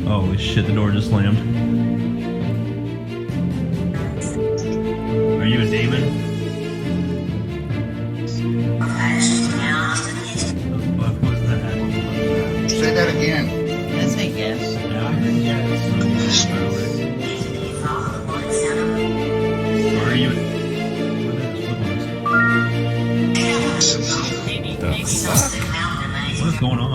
Holy shit, the door just slammed. Are you a demon? What was that? Say that again. Did I say yes? Yeah, I think yes. Are you What is going on?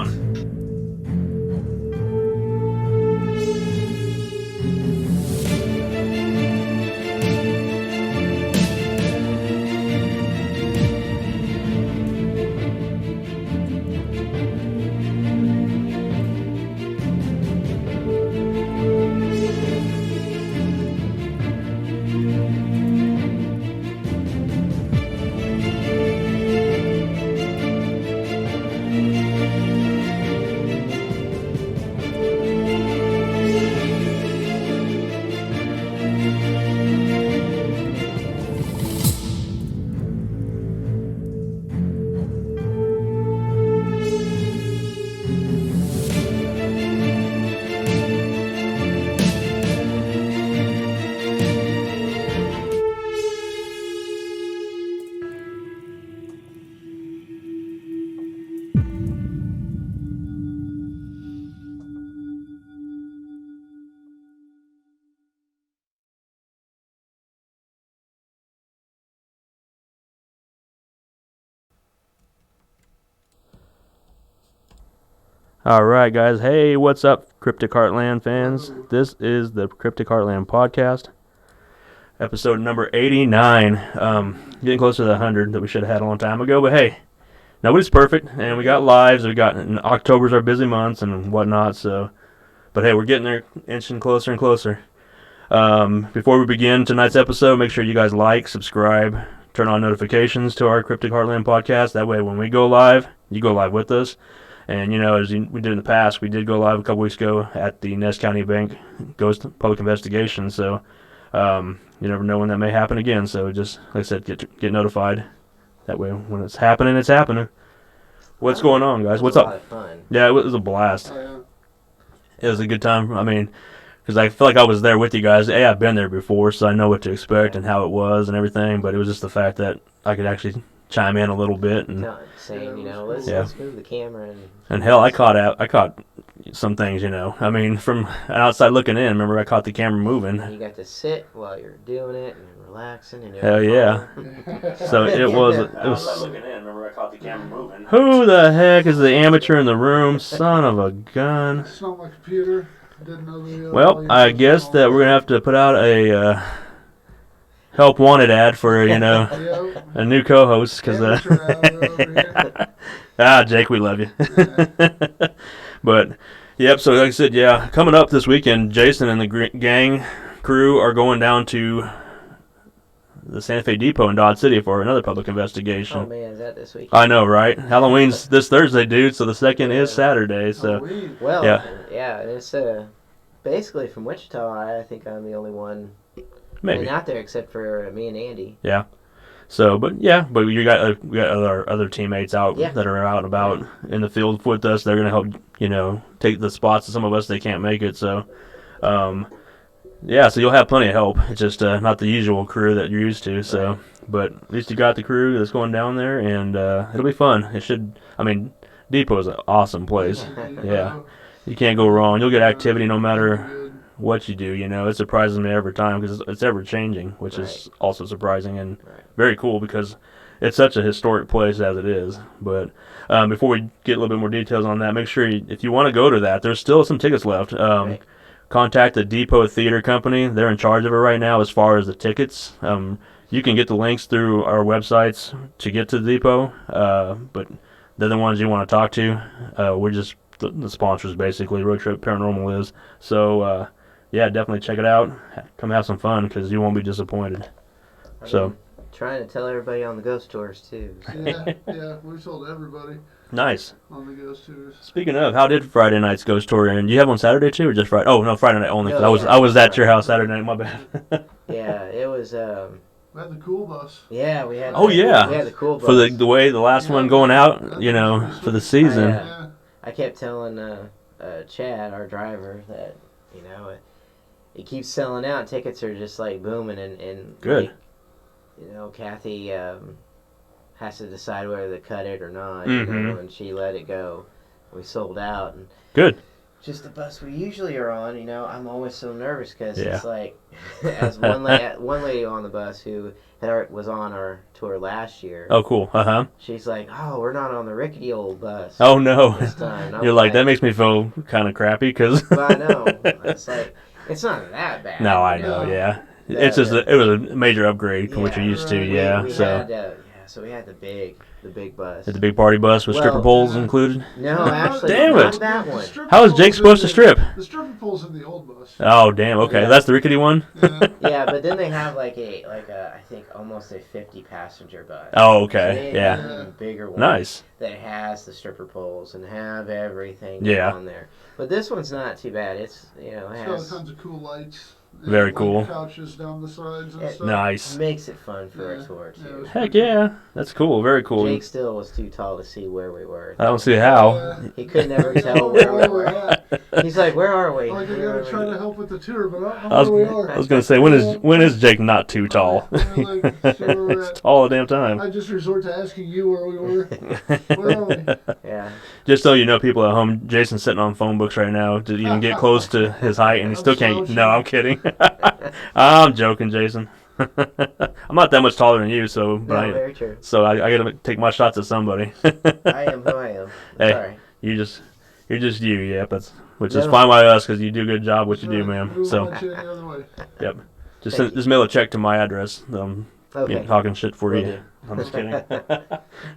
Alright guys, hey, what's up Cryptic Heartland fans? This is the Cryptic Heartland podcast, episode number 89. Getting closer to the 100 that we should have had a long time ago, but hey, nobody's perfect, and we got lives, and October's our busy months and whatnot, so, but hey, we're getting there, inching closer and closer. Before we begin tonight's episode, make sure you guys like, subscribe, turn on notifications to our Cryptic Heartland podcast, that way when we go live, you go live with us. And, you know, as we did in the past, we did go live a couple weeks ago at the Ness County Bank Ghost Public Investigation. So, you never know when that may happen again. So, just, like I said, get notified. That way, when it's happening, it's happening. What's going on, guys? What's up? It was a lot of fun. Yeah, it was a blast. It was a good time. I mean, because I feel like I was there with you guys. I've been there before, so I know what to expect and how it was and everything. But it was just the fact that I could actually chime in a little bit and saying, you know, let's move the camera and hell, I caught some things, you know. I mean, from outside looking in, remember I caught the camera moving. You got to sit while you're doing it and relaxing and hell yeah. So it was outside looking in, remember I caught the camera moving. Who the heck is the amateur in the room? Son of a gun. It's not my computer. Didn't know the well, I guess that we're gonna have to put out a help wanted ad for, you know, a new co-host, because Jake, we love you. But yep, so like I said, yeah, coming up this weekend, Jason and the gang crew are going down to the Santa Fe Depot in Dodge City for another public investigation. Oh man, is that this weekend? I know, right? Halloween's this Thursday, dude, so the second is Saturday, so well, yeah, it's basically from Wichita. I think I'm the only one maybe out there except for me and Andy. Yeah. So, but we got our other teammates out that are out and about in the field with us. They're gonna help, you know, take the spots of some of us they can't make it. So, so you'll have plenty of help. It's just not the usual crew that you're used to. So, but at least you got the crew that's going down there, and it'll be fun. It should. I mean, Depot is an awesome place. Yeah, you can't go wrong. You'll get activity no matter what you do, you know. It surprises me every time because it's ever changing, which is also surprising and very cool because it's such a historic place as it is. But before we get a little bit more details on that, make sure if you want to go to that, there's still some tickets left. Contact the Depot Theater Company. They're in charge of it right now as far as the tickets. You can get the links through our websites to get to the Depot, but they're the ones you want to talk to. We're just the sponsors, basically. Road Trip Paranormal is. So, yeah, definitely check it out. Come have some fun because you won't be disappointed. So, trying to tell everybody on the ghost tours too. Yeah, we told everybody. Nice. On the ghost tours. Speaking of, how did Friday night's ghost tour end? Do you have one Saturday too, or just Friday? Oh no, Friday night only. No, I was at your house Saturday night. My bad. Yeah, it was We had the cool bus. Yeah, we had. Oh, yeah. We had the cool bus. For the way the last one going out, you know, for the season. Yeah. I kept telling Chad, our driver, that you know it keeps selling out. Tickets are just like booming, and Good. like, you know, Kathy has to decide whether to cut it or not. Mhm. You know, and she let it go. We sold out, and Good. just the bus we usually are on. You know, I'm always so nervous because Yeah. it's like, as one lady on the bus who was on our tour last year. Oh, cool. She's like, "Oh, we're not on the rickety old bus." Oh, no. This time. I'm You're like, that makes me feel kind of crappy because. But I know. It's like, it's not that bad. No, I you know. Yeah. The- It's just the- it was a major upgrade from what you're Yeah, used to. right. Yeah. We So had, so we had the big bus. it's a big party bus with stripper Well, poles yeah. included. No, actually, Damn not it. that one. How is Jake supposed to strip? The stripper pole's in the old bus. Oh, damn. Okay, Yeah. that's the rickety one. Yeah. Yeah, but then they have like a I think almost a 50 passenger bus. Oh, So okay. they Yeah. have an even bigger one. Nice. That has the stripper poles and have everything Yeah. on there. But this one's not too bad. It's it It's got has tons of cool lights. Very Like cool. Couches down the sides and It- stuff. Nice. makes it fun for a Yeah. tour Yeah, it too. was Heck yeah. That's cool. Very cool. Jake still was too tall to see where we were. I don't see how. Yeah. He could never I tell don't know where we we're were. at. He's like, "Where are we?" Like I Where gotta are try we? to help with the tour, but I don't I know was, where we are. I was gonna say when is Jake not too tall? Yeah, like, so we're It's at- tall all the damn time. I just resort to asking you where we were. Where are we? Yeah. Just so you know, people at home, Jason's sitting on phone books right now to even get close to his height, and he I'm still can't. slouching. No, I'm kidding. I'm joking, Jason. I'm not that much taller than you, so No, but very true. so I gotta take my shots at somebody. I am who I am. Hey. Sorry. you're just you. Yep, that's which is No. fine by us because you do a good job what you do, Right. man. We So won't let you any other way. Thank you. mail a check to my address. Okay. Yeah, talking shit for Will you. do. I'm just kidding.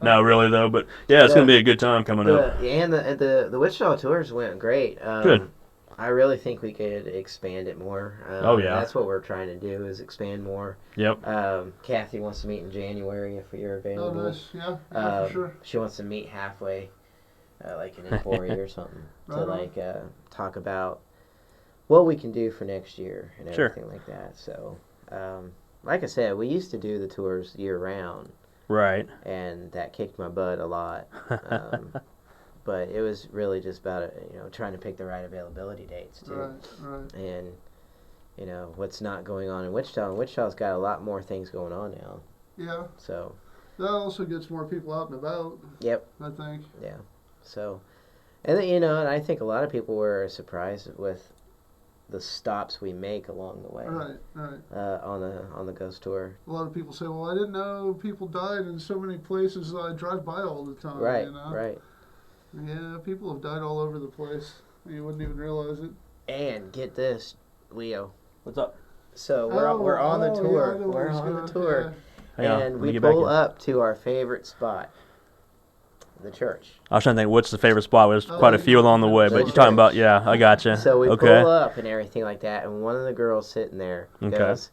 No, really though. But yeah, it's gonna be a good time coming up. The Wichita tours went great. Good. I really think we could expand it more. Oh, yeah. That's what we're trying to do is expand more. Yep. Kathy wants to meet in January if you're Oh, available. nice. Yeah, for sure. She wants to meet halfway, like in Emporia or something, to Uh-huh. like talk about what we can do for next year and Sure. everything like that. So, like I said, we used to do the tours year round, Right. and that kicked my butt a lot. But it was really just about trying to pick the right availability dates too, Right. and what's not going on in Wichita. And Wichita's got a lot more things going on now. Yeah, So that also gets more people out and about. Yep. I think. So, and then, and I think a lot of people were surprised with the stops we make along the way Right. on the ghost tour. A lot of people say, "Well, I didn't know people died in so many places that I drive by all the time." Right, You know? right. Yeah, people have died all over the place. You wouldn't even realize it. And get this, Leo. What's up? So we're on the tour. Yeah, I know we're where it's on the going, tour, Hang on, and let me we get back pull in. up to our favorite spot, the church. I was trying to think what's the favorite spot. There's quite a few along the way, but The you're talking church. about I gotcha. So we okay. pull up and everything like that, and one of the girls sitting there Okay. goes,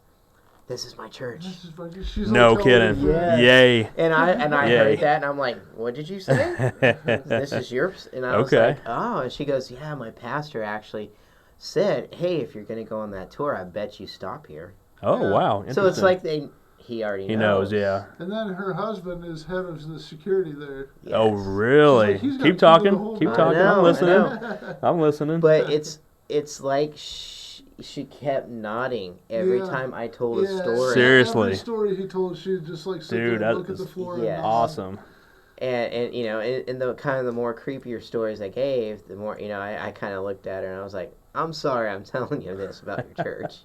"This is my church." This is fucking- she's No like telling kidding. me, Yeah. Yay. And I Yay. heard that, and I'm like, "What did you say? This is yours?" And I was Okay. like, "Oh." And she goes, "Yeah, my pastor actually said, hey, if you're gonna go on that tour, I bet you stop here." Oh Yeah. wow. So it's Interesting. like he already he knows. Yeah. And then her husband is head of the security there. Yes. Oh really? She's like, he's gotta Keep keep talking. the whole Keep night. talking. I know, I'm I listening. know. I'm listening. But it's like she kept nodding every Yeah. time I told a Yeah, story. Seriously. Every story he told, she'd just like sit Dude, there and that look at the is floor. yeah. And Awesome. And in the kind of the more creepier stories I gave, the more I kind of looked at her and I was like, "I'm sorry, I'm telling you this about your church,"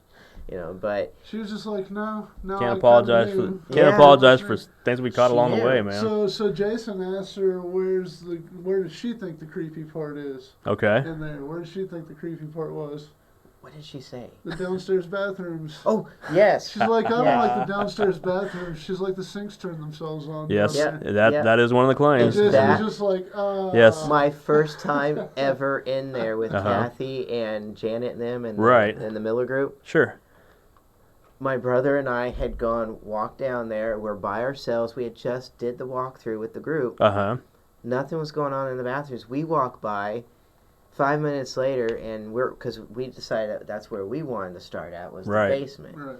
but She was just like, no. I Can't apologize for kinda knew. can't Yeah. apologize for things we caught She along the knew. way, man. So Jason asked her, where does she think the creepy part is Okay. in there? Where does she think the creepy part was? what did she say? The downstairs bathrooms. Oh yes, She's like, I don't Yeah. like the downstairs bathrooms. She's like, the sinks turn themselves on. Yes, down Yeah. there. that is one of the And claims. Jason that- was just like, Yes. my first time ever in there with Uh-huh. Kathy and Janet and them and Right. and the Miller group. Sure. My brother and I had walked down there. We're by ourselves. We had just did the walkthrough with the group. Uh-huh. Nothing was going on in the bathrooms. We walk by 5 minutes later, and because we decided that's where we wanted to start at was Right. the basement, Right.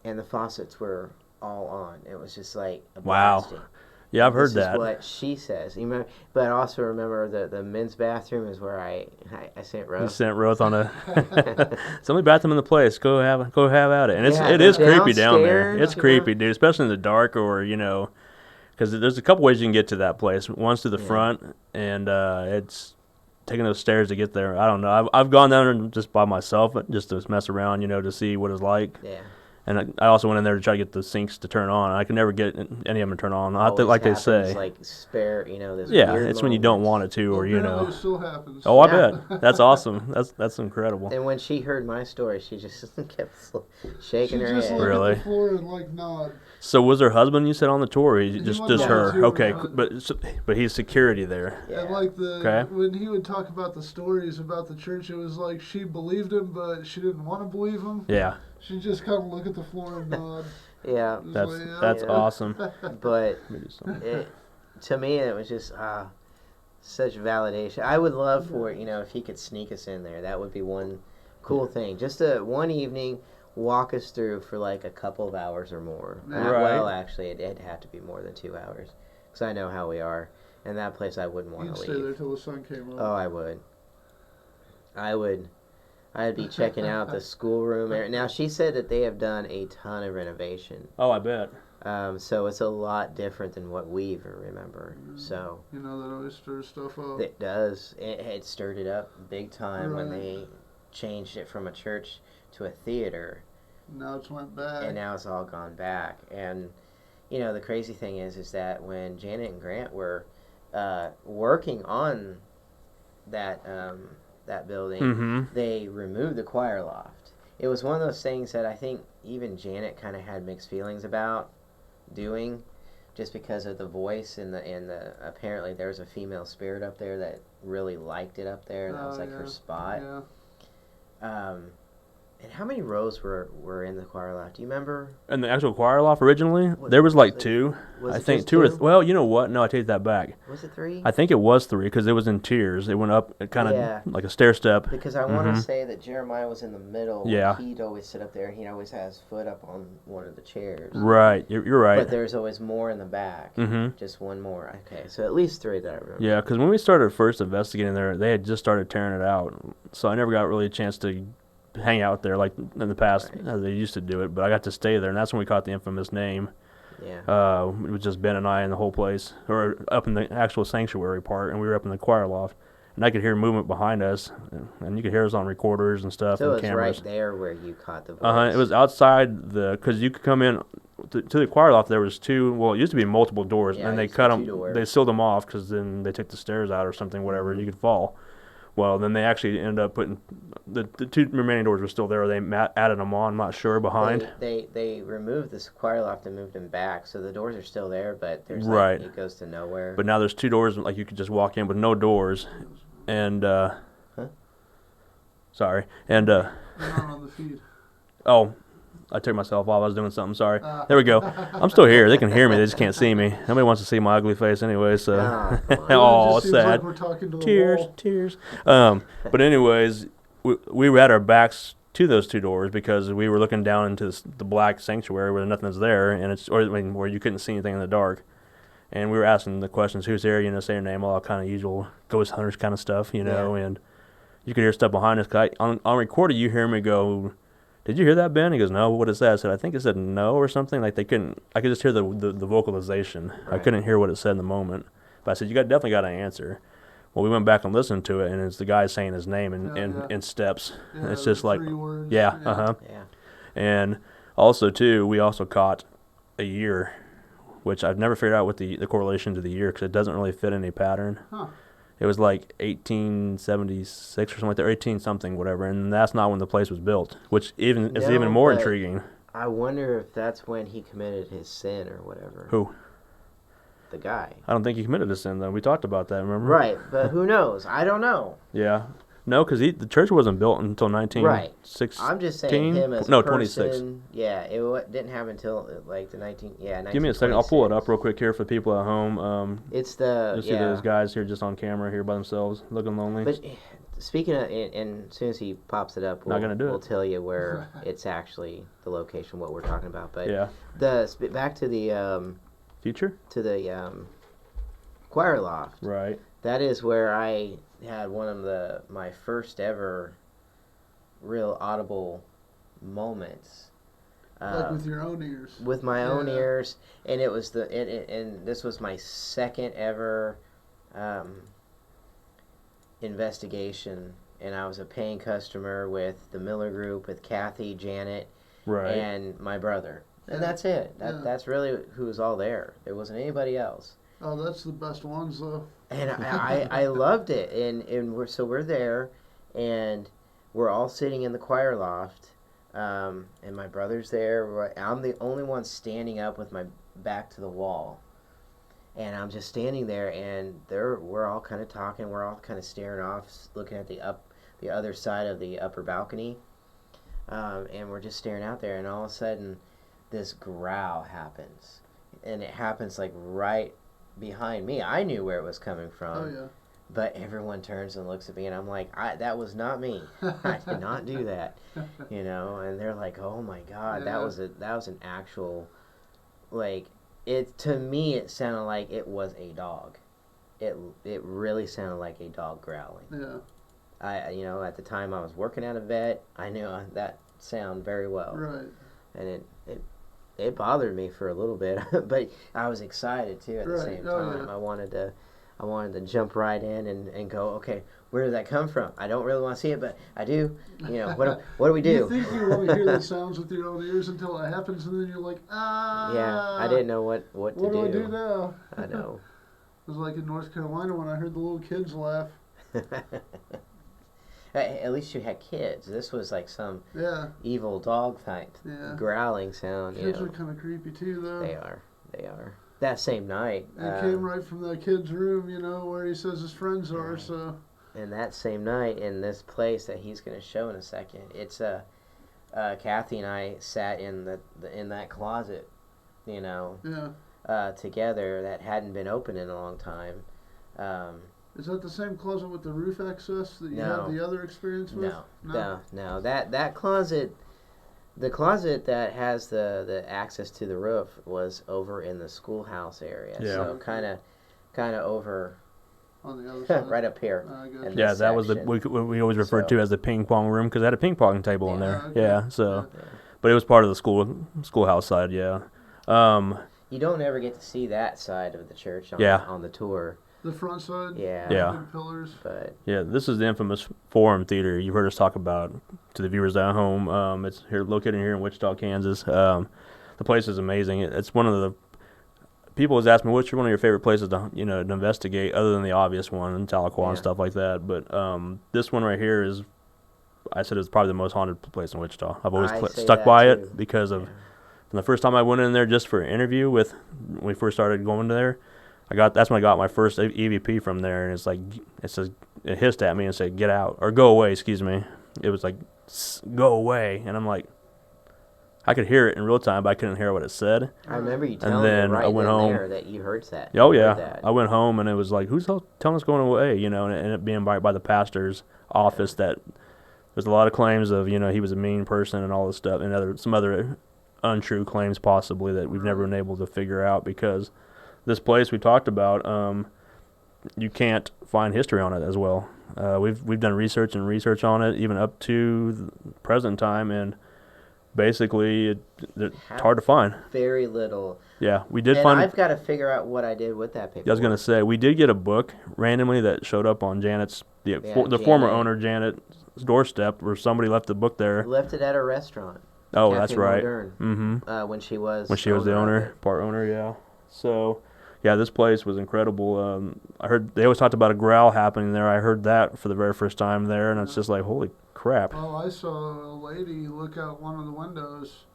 and the faucets were all on. It was just like a Wow. blasting. Yeah, I've heard This that. is what she says. You remember, but I also remember the men's bathroom is where I sent You Rose. sent Roth on a. It's the only bathroom in the place. Go have at it, and Yeah, it is creepy down there. downstairs, It's you know? creepy, dude, especially in the dark or because there's a couple ways you can get to that place. One's through the Yeah. front, and it's taking those stairs to get there. I don't know. I've gone down there just by myself, just to mess around, to see what it's like. Yeah. And I also went in there to try to get the sinks to turn on. I could never get any of them to turn on. Not that, Always like they happens, say. like spare, this Yeah, weird it's when you don't want moments. it to, or Apparently it still happens. Oh, I Yeah. bet. That's awesome. That's incredible. And when she heard my story, she just kept She shaking her just head. looked Really? at the floor and nod. So was her husband, you said, on the tour? Or He just wasn't on her? the tour, Okay, but- but he's security there. Yeah. And like Okay. when he would talk about the stories about the church, it was like she believed him, but she didn't want to believe him. Yeah, She just kind of look at the floor and nod. Yeah. It was that's like, yeah. that's Yeah. awesome. But Let me do something. to me, it was just such validation. I would love for it, if he could sneak us in there. That would be one cool thing. Just one evening, walk us through for like a couple of hours or more. Right. Well, actually, it'd have to be more than 2 hours because I know how we are. And that place, I wouldn't want You'd to stay leave. there till the sun came up. Oh, I would. I'd be checking out the schoolroom area. Now, she said that they have done a ton of renovation. Oh, I bet. So it's a lot different than what we even remember. So You know that always stirs stuff up. it does. It stirred it up big time when Right. they changed it from a church to a theater, Now it's went back. and now it's all gone back. And the crazy thing is that when Janet and Grant were working on that building, Mm-hmm. they removed the choir loft. It was one of those things that I think even Janet kind of had mixed feelings about doing, just because of the voice and the apparently there was a female spirit up there that really liked it up there. That was Oh, like yeah. her spot. Yeah. And how many rows were in the choir loft? Do you remember? And the actual choir loft originally, What- there was like was it- two. Was I it think just two or two? well, you know what? No, I take that back. Was it 3? I think it was 3 because it was in tiers. It went up kind of Yeah. like a stair step. Because I want Mhm. to say that Jeremiah was in the middle. Yeah. He'd always sit up there, and he'd always have his foot up on one of the chairs. Right, you're right. But there's always more in the back. Mm-hmm. Just one more. Okay, so at least 3 that I remember. Yeah, because when we started first investigating there, they had just started tearing it out, so I never got really a chance to hang out there like in the past Right. as they used to do it. But I got to stay there, and that's when we caught the infamous name. Yeah. It was just Ben and I in the whole place, or up in the actual sanctuary part, and we were up in the choir loft, and I could hear movement behind us, and you could hear us on recorders and stuff So and it's cameras. right there where you caught the voice. It was outside because you could come in to the choir loft. There was 2. Well, it used to be multiple doors, Yeah, and it they used to cut be 2 them. doors. They sealed them off because then they took the stairs out or something, whatever. You could fall. Well, then they actually ended up putting the 2 remaining doors were still there. They added them on. I'm not sure behind. They removed this choir loft and moved them back, so the doors are still there, but there's Right. it goes to nowhere. But now there's 2 doors like you could just walk in with no doors, and sorry, and You're not on the feed. oh, I took myself off. I was doing something. Sorry. Ah. There we go. I'm still here. They can hear me. They just can't see me. Nobody wants to see my ugly face anyway. So, Ah, come on. It oh, just it's seems sad. like we're talking to the Tears, wall. tears. But anyways, we were at our backs to those 2 doors because we were looking down into the black sanctuary where nothing's there, and where you couldn't see anything in the dark. And we were asking the questions, who's there, say your name, all that kind of usual ghost hunters kind of stuff, and you could hear stuff behind us. 'Cause on recording, you hear me go, "Did you hear that, Ben?" He goes, "No, what is that?" I said, "I think it said no or something." Like they couldn't, I could just hear the vocalization. I Right. couldn't hear what it said in the moment. But I said, "You definitely got an answer." Well, we went back and listened to it, and it's the guy saying his name in steps. Yeah, It's just the like, 3 words. yeah, Yeah. And also, too, we also caught a year, which I've never figured out what the correlation to the year, because it doesn't really fit any pattern. Huh. It was like 1876 or something like that, or 18 something, whatever, and that's not when the place was built, which is No, even more but- intriguing. I wonder if that's when he committed his sin or whatever. Who? The guy. I don't think he committed a sin, though. We talked about that, remember? Right, but who knows? I don't know. Yeah. No, because the church wasn't built until 1906. I'm just saying him as No, a 26. person. Yeah, didn't happen until like the 19. Yeah, 1926. Give me a second. I'll pull it up real quick here for the people at home. It's the You'll see those guys here just on camera here by themselves, looking lonely. But speaking of, and as soon as he pops it up, Not gonna do we'll it. tell you where it's actually the location, what we're talking about. But Yeah. back to the Future. choir loft. Right. That is where I had one of my first ever real audible moments. Like with your own ears. With my own Yeah. ears, and it was and this was my second ever investigation, and I was a paying customer with the Miller Group, with Kathy, Janet, Right. and my brother, and Yeah. that's it. Yeah. That's really who was all there. There wasn't anybody else. Oh, that's the best ones though. And I loved it, and we're there, and we're all sitting in the choir loft, and my brother's there. I'm the only one standing up with my back to the wall, and I'm just standing there, and we're all kind of talking. We're all kind of staring off, looking at the other side of the upper balcony, and we're just staring out there, and all of a sudden, this growl happens, and it happens like right behind me. I knew where it was coming from. Oh yeah. But everyone turns and looks at me, and I'm like, that was not me. I did not do that, And they're like, "Oh my God, Yeah. that was an actual, like, it to me it sounded like it was a dog. It really sounded like a dog growling. Yeah. At the time I was working at a vet, I knew that sound very well, Right. and it bothered me for a little bit, but I was excited too at the Right. same Oh, time. yeah. I wanted to jump right in and go, okay, where did that come from? I don't really want to see it, but I do. What do we do? You think you want to hear the sounds with your own ears until it happens, and then you're like, Yeah, I didn't know what to What do I do now? I know. It was like in North Carolina when I heard the little kids laugh. At least you had kids. This was like some Yeah. evil dog type Yeah. growling sound. Kids are kind of creepy too, though. They are. That same night. It came right from that kid's room, where he says his friends are. Right. So. And that same night, in this place that he's going to show in a second, it's Kathy and I sat in that closet, Yeah. together that hadn't been open in a long time. Is that the same closet with the roof access that you No. had the other experience with? No. That closet, the closet that has the access to the roof was over in the schoolhouse area. Yeah. So kind of over On the other side. right up here. I got And you. Yeah, this that was section. what we always referred So- to as the ping pong room because it had a ping pong table in Yeah. there. Okay. Yeah. So, Yeah. but it was part of the schoolhouse side. Yeah. You don't ever get to see that side of the church on, Yeah. on the tour. The front side. Yeah. Yeah. Big pillars. But Yeah, this is the infamous Forum Theater you've heard us talk about to the viewers at home. It's located here in Wichita, Kansas. The place is amazing. It's one of the people has asked me which one of your favorite places to investigate, other than the obvious one in Tahlequah Yeah. and stuff like that. But this one right here is, I said, it's probably the most haunted place in Wichita. I've always I say stuck that by too. it because of from the first time I went in there just for an interview when we first started going there. That's when I got my first EVP from there, and it's like it hissed at me and said, "Get out," or "Go away." Excuse me. It was like, "Go away," and I'm like, I could hear it in real time, but I couldn't hear what it said. I remember you telling then me right I went then home. there that you heard that. Oh You yeah, heard that. I went home and it was like, "Who's telling us going away?" And it ended up being by the pastor's office. That there's a lot of claims of he was a mean person and all this stuff, and some other untrue claims possibly that we've never been able to figure out because this place we talked about, you can't find history on it as well. We've done research on it even up to the present time, and basically it's hard to find. Very little. Yeah, we did And find. I've got to figure out what I did with that paper. I was gonna say we did get a book randomly that showed up on Janet's the former Janet. owner Janet's doorstep, where somebody left the book there. Left it at a restaurant. Oh, Kathy that's right. Muldoon, Mm-hmm. when she was The of owner, it. part owner, yeah. So, yeah, this place was incredible. I heard they always talked about a growl happening there. I heard that for the very first time there, and it's just like, holy crap! Oh, I saw a lady look out one of the windows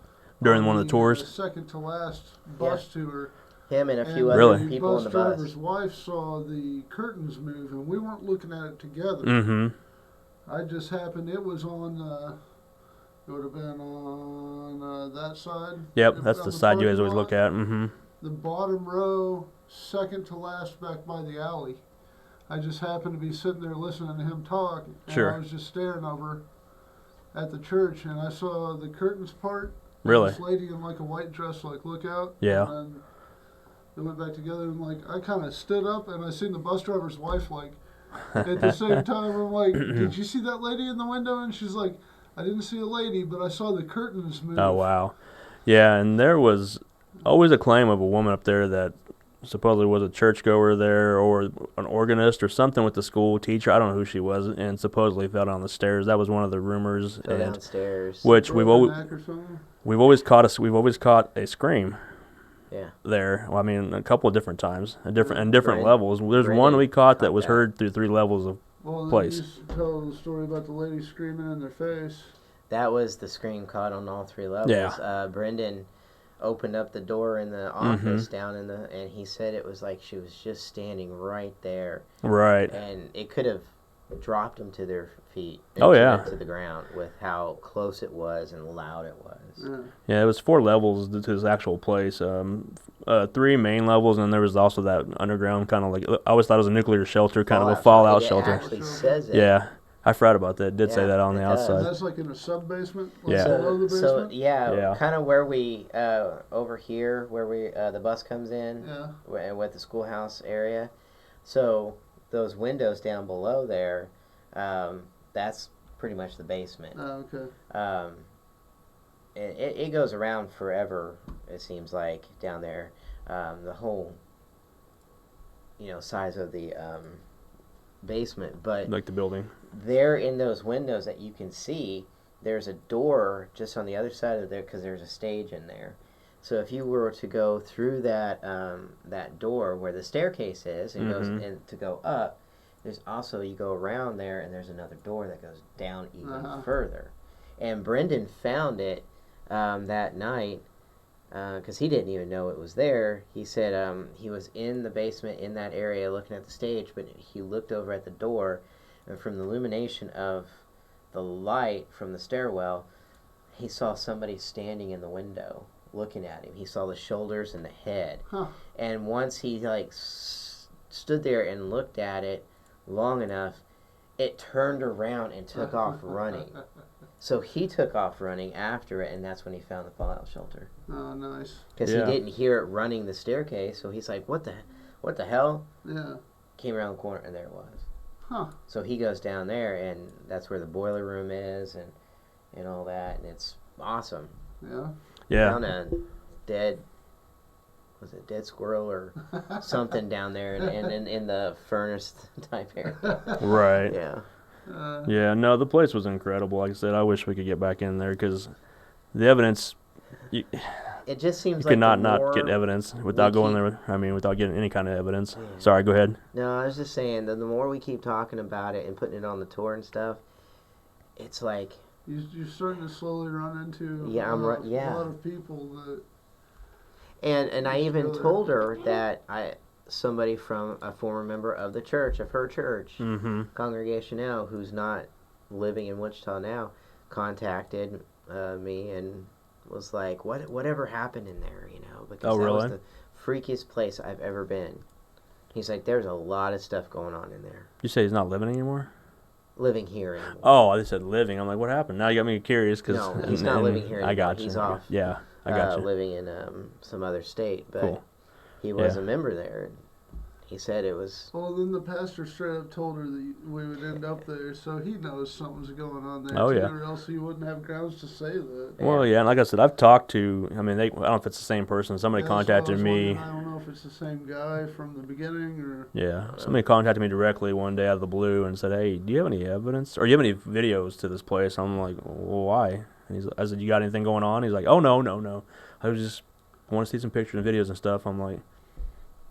During on one of the tours. second to last bus tour. Him and a few Really? other The people on bus the bus. driver's wife saw the curtains move, and we weren't looking at it together. Mm-hmm. I just happened. It was on. It would have been on that side. Yep, If- that's on the side you guys parking always look lot, at. Mm-hmm. The bottom row, second to last, back by the alley. I just happened to be sitting there listening to him talk, and Sure. I was just staring over at the church, and I saw the curtains part. And Really? this lady in like a white dress, like, look out. Yeah. And then they went back together, and like I kind of stood up, and I seen the bus driver's wife like at the same time. I'm like, did you see that lady in the window? And she's like, I didn't see a lady, but I saw the curtains move. Oh wow, yeah, and there was always a claim of a woman up there that supposedly was a churchgoer there or an organist or something with the school teacher. I don't know who she was, and supposedly fell down the stairs. That was one of the rumors, Go and downstairs. which Broke we've her always neck or something? we've always caught a scream. Yeah. There, well, I mean, a couple of different times, and different Brand- levels. There's one Brandon we caught that caught was that. heard through 3 levels of. Well, then Place. you used to tell the story about the lady screaming in their face. That was the scream caught on all 3 levels. Yeah. Brendan opened up the door in the office down in the, and he said it was like she was just standing right there, Right. and it could have dropped them to their feet. Oh, yeah. To the ground with how close it was and loud it was. Yeah. Yeah, it was 4 levels to this actual place. 3 main levels, and there was also that underground kind of like, I always thought it was a nuclear shelter, kind of a fallout It shelter. actually says it. Yeah, I forgot about that. It did say Yeah, that on the it does. And outside. that's like in a sub basement, like Yeah. below the So basement. Yeah. kind of where we over here where we the bus comes in Yeah. with the schoolhouse area. So those windows down below there, that's pretty much the basement. Oh, okay. It goes around forever. It seems like down there, the whole size of the basement, but Like the building. there in those windows that you can see, there's a door just on the other side of there because there's a stage in there. So if you were to go through that that door where the staircase is and goes and to go up, there's also you go around there and there's another door that goes down even further. And Brendan found it that night because he didn't even know it was there. He said he was in the basement in that area looking at the stage, but he looked over at the door, and from the illumination of the light from the stairwell, he saw somebody standing in the window looking at him. He saw the shoulders and the head. Huh. And once he stood there and looked at it long enough, it turned around and took off running. So he took off running after it, and that's when he found the fallout shelter. Oh, nice. Because Yeah. he didn't hear it running the staircase, so he's like, what the hell? Yeah. Came around the corner, and there it was. Huh. So he goes down there, and that's where the boiler room is, and all that, and it's awesome. Yeah. Yeah. Found a dead squirrel or something down there in the furnace type area. Right. Yeah. Yeah, no, the place was incredible. Like I said, I wish we could get back in there because the evidence, you It just seems like could not the more get evidence without we going keep- there. I mean, without getting any kind of evidence. Yeah. Sorry, go ahead. No, I was just saying that the more we keep talking about it and putting it on the tour and stuff, it's like You're starting to slowly run into Yeah, a yeah. lot of people that. and I even Really? told her that somebody from a former member of the church, of her church, Mm-hmm. Congregation Now, who's not living in Wichita now, contacted me and was like, whatever happened in there, because Oh, that really? was the freakiest place I've ever been. He's like, there's a lot of stuff going on in there. You say he's not living anymore? Living here anymore. Oh, I just said living. I'm like, what happened? Now you got me curious because No, he's not living here I anymore. got you. He's off. Yeah, I got you. Living in some other state, but Cool. he was Yeah. a member there. And he said it was. Well, then the pastor straight up told her that we would end up there, so he knows something's going on there Oh, too, yeah. or else he wouldn't have grounds to say that. Well, yeah, and like I said, I've talked to. I mean, I don't know if it's the same person. Somebody That's what I contacted was me. wondering. I don't know if it's the same guy from the beginning or. Yeah, somebody contacted me directly one day out of the blue and said, "Hey, do you have any evidence or do you have any videos to this place?" I'm like, "Well, why?" And I said, "You got anything going on?" He's like, "Oh, no. I want to see some pictures and videos and stuff." I'm like,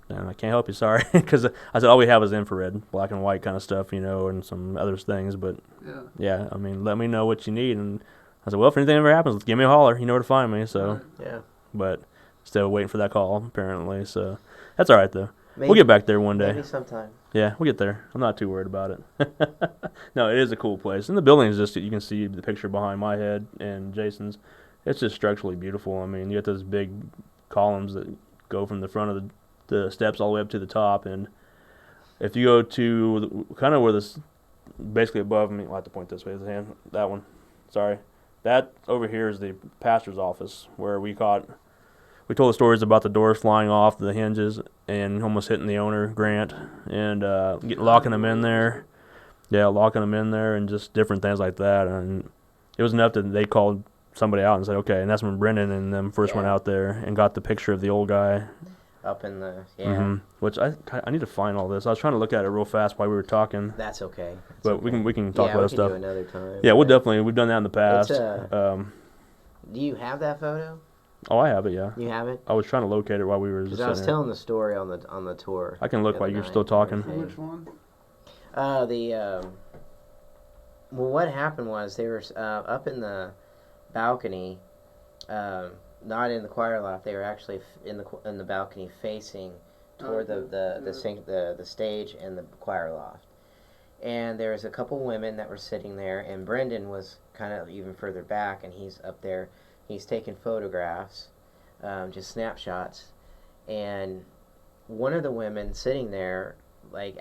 "Man, I can't help you, sorry," because I said all we have is infrared, black and white kind of stuff, and some other things. But Yeah. yeah, I mean, let me know what you need. And I said, "Well, if anything ever happens, give me a holler. You know where to find me." So, Right. Yeah. but still waiting for that call apparently. So that's all right though. Maybe, We'll get back there one day. Maybe sometime. Yeah, we'll get there. I'm not too worried about it. No, it is a cool place. And the building is just, you can see the picture behind my head and Jason's. It's just structurally beautiful. I mean, you got those big columns that go from the front of the steps all the way up to the top. And If you go to kind of where this, basically above me, I'll have to point this way. His hand, that one. Sorry, that over here is the pastor's office where we told the stories about the doors flying off the hinges and almost hitting the owner Grant and locking him in there. Yeah, locking him in there and just different things like that. And it was enough that they called somebody out and said, okay. And that's when Brendan and them first went out there and got the picture of the old guy. Up in the Which I need to find all this. I was trying to look at it real fast while we were talking. That's okay. But we can talk about that stuff. Do another time. Yeah, we've done that in the past. Do you have that photo? Oh, I have it. Yeah. You have it? I was trying to locate it while we were just. Because I was telling the story on the tour. I can look while you're still talking. Which one? Well, what happened was they were up in the balcony, not in the choir loft. They were actually in the balcony facing toward the stage and the choir loft. And there was a couple women that were sitting there, and Brendan was kind of even further back, and he's up there. He's taking photographs, just snapshots, and one of the women sitting there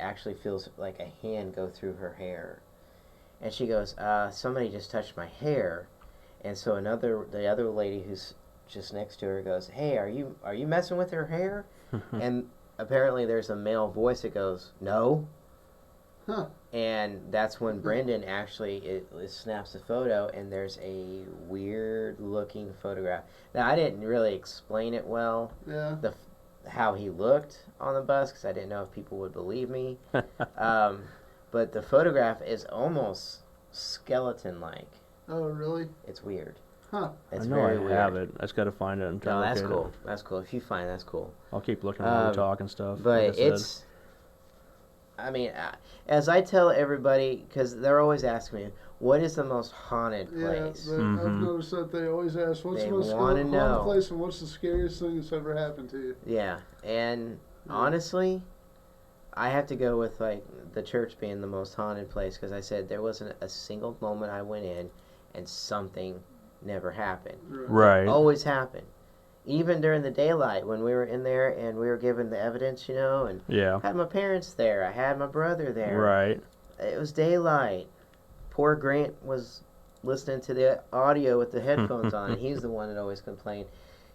actually feels like a hand go through her hair, and she goes, somebody just touched my hair. And so the other lady who's just next to her goes, hey, are you messing with her hair? And apparently there's a male voice that goes, no. Huh. And that's when Brendan actually it snaps the photo, and there's a weird looking photograph. Now, I didn't really explain it well, how he looked on the bus, because I didn't know if people would believe me. But the photograph is almost skeleton-like. Oh, really? It's weird. Huh. It's I know very I weird. have it. I just got to find it and try No, to that's locate cool. it. That's cool. If you find that's cool. I'll keep looking while we talk and stuff. But like I said. it's, I mean, as I tell everybody, because they're always asking me, what is the most haunted place? Yeah, I've noticed that they always ask, what's the most haunted place and what's the scariest thing that's ever happened to you? Yeah, and honestly, I have to go with the church being the most haunted place, because I said there wasn't a single moment I went in and something never happened. Right. It always happened. Even during the daylight when we were in there and we were given the evidence, and Yeah. I had my parents there. I had my brother there. Right. It was daylight. Poor Grant was listening to the audio with the headphones on, and he's the one that always complained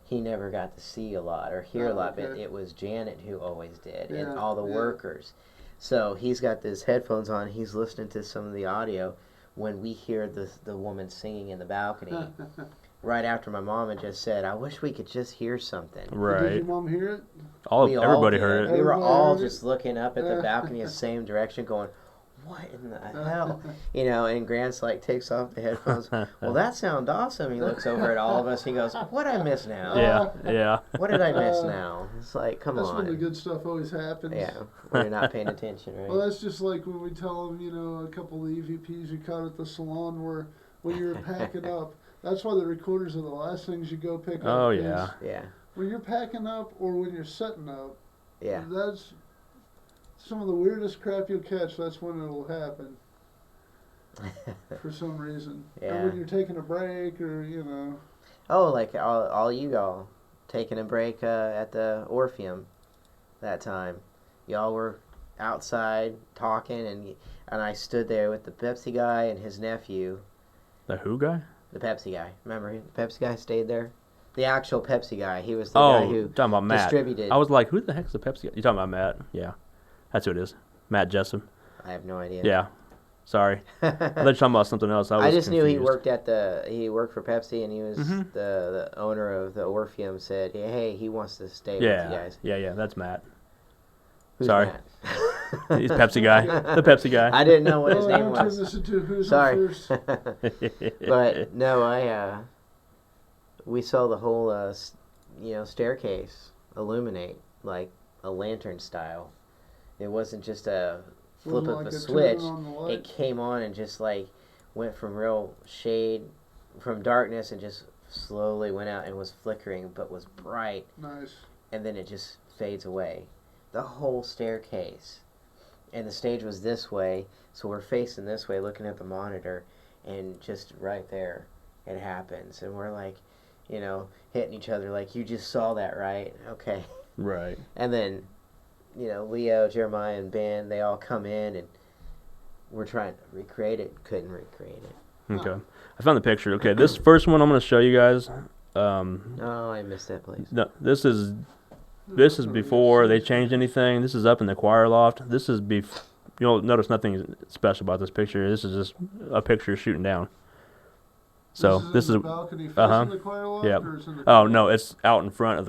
he never got to see a lot or hear a lot, but it was Janet who always did, and all the workers. So he's got his headphones on. He's listening to some of the audio when we hear the woman singing in the balcony. Right after my mom had just said, I wish we could just hear something. Right. Did your mom hear it? Everybody heard it. We were all just looking up at the balcony the same direction going, what in the hell? And Grant's takes off the headphones. Well, that sounds awesome. He looks over at all of us. He goes, what did I miss now? Yeah. What did I miss now? It's come on. That's when the good stuff always happens. Yeah, when you're not paying attention, right? Well, that's just like when we tell them, a couple of EVPs we caught at the salon where when you were packing up, that's why the recorders are the last things you go pick up. Oh, yeah. Yeah. When you're packing up or when you're setting up, yeah, that's some of the weirdest crap you'll catch. That's when it'll happen. For some reason. Yeah. And when you're taking a break or, Oh, all you all taking a break at the Orpheum that time. Y'all were outside talking, and I stood there with the Pepsi guy and his nephew. The who guy? The Pepsi guy. Remember, the Pepsi guy stayed there? The actual Pepsi guy. He was the guy who talking about Matt. distributed. I was like, who the heck's the Pepsi guy? You talking about Matt? Yeah. That's who it is. Matt Jessup. I have no idea. Yeah. Sorry. I thought you were talking about something else. I just confused. knew he worked for Pepsi, and he was the owner of the Orpheum. Said, hey, he wants to stay with you guys. Yeah. That's Matt. Who's Sorry. Matt? He's Pepsi guy. The Pepsi guy. I didn't know what his name turn was. this into who's Sorry. on first. But no, we saw the whole staircase illuminate like a lantern style. It wasn't just a flip of a switch. It came on and just went from real shade, from darkness, and just slowly went out and was flickering, but was bright. Nice. And then it just fades away. The whole staircase. And the stage was this way, so we're facing this way, looking at the monitor, and just right there, it happens. And we're hitting each other like, you just saw that, right? Okay. Right. And then Leo, Jeremiah, and Ben, they all come in and we're trying to recreate it. Couldn't recreate it. Okay. I found the picture. Okay, this first one I'm going to show you guys. Oh, I missed that place. No, this is before they changed anything. This is up in the choir loft. This is you'll notice nothing special about this picture. This is just a picture shooting down. So this is in the balcony facing the choir loft, yeah. or is in the Oh no, it's out in front of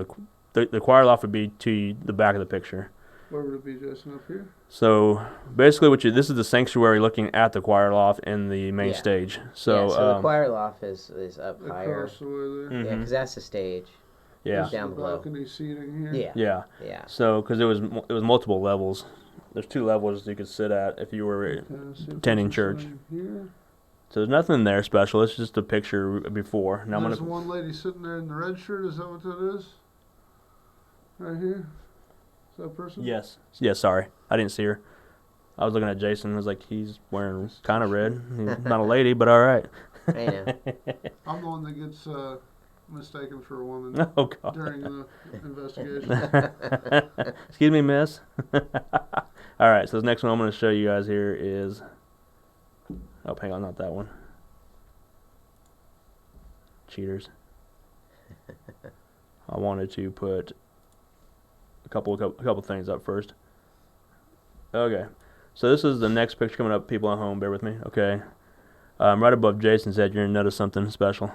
the choir loft would be to the back of the picture. Where would it be, Jason? Up here? So basically, this is the sanctuary looking at the choir loft and the main Yeah. stage. So, so the choir loft is up higher. Across the way there. Yeah, because that's the stage. yeah, This is down the below. balcony seating here. Yeah. yeah. Yeah. So because it was multiple levels. There's 2 levels you could sit at if you were. Okay, let's see if Attending there's a church. sign Here. So there's nothing there special. It's just a picture before. Now I'm There's gonna. one lady sitting there in the red shirt. Is that what that is? Right here? Is that a person? Yes. Yes. Sorry, I didn't see her. I was looking at Jason. I was like, he's wearing kind of red. He's not a lady, but all right. I know. I'm the one that gets mistaken for a woman Oh God. during the investigation. Excuse me, miss. All right. So the next one I'm going to show you guys here is. Oh, hang on, not that one. Cheaters. I wanted to put a couple things up first. Okay, so this is the next picture coming up. People at home, bear with me. Okay, right above Jason's head, you're gonna notice something special.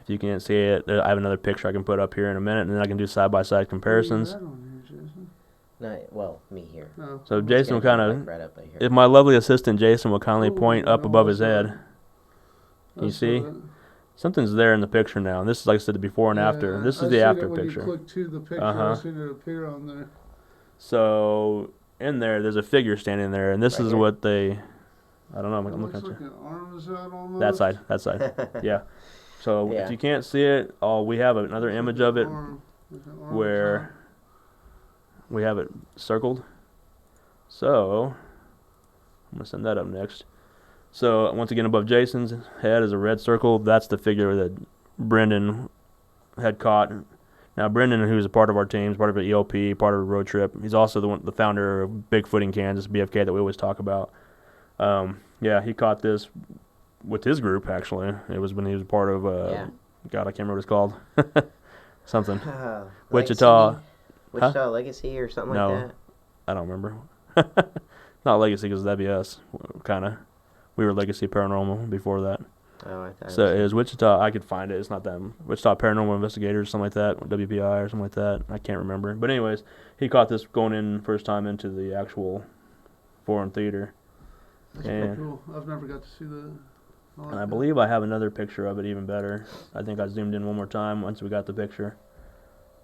If you can't see it, I have another picture I can put up here in a minute, and then I can do side-by-side comparisons. What is that on here, Jason? No, well, me here. No. So It's Jason will gonna kind be, of, like, right up here. if my lovely assistant Jason will kindly Oh, point up no, above his that's head. not- Can you that's see? not it. Something's there in the picture now. And this is, like I said, the before and after. Yeah, This is I the seen after it when picture. You click to the picture. Uh-huh. I seen it appear on there. So in there's a figure standing there, and this Right is here. what they. I don't know. It I'm looks looking at like you. an arm is out almost. That side. That side. Yeah. So Yeah. if you can't see it, we have another Looks image like of an it arm. Like an arm is where we have it circled. So I'm gonna send that up next. So once again, above Jason's head is a red circle. That's the figure that Brendan had caught. Now Brendan, who's a part of our team, is part of the ELP, part of a road trip. He's also the founder of Bigfoot in Kansas, BFK, that we always talk about. Yeah, he caught this with his group. Actually, it was when he was part of. Yeah. God, I can't remember what it's called. Something. Legacy? Wichita. Wichita Legacy or something No. like that. I don't remember. Not Legacy, because that'd be us. Kind of. We were Legacy Paranormal before that. Oh, I thought So it it was Wichita. I could find it. It's not them. Wichita Paranormal Investigators, something like that. WPI or something like that. I can't remember. But anyways, he caught this going in first time into the actual foreign theater. That's Yeah. pretty cool. I've never got to see that. Like And I that. believe I have another picture of it even better. I think I zoomed in one more time once we got the picture.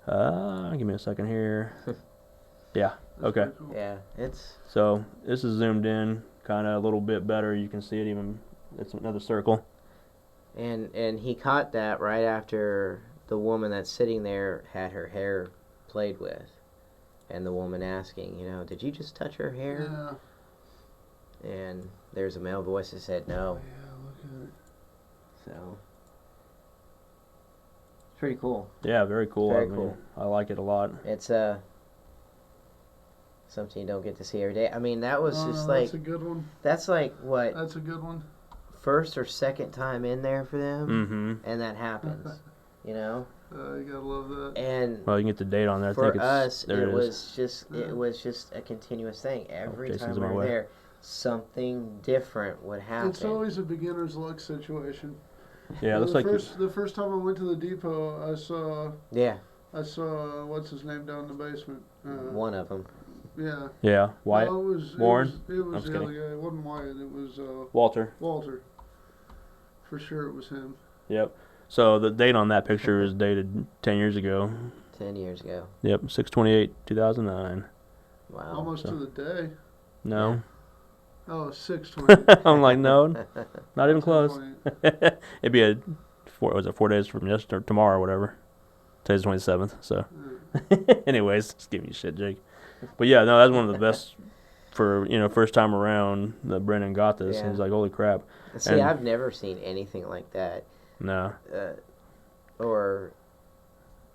Give me a second here. Yeah. That's Okay. pretty cool. Yeah, it's So this is zoomed in kind of a little bit better. You can see it even. It's another circle. and he caught that right after the woman that's sitting there had her hair played with, and the woman asking, did you just touch her hair? Yeah. And there's a male voice that said no. Yeah, look at it. So it's pretty cool. Yeah, very cool. Very I mean, cool. I like it a lot. It's something you don't get to see every day. I mean, that was Oh, just no, like that's a good one. that's like what That's a good one. first or second time in there for them, Mm-hmm. and that happens, you know. You gotta love that. And Well, you can get the date on there. I for think it's us, there. it It is. was just Yeah. it was just a continuous thing. Every Jason's time in my we were way. there, something different would happen. It's always a beginner's luck situation. Yeah, it looks like the first time I went to the depot, I saw what's his name down in the basement. one of them. Yeah. yeah, Wyatt, No, it was Warren? It was, I'm just the other kidding. guy. It wasn't Wyatt. It was Walter. Walter. For sure, it was him. Yep. So the date on that picture is dated 10 years ago. 10 years ago. Yep, 6/28/2009. Wow. Almost to the day. No, Oh, 6/20. I'm like no, not even close. It'd be a 4 days from yesterday, tomorrow, or whatever. Today's the 27th. So, anyways, just giving you shit, Jake. But yeah, no, that's one of the best for first time around that Brendan got this. Yeah. He's like, holy crap. See, and- I've never seen anything like that. No. Or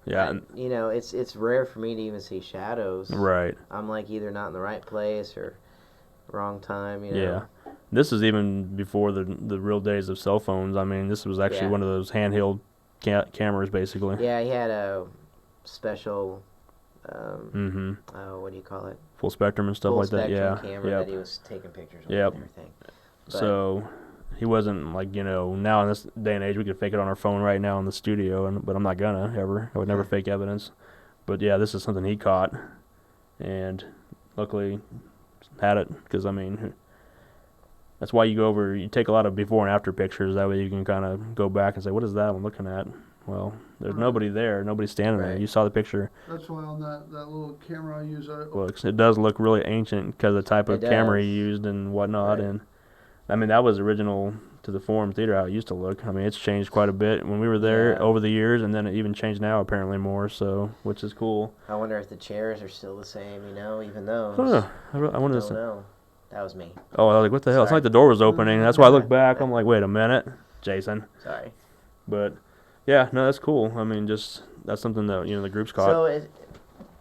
Yeah, and, You know, it's rare for me to even see shadows. right. I'm like either not in the right place or wrong time. You know. Yeah. This is even before the real days of cell phones. I mean, this was actually Yeah. one of those handheld cameras, basically. Yeah, he had a special. Mm-hmm. What do you call it? Full spectrum and stuff Full like that. spectrum Yeah. camera Yep. that he was taking pictures with Yep. and everything. But- So he wasn't like, now in this day and age we could fake it on our phone right now in the studio, but I'm not gonna ever. I would never fake evidence. But yeah, this is something he caught, and luckily had it because I mean, that's why you take a lot of before and after pictures. That way you can kind of go back and say, what is that I'm looking at? Well, there's nobody there, nobody's standing there. Right. You saw the picture. That's why on that little camera I use, It does look really ancient because of the type of It camera does. he used and whatnot. Right. And I mean, that was original to the Forum Theater how it used to look. I mean, it's changed quite a bit when we were there Yeah. over the years, and then it even changed now apparently more. So, which is cool. I wonder if the chairs are still the same. You know, even those. I don't know. I wanted to Don't say. know. That was me. Oh, I was like, what the hell? It's Sorry. like the door was opening. That's why I looked back. I'm like, wait a minute, Jason. Sorry. But yeah, no, that's cool. I mean, that's something that the group's caught. So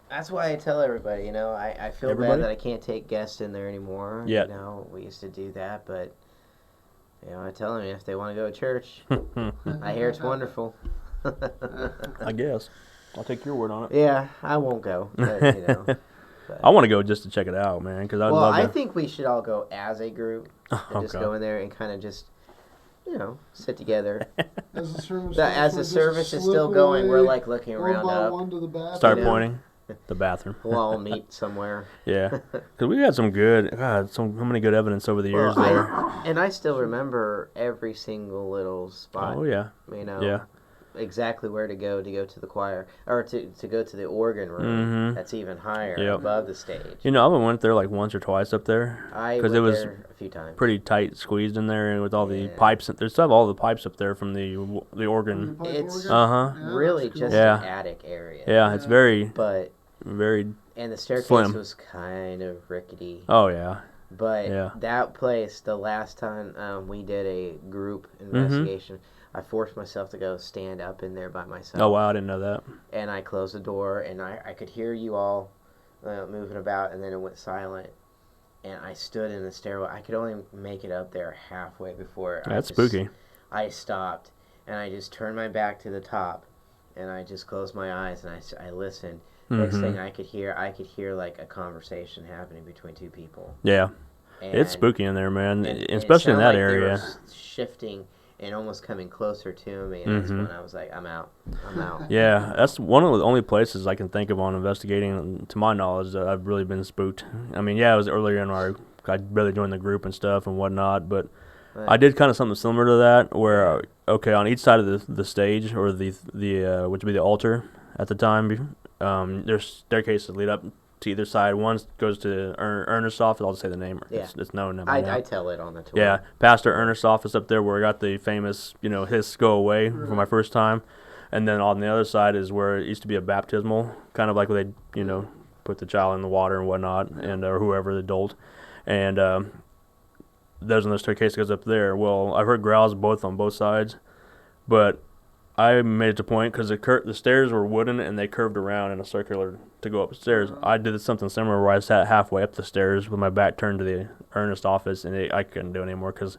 that's why I tell everybody, you know, I feel Everybody? bad that I can't take guests in there anymore. Yet. You know, we used to do that, but, you know, I tell them if they want to go to church, I hear it's wonderful. I guess I'll take your word on it. Yeah, I won't go, but, you know. But, I want to go just to check it out, man, because I'd well, love I to. think we should all go as a group and Oh, just God. go in there and kind of just, you know, sit together. as the service, As the service is still going, we're like looking one around by up. one to the bathroom. Start you know. pointing. The bathroom. We'll all meet somewhere. Yeah, because we had some good, so many good evidence over the years there. I still remember every single little spot. Oh yeah, You know, yeah. exactly where to go to the choir or to go to the organ room. Mhm. That's even higher Yep. above the stage. I went there like once or twice up there I because went it was there a few times. pretty tight squeezed in there, and with all the Yeah. pipes. There's still have all the pipes up there from the organ. Pipe It's- organ? Uh-huh. Yeah, Really, that's cool. just Yeah. an attic area. Yeah, it's Yeah. very, But very. and the staircase Slim. was kind of rickety. Oh yeah, But Yeah. that place, the last time we did a group Mm-hmm. investigation, I forced myself to go stand up in there by myself. Oh wow, I didn't know that. And I closed the door, and I could hear you all moving about, and then it went silent. And I stood in the stairwell. I could only make it up there halfway before That's spooky. I stopped, and I just turned my back to the top, and I just closed my eyes, and I listened. Next Mhm. thing I could hear like a conversation happening between two people. Yeah, And, it's spooky in there, man, and it especially in sounded that like they were area. shifting and almost coming closer to me, and that's Mhm. when I was like, I'm out. Yeah, that's one of the only places I can think of on investigating, to my knowledge, that I've really been spooked. I mean, yeah, it was earlier in I barely joined the group and stuff and whatnot, but But- I did kind of something similar to that, where okay, on each side of the stage or the which would be the altar at the time, there's staircases that lead up to either side. One goes to Ernest's office. I'll just say the name. Yeah. It's known now. by now. I tell it on the tour. Yeah, Pastor Ernest's office up there, where I got the famous, hiss go away for my first time, and then on the other side is where it used to be a baptismal, kind of like where they, put the child in the water and whatnot, and or whoever the adult, and there's another staircase that goes up there. Well, I've heard growls on both sides, but I made it a point because the stairs were wooden and they curved around in a circular to go upstairs. I did something similar where I sat halfway up the stairs with my back turned to the Ernest office, and I couldn't do it anymore because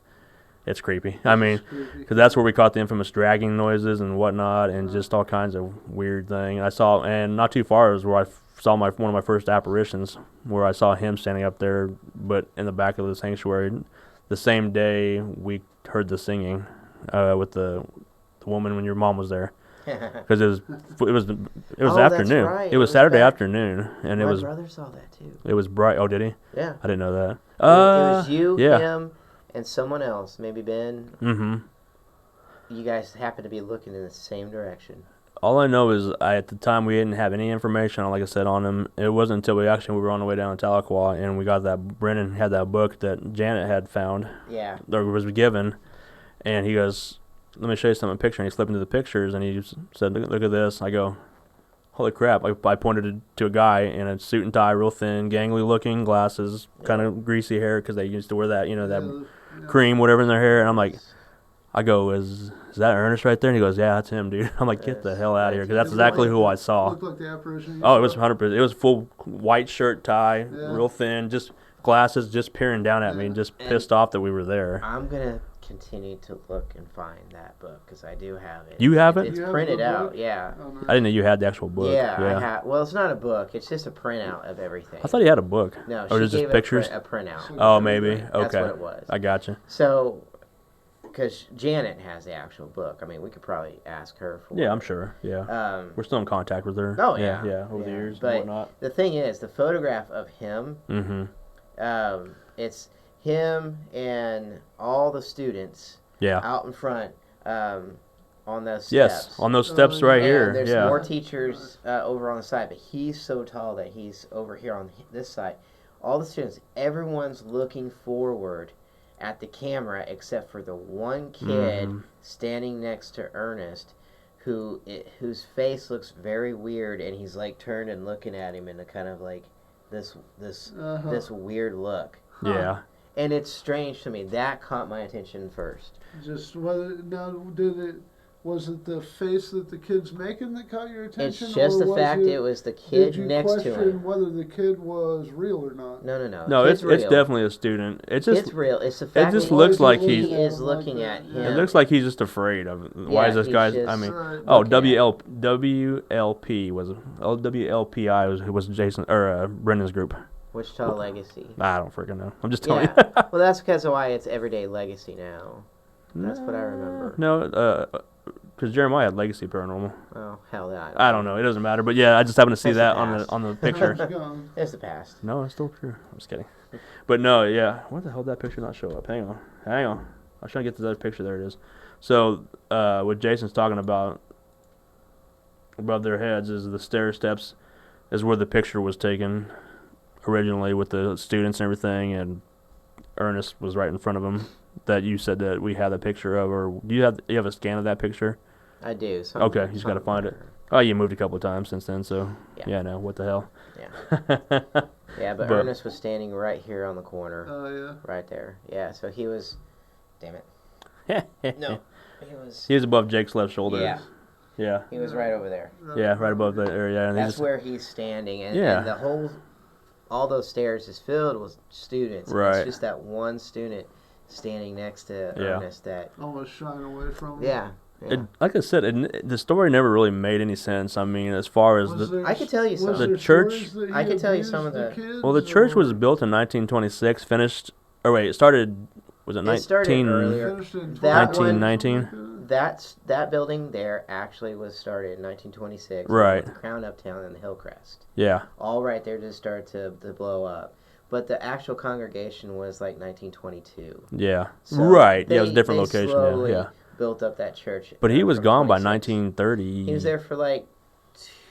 it's creepy. I mean, because that's where we caught the infamous dragging noises and whatnot, and just all kinds of weird thing. And not too far is where I saw one of my first apparitions, where I saw him standing up there, but in the back of the sanctuary. The same day we heard the singing with the woman when your mom was there, because it was Oh, that's afternoon. right. It It was was Saturday back- afternoon, and My brother saw that too. it was bright. Oh, did he? Yeah. I didn't know that. It was you, yeah. him, and someone else, maybe Ben. Mm-hmm. You guys happened to be looking in the same direction. All I know is at the time we didn't have any information, like I said, on him. It wasn't until we were on the way down to Tahlequah, and we got Brennan had that book that Janet had found, Yeah. or was given, and he goes, let me show you something, a picture, and he flipped into the pictures, and he said, look at this. I go, holy crap. I pointed to a guy in a suit and tie, real thin, gangly looking, glasses, kind of greasy hair, because they used to wear that, that cream, whatever in their hair, and I'm like, I go, is that Ernest right there? And he goes, yeah, that's him, dude. I'm like, get the hell out of here, because that's exactly who I saw. Looked like the apparition. You Oh, it saw? was 100%. It was full white shirt, tie, Yeah. real thin, just glasses, just peering down at me, Yeah. just And- pissed off that we were there. I'm gonna continue to look and find that book because I do have it. You have it? It's You have printed the out. book? Yeah. Oh, nice. I didn't know you had the actual book. Yeah, I have. Well, it's not a book. It's just a printout of everything. I thought he had a book. No, Or she is this gave pictures? a printout. Oh, maybe. That's Okay. what it was. I gotcha. So, because Janet has the actual book. I mean, we could probably ask her for Yeah, it. I'm sure. Yeah. Um, We're still in contact with her. Oh, Yeah, yeah. over the Yeah. years But- and whatnot. the thing is, the photograph of him, Mm-hmm. It's him and all the students Yeah. out in front on those steps. Yes, on those steps right And here. there's Yeah. more teachers over on the side, but he's so tall that he's over here on this side. All the students, everyone's looking forward at the camera except for the one kid Mhm. standing next to Ernest, whose face looks very weird, and he's like turned and looking at him in a kind of like this Uh-huh. this weird look. Yeah. And it's strange to me. That caught my attention first. Just whether now was it the face that the kid's making that caught your attention? It's just or the was fact it was the kid did you next to question him. whether the kid was real or not? No. No, Kid's it's real. definitely a student. It's just It's real. It's the fact just that looks he like he he's- is him like looking that, at yeah. him. it looks like he's just afraid of it. Why Yeah, is this he's guy? just- I mean, Right. oh, looking at WLP was WLPI was Jason or Brendan's group. Wichita Legacy. I don't freaking know. I'm just telling Yeah. Well, that's because of why it's Everyday Legacy now. you. That's what I remember. No, because Jeremiah had Legacy Paranormal. Oh, hell, I don't know. It doesn't matter. But yeah, I just happened to see That's the that on past. the on the picture. It's gone. It's the past. No, it's still true. I'm just kidding. But no, yeah. What the hell did that picture not show up? Hang on. I was trying to get to that picture. There it is. So, what Jason's talking about above their heads is the stair steps is where the picture was taken originally with the students and everything, and Ernest was right in front of him. That you said that we had a picture of, or do you have a scan of that picture? I do. Okay, you just gotta find it. Oh, you moved a couple of times since then, so Yeah. no, what the hell? Yeah. Yeah, but But- Ernest was standing right here on the corner. Oh yeah. Right there. Yeah, so he was. Damn it. No. He was. He was above Jake's left shoulder. Yeah. Yeah. He was right over there. Yeah, right above that area. And they That's just, where he's standing, and, Yeah. and the whole, all those stairs is filled with students. Right. It's just that one student standing next to Yeah. Ernest. That Almost shying away from him. yeah. it, like I said, the story never really made any sense. I mean, as far as Was the there- I could tell you was some. The there church- stories that he I could tell you some of abused the- kids, well, the church was or built in 1926, finished. Or wait, it started. Was it It started 19? earlier. finished in That 1919? That building there actually was started in 1926. Right. With Crown Uptown and the Hillcrest. Yeah, All right there just started to blow up. But the actual congregation was like 1922. yeah, So right. Yeah, it was a they- different they location. slowly Yeah. built up that church. But he was from gone by 26. 1930. He was there for like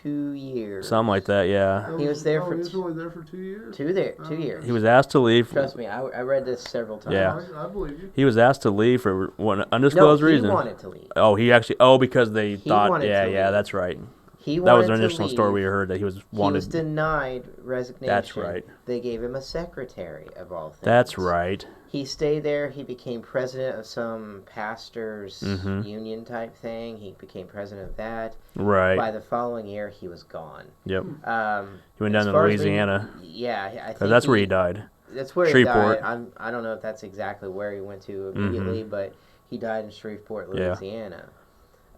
2 years. Something like that. Yeah. He was there for He was t- only there for 2 years. 2 years. He was asked to leave. Trust me, I read this several times. Yeah. I believe you. He was asked to leave for one No, undisclosed he reason. wanted to leave. Oh, he actually. Oh, because they thought. wanted Yeah, to yeah, leave. that's right. He That was wanted the to initial story we leave. heard that he was He wanted. was denied resignation. That's right. They gave him a secretary of all things. That's right. He stayed there. He became president of some pastors' Mhm. union type thing. He became president of that. Right. By the following year, he was gone. Yep. Um, He went as down to far as we- Louisiana. Yeah, I think Because that's where he died. That's where Shreveport. he died. I don't know if that's exactly where he went to immediately, but he died in Shreveport, Yeah. Louisiana.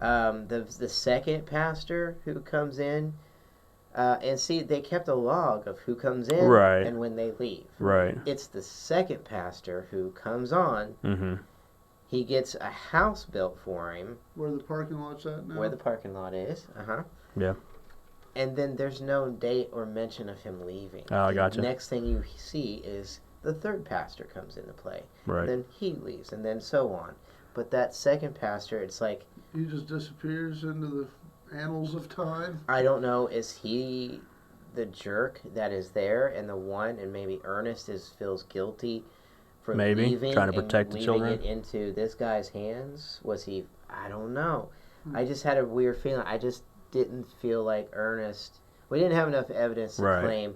The second pastor who comes in, and see, they kept a log of who comes in Right. and when they leave. Right. It's the second pastor who comes on. Mm-hmm. He gets a house built for him Where the parking lot's at now. where the parking lot is. Yeah. And then there's no date or mention of him leaving. Oh, I gotcha. Next thing you see is the third pastor comes into play. Right. Then he leaves, and then so on. But that second pastor, it's like, He just disappears into the annals of time. I don't know, is he the jerk that is there, and the one, and maybe Ernest feels guilty for Maybe, leaving trying to and protect the leaving children? it into this guy's hands? Was he? I don't know. Hmm. I just had a weird feeling. I just didn't feel like Ernest. We didn't have enough evidence to Right. claim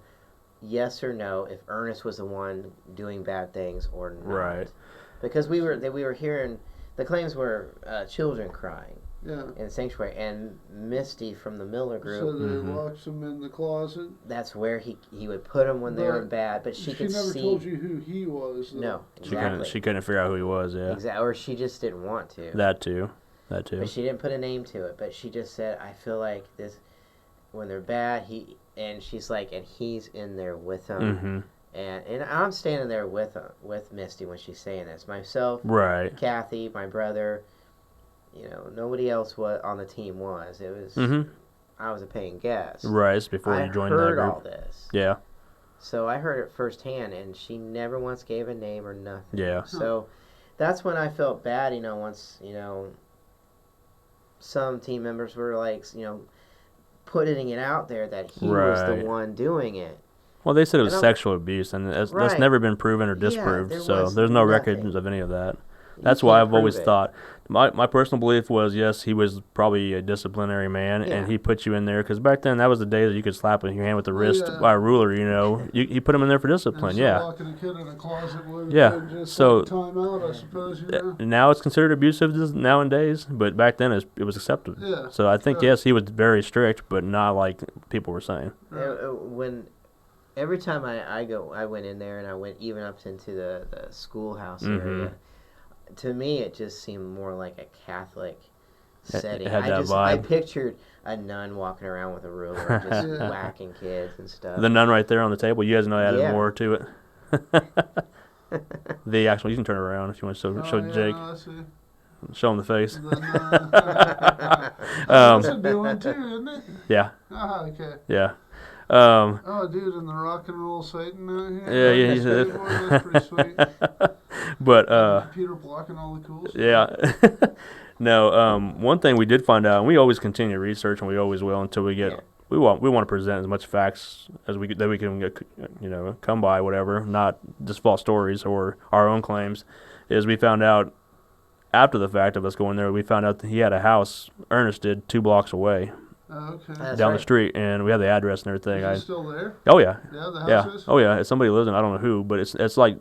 yes or no if Ernest was the one doing bad things or not. Right. Because we were hearing The claims were children crying Yeah. in the sanctuary, and Misty from the Miller group. So they Mhm. locks them in the closet. That's where he would put them when they were But bad, but she could never see. told you who he was. Though. No, She couldn't. exactly. She couldn't figure out who he was. Yeah. Exactly, or she just didn't want to. That too. That too. But she didn't put a name to it. But she just said, "I feel like this when they're bad." And she's like, and he's in there with them, Mm-hmm. and I'm standing there with Misty when she's saying this. Myself, Right. Kathy, my brother. Nobody else on the team was. It was Mm-hmm. I was a paying guest. Right. It's before I you joined that heard group. all this. Yeah. So I heard it firsthand, and she never once gave a name or nothing. Yeah. So that's when I felt bad, once, some team members were like, putting it out there that he was Right. the one doing it. Well, they said it was And I'm- sexual abuse, and that's Right. never been proven or Yeah, disproved. there So was there's no nothing. records of any of that. You That's why can't I've always prove it. thought my personal belief was yes, he was probably a disciplinary man, Yeah. and he put you in there because back then that was the day that you could slap your hand with the wrist Yeah. by a ruler. He put him in there for discipline. And so Yeah. locking a kid in a closet would have Yeah, been just so- like time out, I suppose. Now it's considered abusive nowadays, but back then it was accepted. Yeah. So I think Yeah. yes, he was very strict, but not like people were saying. When every time I went in there, and I went even up into the schoolhouse area. To me, it just seemed more like a Catholic setting. had that I vibe. pictured a nun walking around with a ruler, and just Yeah. whacking kids and stuff. The nun right there on the table. You guys know I added Yeah. more to it. The actual, you can turn it around if you want to show yeah, Jake, I see. show him the face. Then, Um, that's a new one too, isn't it? Yeah, Ah, okay. yeah. Oh, dude, and the rock and roll Satan out here. Yeah, That's yeah, skateboard, that's pretty sweet. But Computer blocking all the cool stuff. yeah. No, one thing we did find out, and we always continue research, and we always will until we get. Yeah. We want to present as much facts as we can get, come by, whatever, not just false stories or our own claims. Is we found out after the fact of us going there, we found out that he had a house, Ernest did, 2 blocks away Oh, okay. That's down the right. street, and we have the address and everything. Is it still there? Oh yeah, Yeah, the house yeah, is? oh yeah. It's somebody lives in. I don't know who, but it's like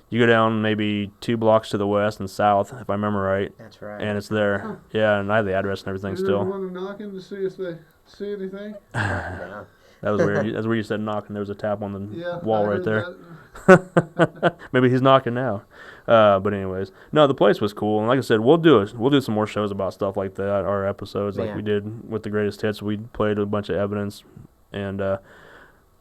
you go down maybe 2 blocks to the west and south, if I remember right, That's right. and it's there. Yeah, and I have the address and everything Is still. everyone knocking to see if they see anything? Yeah. That was weird. That's where you said knock, and there was a tap on the Yeah. wall I right heard there. that. Maybe he's knocking now. But anyways, no, the place was cool, and like I said, we'll do some more shows about stuff like that, our episodes like Yeah. we did with the greatest hits. We played a bunch of evidence and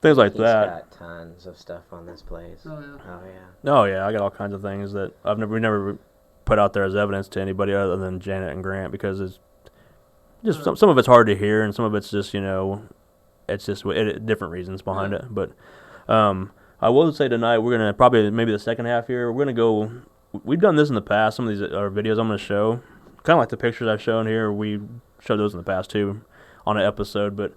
things like He's that. got tons of stuff on this place. Oh, yeah. Oh yeah. Oh yeah, I got all kinds of things that we never put out there as evidence to anybody other than Janet and Grant because it's just some of it's hard to hear and some of it's just it's just different reasons behind it. But I will say tonight we're gonna probably maybe the second half here we're gonna go. We've done this in the past. Some of these are videos I'm gonna show, kind of like the pictures I've shown here. We showed those in the past too on an episode, but.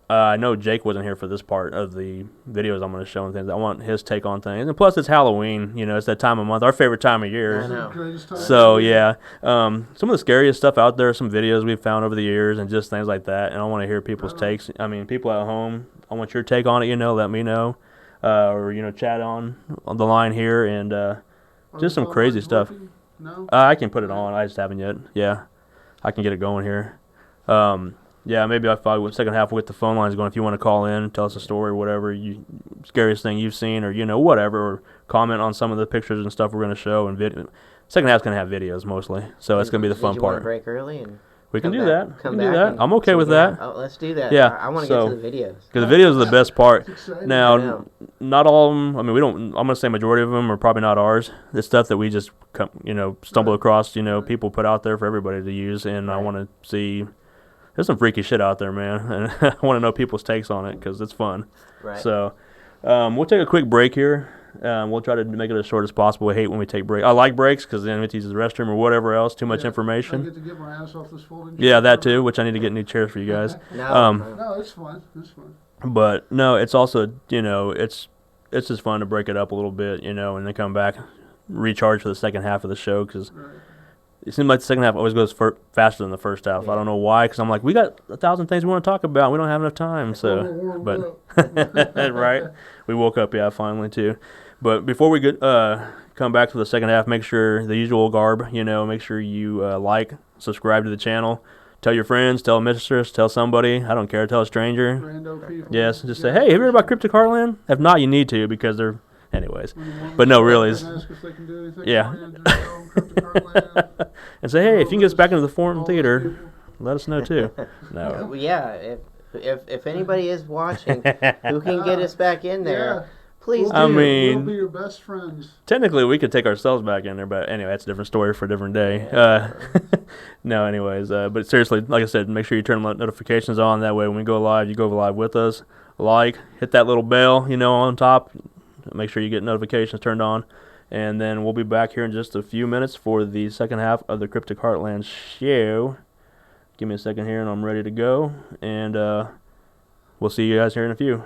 I know Jake wasn't here for this part of the videos I'm going to show and things. I want his take on things. And plus, it's Halloween. It's that time of month, our favorite time of year. I know. Greatest time. So, yeah. Some of the scariest stuff out there, some videos we've found over the years and just things like that. And I want to hear people's takes. I mean, people at home, I want your take on it, let me know. Or, chat on the line here. And Are just the some phone crazy lines stuff. working? No? I can put it on. I just haven't yet. Yeah. I can get it going here. Yeah, maybe I thought the second half we'll get the phone lines going. If you want to call in, tell us a story, whatever, scariest thing you've seen, or whatever, or comment on some of the pictures and stuff we're going to show. And second half's going to have videos mostly, so that's going to be the fun Did you want to part. break early and We can come do back- that. We come can do back that. and I'm okay check with it out? that. Oh, let's do that. Yeah, I want to so- get to the videos. Because the videos are the best part. It's exciting. Now, I know. not all of them. I mean, we don't. I'm going to say majority of them are probably not ours. The stuff that we just, stumble across. People put out there for everybody to use, and I Right. want to see. There's some freaky shit out there, man, and I want to know people's takes on it because it's fun. Right. So, we'll take a quick break here. We'll try to make it as short as possible. I hate when we take breaks. I like breaks because then we have to use the restroom or whatever else. Too much Yeah, I information. get to get my ass off this folding Yeah, chair. that too. Which I need to get new chairs for you guys. No, No, it's fine. It's fine. But no, it's also it's just fun to break it up a little bit, and then come back, recharge for the second half of the show because Right. it seems like the second half always goes faster than the first half. I don't know why, because I'm like, we got 1,000 things we want to talk about. We don't have enough time, Well, so. we're warmed But up. right, we woke up, finally too. But before we come come back for the second half, make sure the usual garb, make sure you like, subscribe to the channel. Tell your friends, tell a mistress, tell somebody. I don't care. Tell a stranger. Rando people. Yes, just say, hey, have you heard about Cryptic Heartland? If not, you need to because they're, anyways. But no, really. Ask if they can do anything Yeah. for you, just tell them Cryptic Heartland. And say, hey, if you can get us back into the Forum All those Theater, people. let us know too. No. Well, yeah, if anybody is watching who can get us back in there, please We'll do. I be- mean- we'll be your best friends. Technically, we could take ourselves back in there, but anyway, that's a different story for a different day. No, anyways, but seriously, like I said, make sure you turn notifications on. That way, when we go live, you go live with us. Hit that little bell, on top. Make sure you get notifications turned on. And then we'll be back here in just a few minutes for the second half of the Cryptic Heartland show. Give me a second here, and I'm ready to go. And we'll see you guys here in a few.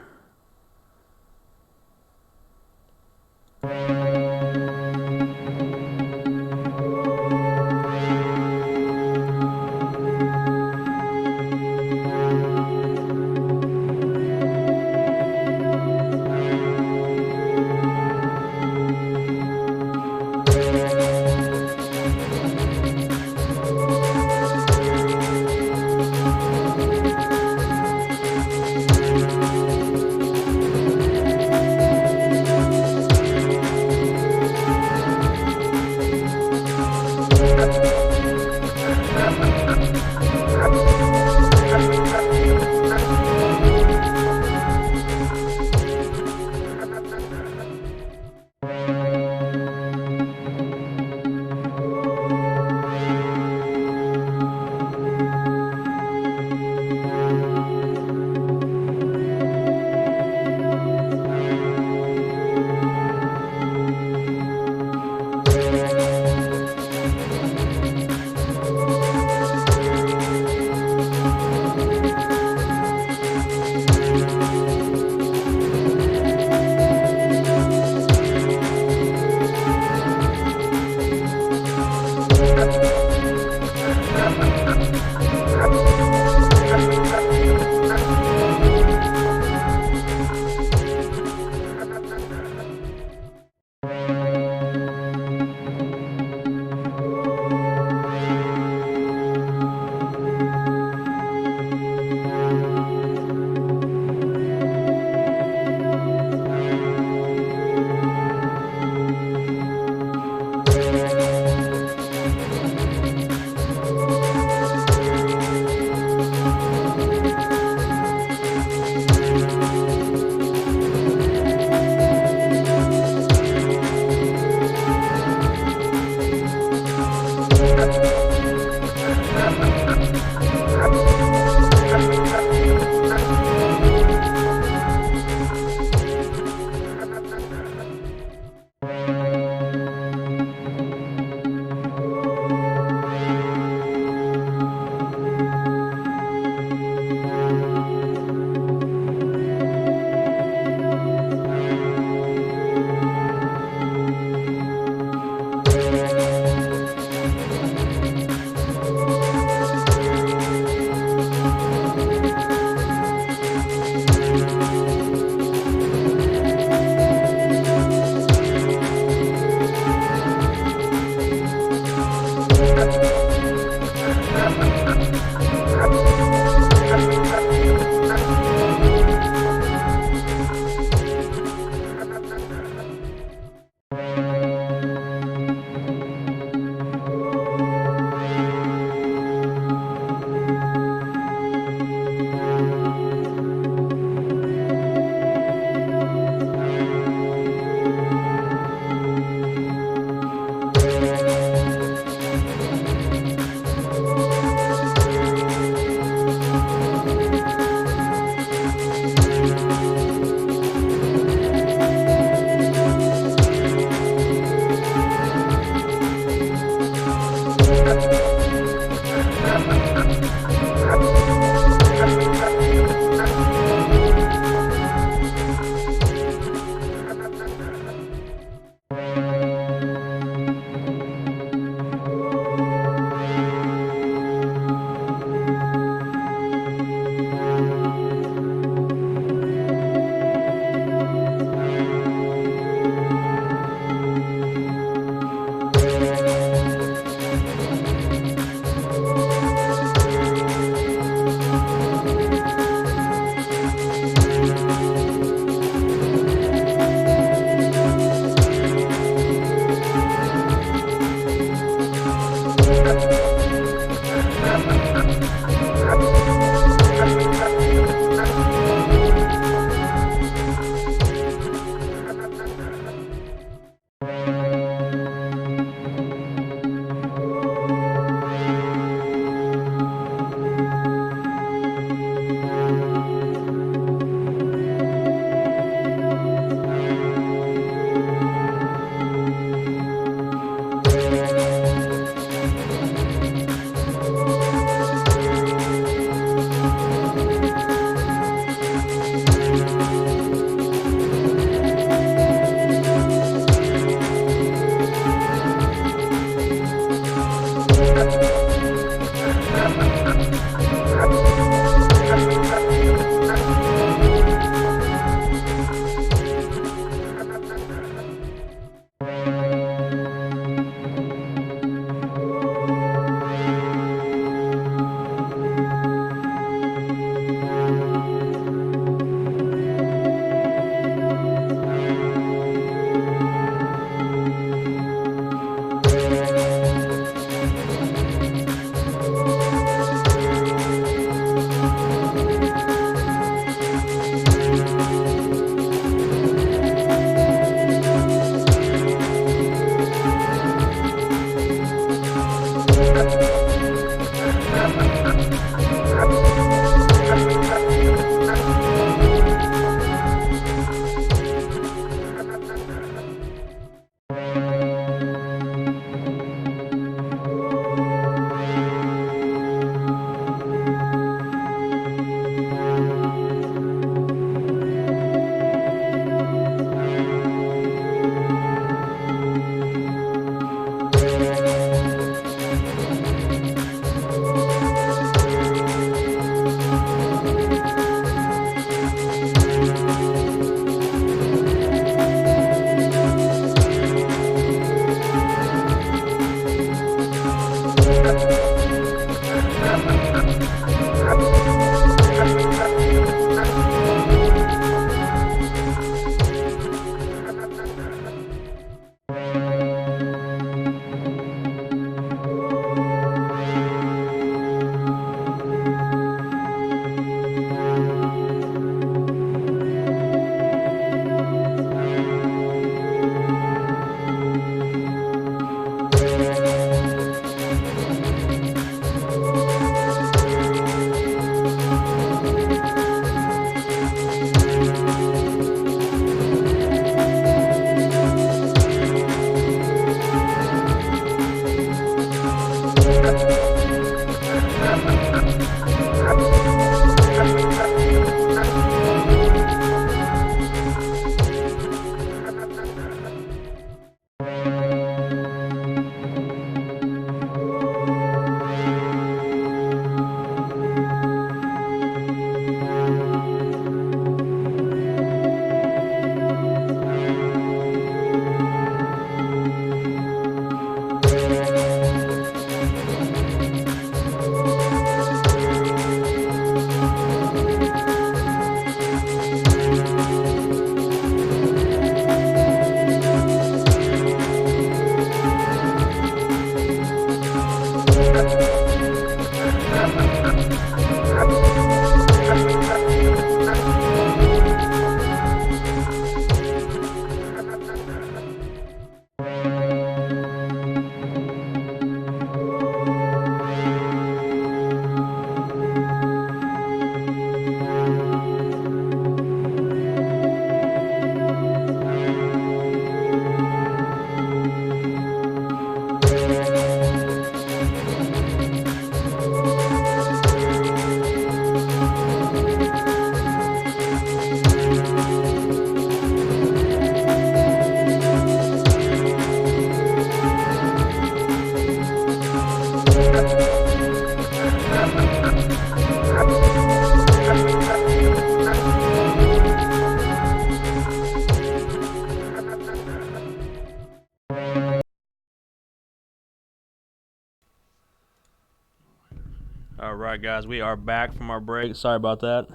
Right, guys, we are back from our break. Sorry about that.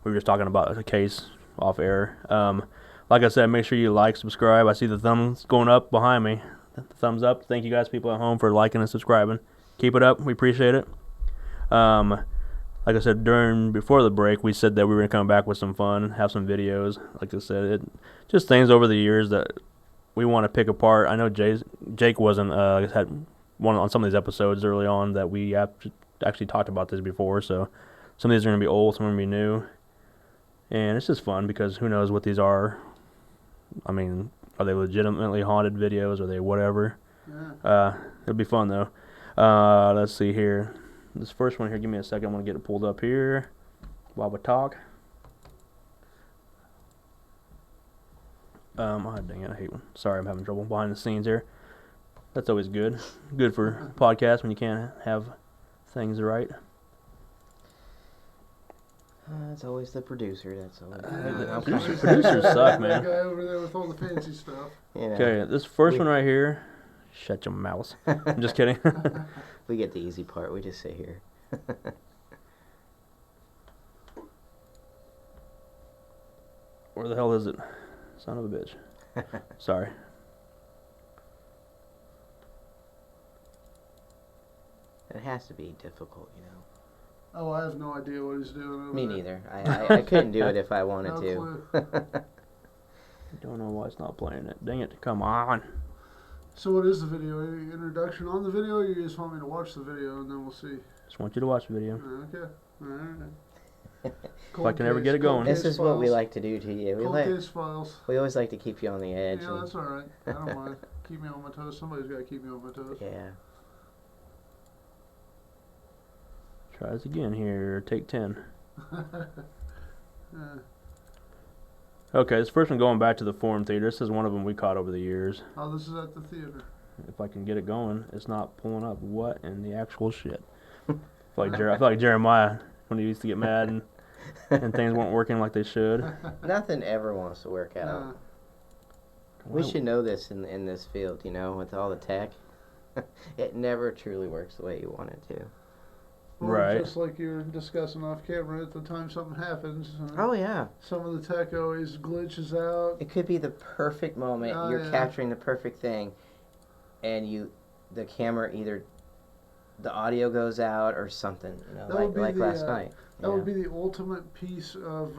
We were just talking about a case off air. Like I said, make sure you like, subscribe. I see the thumbs going up behind me. Thumbs up. Thank you guys, people at home, for liking and subscribing. Keep it up. We appreciate it. Like I said, before the break, we said that we were going to come back with some fun, have some videos. Like I said, just things over the years that we want to pick apart. I know Jake wasn't had one on some of these episodes early on that we actually talked about this before. So some of these are going to be old, some are going to be new, and it's just fun because who knows what these are. I mean, are they legitimately haunted videos? Are they whatever? Yeah. It'll be fun though. Let's see here. This first one here, give me a second. I'm going to get it pulled up here while we talk. Oh, dang it, I hate one. Sorry, I'm having trouble behind the scenes here. That's always good. Good for podcasts when you can't have things right. It's always the producer. That's always. Producers suck, That man. guy over there with all the fancy stuff. You know, Okay, this first one right here. Shut your mouth. I'm just kidding. we get the easy part. We just sit here. Where the hell is it? Son of a bitch. Sorry. It has to be difficult, you know. Oh, I have no idea what he's doing over Me there. neither. I couldn't do it if I wanted No to. clue. Don't know why it's not playing it. Dang it. Come on. So what is the video? Any introduction on the video, or you just want me to watch the video and then we'll see? Just want you to watch the video. Okay. Alright. If I can ever get it going. This is what we like to do to you. Cold case files. We always like to keep you on the edge. Yeah, that's alright. I don't mind. Keep me on my toes. Somebody's got to keep me on my toes. Yeah. Try this again here. Take 10. Yeah. Okay, this first one going back to the Forum Theater. This is one of them we caught over the years. Oh, this is at the theater. If I can get it going, it's not pulling up. What in the actual shit? I feel like Jeremiah when he used to get mad and things weren't working like they should. Nothing ever wants to work out. Uh, We should know this in this field, you know, with all the tech. It never truly works the way you want it to. well, Right. Just like you were discussing off camera, at the time something happens. Oh, yeah. Some of the tech always glitches out. It could be the perfect moment. Oh, You're yeah. capturing the perfect thing, and the camera either the audio goes out or something. You know, That would be like the, last night. That would be the ultimate piece of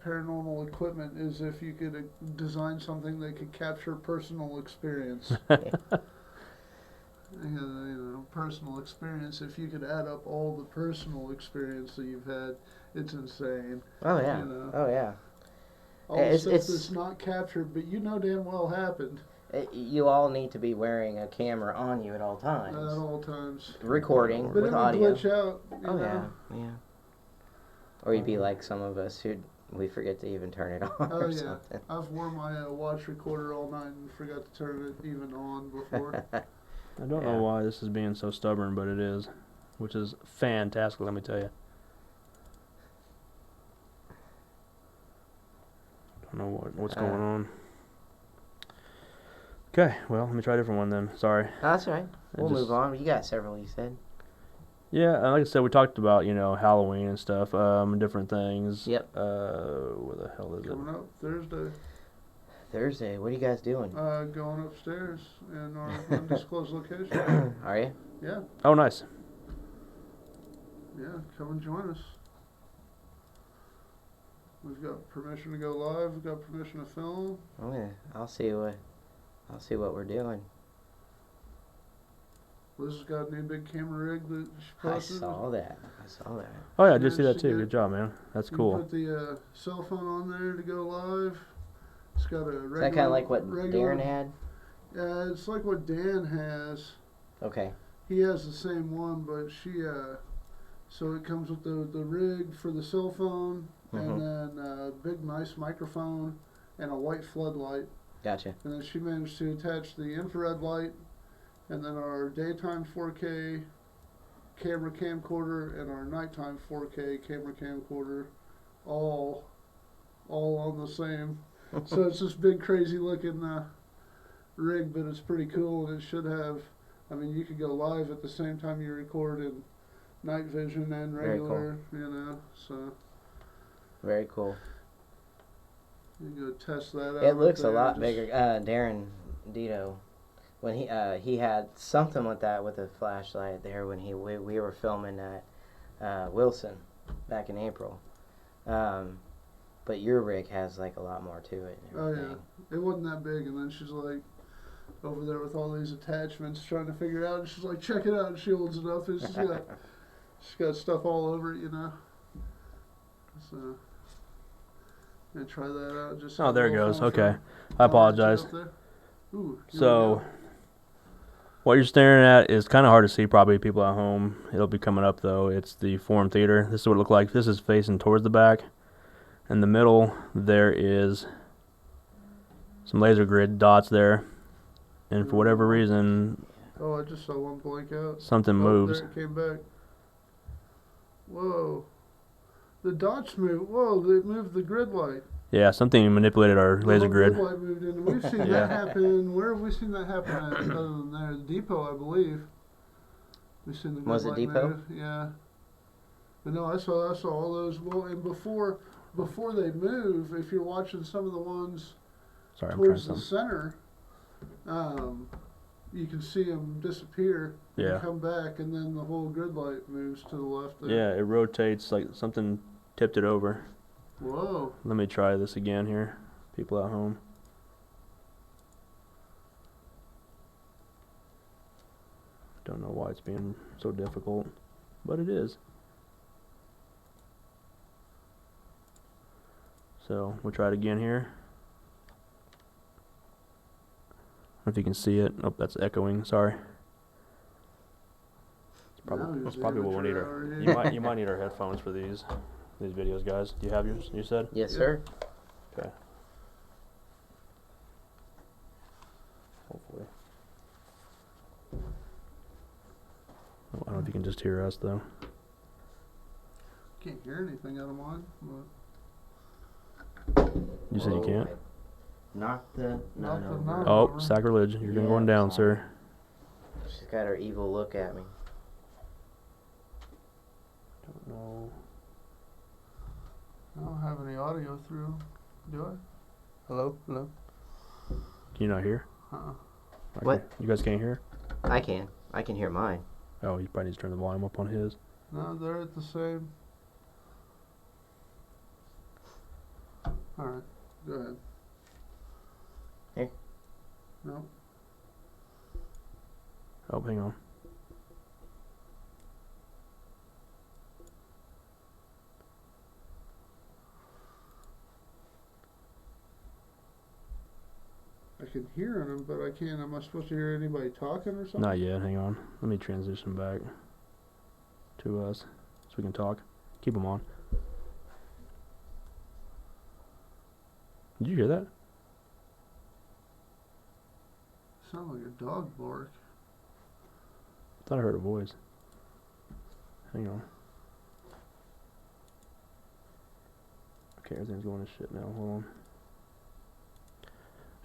paranormal equipment, is if you could design something that could capture personal experience. Personal experience. If you could add up all the personal experience that you've had, it's insane. Oh yeah. You know. Oh yeah. All the It's- stuff it's- that's not captured, but you know damn well happened You all need to be wearing a camera on you at all times, at all times. recording But with it would audio. glitch out. You Oh know? yeah. Or you'd be like some of us who we forget to even turn it on Oh or yeah. something. I've worn my watch recorder all night and forgot to turn it even on before. I don't Yeah. know why this is being so stubborn, but it is, which is fantastic, let me tell you. Don't know what's going on. Okay, well, let me try a different one then. Sorry. That's all right. We'll just- move on. You got several, you said. Yeah, like I said, we talked about, Halloween and stuff, different things. Yep. Where the hell is it? Coming up Thursday. Thursday. What are you guys doing? Going upstairs in our undisclosed location. Are you? Yeah, Oh, nice. yeah, come and join us. We've got permission to go live. We've got permission to film. Oh yeah. I'll see what we're doing. Liz has got a new big camera rig that she I posted. saw that. Oh, yeah, I did Yeah, see that she too. did. Good job, man. That's You cool. put the cell phone on there to go live. It's got a regular. Is that kind of like what regular, Darren had? Yeah, it's like what Dan has. Okay. He has the same one, but so it comes with the rig for the cell phone, and then a big nice microphone and a white floodlight. Gotcha. And then she managed to attach the infrared light, and then our daytime 4K camera camcorder and our nighttime 4K camera camcorder, all on the same. So it's this big crazy looking rig, but it's pretty cool, and it should have. I mean, you could go live at the same time you record, and night vision and Very cool. regular, you know, so Very cool. you can go test that out. It looks a up there, lot just- bigger. Darren Dito, when he had something with that with a flashlight there when we were filming at Wilson back in April. But your rig has like a lot more to it. And Oh, yeah. everything. It wasn't that big, and then she's like over there with all these attachments trying to figure it out, and she's like, check it out, and she holds it up, and she's got stuff all over it, you know. So, gonna try that out. Just Oh, have a there it little goes. fun Okay. for- I apologize. up there. Ooh, here we So, go. what you're staring at is kind of hard to see, probably people at home. It'll be coming up though. It's the Forum Theater. This is what it looked like. This is facing towards the back. In the middle, there is some laser grid dots there, and for whatever reason, Oh, I just saw one blank out. something Oh, moves. there it came back. Whoa. The dots moved. Whoa, they moved the grid light. Yeah, something manipulated our The laser whole grid. light moved in. We've seen Yeah. that happen. Where have we seen that happen at, other than there? The depot, I believe. We've seen the grid Was it light depot? move. Yeah. But no, I saw all those. Well, and before they move, if you're watching some of the ones Sorry, I'm trying towards the something. center, you can see them disappear Yeah. and come back, and then the whole grid light moves to the left there. Yeah, it rotates like something tipped it over. Whoa. Let me try this again here, people at home. Don't know why it's being so difficult, but it is. So we'll try it again here. I don't know if you can see it. Oh, that's echoing. Sorry. Now he's That's probably what we need. amateur hour, You might need our headphones for these videos, guys. Do you have yours? You said. Yes, Yeah. sir. Okay. Hopefully. I don't know if you can just hear us though. Can't hear anything out of mine. But You said you Whoa, can't. Knock the Knock the over. nut. Oh, sacrilege! You're Yeah, going down, sorry. sir. She's got her evil look at me. Don't know. I don't have any audio through. Do I? Hello? Hello? Can you not hear? Uh-uh. What? You guys can't hear? I can. I can hear mine. Oh, you probably need to turn the volume up on his. No, they're at the same. Alright, go ahead. Here. No. Oh, hang on. I can hear them, but I can't. Am I supposed to hear anybody talking or something? Not yet. Hang on. Let me transition back to us so we can talk. Keep them on. Did you hear that? Sound like a dog bark. I thought I heard a voice. Hang on. Okay, everything's going to shit now. Hold on.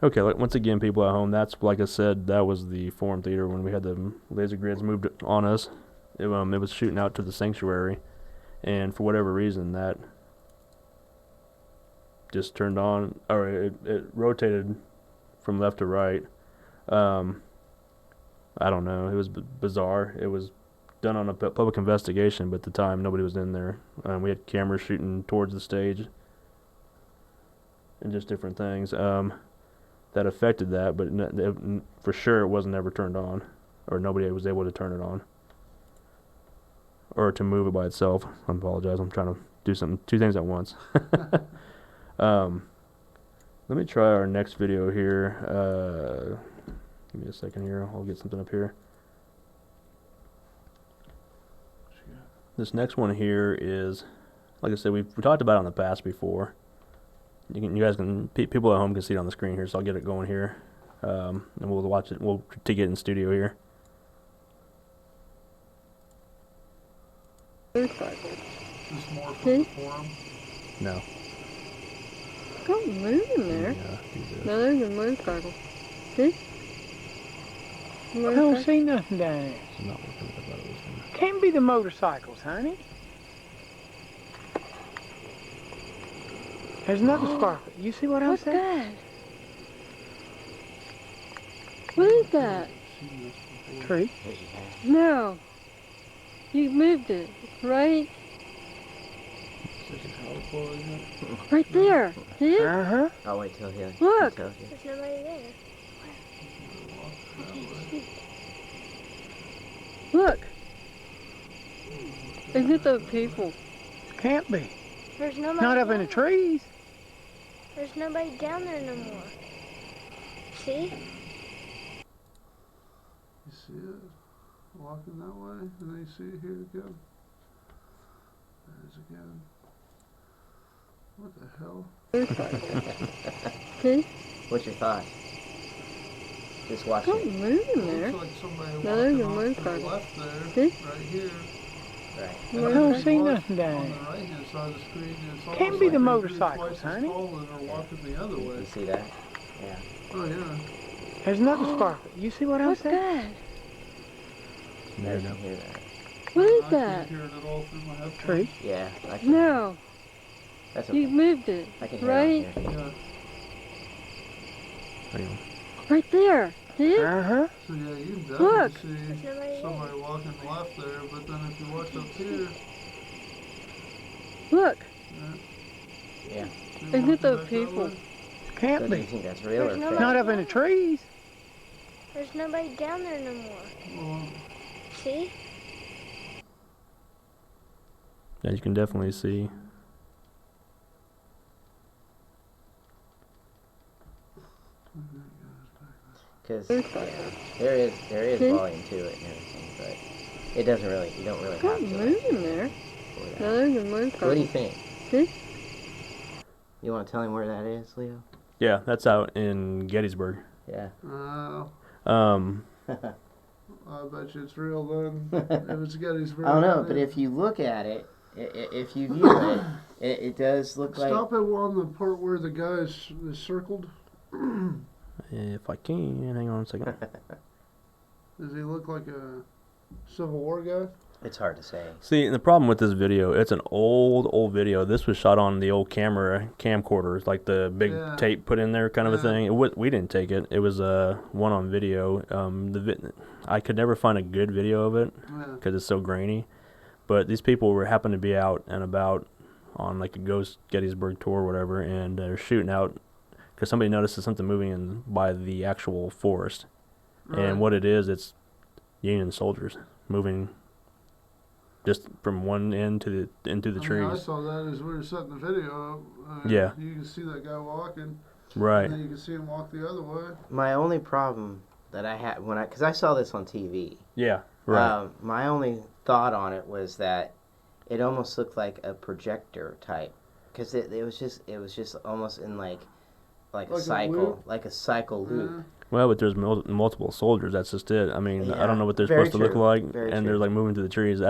Okay, once again, people at home, that's, like I said, that was the Forum Theater when we had the laser grids moved on us. It was shooting out to the sanctuary, and for whatever reason, that just turned on, or it rotated from left to right. I don't know. It was bizarre. It was done on a public investigation, but at the time, nobody was in there. We had cameras shooting towards the stage and just different things. That affected that, but for sure it wasn't ever turned on, or nobody was able to turn it on, or to move it by itself. I apologize. I'm trying to do two things at once. Let me try our next video here. Give me a second here. I'll get something up here. This next one here is, like I said, we talked about it in the past before. You guys can, people at home can see it on the screen here, so I'll get it going here, and we'll watch it. We'll take it in studio here. Just more from the forum. No. Don't move in there. Yeah, do this. No, there's a motorcycle. See? I don't see nothing down there. It's not working like I thought it was gonna. Can't be the motorcycles, honey. There's nothing sparkling. You see what I'm What's saying? that? What is that? Tree. There's your hat. No. You moved it, right? Right there. See it? Uh-huh. I'll wait till he Look. tells you. There's nobody there. Look. Isn't it the people? Can't be. There's nobody. Not up in the down- trees. There's nobody down there no more. See? You see it? Walking that way, and then you see it here again. There's again. What the hell? See? What's your thought? Just watching Don't it. move in there. Looks like somebody No, there's walking a off to the motorcycle. left there, See? right here. Right. And I then don't there's see one nothing down on there. the right-hand side of the screen. It's Can't almost be like the they're motorcycles, twice as honey. tall and are walking the other You way. see that? Yeah. Oh yeah. There's nothing sparkling. You see what I'm What's saying? that? There you hear that. What is I that? can't hear it at all through my headphones. Tree. Yeah. I can. No. That's okay. You moved it, I can hear it right? on here. Yeah. Hang on. Right there. See it? Uh-huh. So yeah, you can Look. definitely There's see nobody there. somebody walking left there, but then if you watch up here, Look. Yeah. they Isn't it walking the back that people? way. Can't So do you be. think that's real or There's fake? no- Not up in the trees. There's nobody down there no more. Well, See? Yeah, you can definitely see. Because Motorcycle. there is See? volume to it and everything, but it doesn't really. You don't really have Don't to. move in there. for that. No, there's a What do you motorcycle. think? See? You want to tell him where that is, Leo? Yeah, that's out in Gettysburg. Yeah. Um, I bet you it's real then. If it's Gettysburg. I don't know, but if you look at it, if you view it does look like. Stop it on the part where the guy is circled. if I can, hang on a second. Does he look like a Civil War guy? It's hard to say. See, and the problem with this video, it's an old video. This was shot on the old camcorders, like the big Yeah. tape put in there kind of a Yeah. thing. We didn't take it. It was one on video. I could never find a good video of it Yeah. because it's so grainy. But these people happened to be out and about on like a Ghost Gettysburg tour or whatever, and they're shooting out because somebody notices something moving by the actual forest. Right. And what it is, it's Union soldiers moving just from one end to into the I mean, I trees. saw that as we were setting the video up. Yeah. You can see that guy walking. Right. And then you can see him walk the other way. My only problem that I had because I saw this on TV. Yeah. Right. My only thought on it was that it almost looked like a projector type, because it was just almost in like a Like a cycle, loop? like a cycle loop. Yeah. Well, but there's multiple soldiers. That's just it. I mean, I Yeah, don't know what they're very supposed to look true, like, very and true. they're like moving through the trees.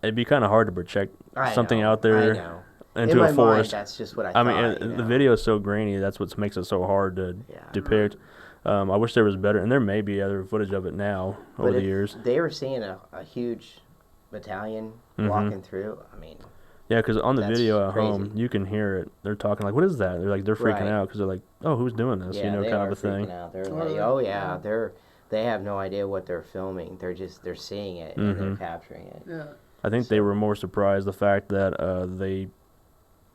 It'd be kind of hard to project I something know, out there I know. into in my a forest. mind, that's just what I I thought. mean, you and the know? video is so grainy. That's what makes it so hard to Yeah. depict. I wish there was better, and there may be other footage of it now over But the if years. they were seeing a huge battalion Mhm. walking through. I mean, Yeah, because on the That's video at home, crazy. you can hear it. They're talking like, "What is that?" They're freaking Right. out because they're like, "Oh, who's doing this?" yeah, they kind are of a thing. freaking out. They're Oh, like, really? oh yeah, they have no idea what they're filming. They're seeing it and they're Mhm. capturing it. Yeah. I think they So- were more surprised the fact that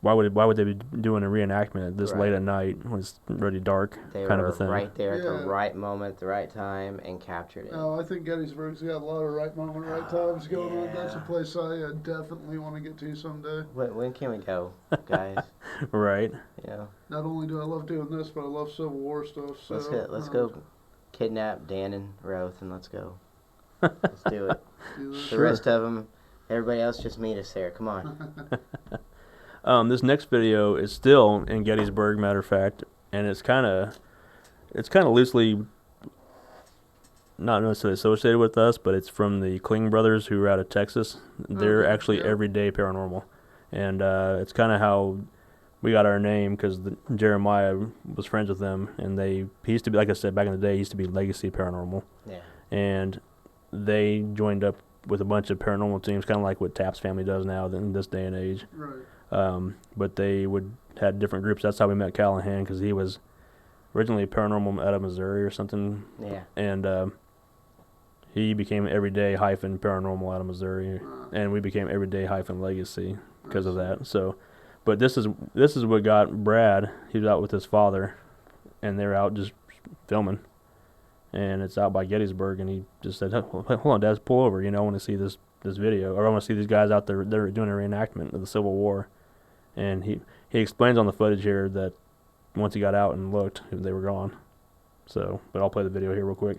why would they be doing a reenactment this Right. late at night when it's already dark, They kind were of a thing. right there at Yeah. the right moment, the right time, and captured it. No, I think Gettysburg's got a lot of right moment, right times going on. That's a yeah. place I definitely want to get to someday. When can we go, guys? Right. You know, Not only do I love doing this, but I love Civil War stuff. So let's go kidnap Dan and Roth and let's go. Let's do it. do this. The rest of them, everybody else, just meet us there. Come on. This next video is still in Gettysburg, matter of fact, and it's kind of loosely not necessarily associated with us, but it's from the Kling brothers who are out of Texas. They're Okay, actually yeah. everyday paranormal, and it's kind of how we got our name because Jeremiah was friends with them, and he used to be, like I said, back in the day, he used to be Legacy Paranormal, Yeah. and they joined up with a bunch of paranormal teams, kind of like what Tapp's family does now in this day and age. Right. But they had different groups. That's how we met Callahan, because he was originally paranormal out of Missouri or something, Yeah. and he became Everyday Paranormal out of Missouri, and we became Everyday Legacy because of that. So, but this is what got Brad. He was out with his father, and they were out just filming, and it's out by Gettysburg. And he just said, "Hold on, Dad, pull over. I want to see this video, or I want to see these guys out there. They're doing a reenactment of the Civil War." And he explains on the footage here that once he got out and looked, they were gone. So, but I'll play the video here real quick.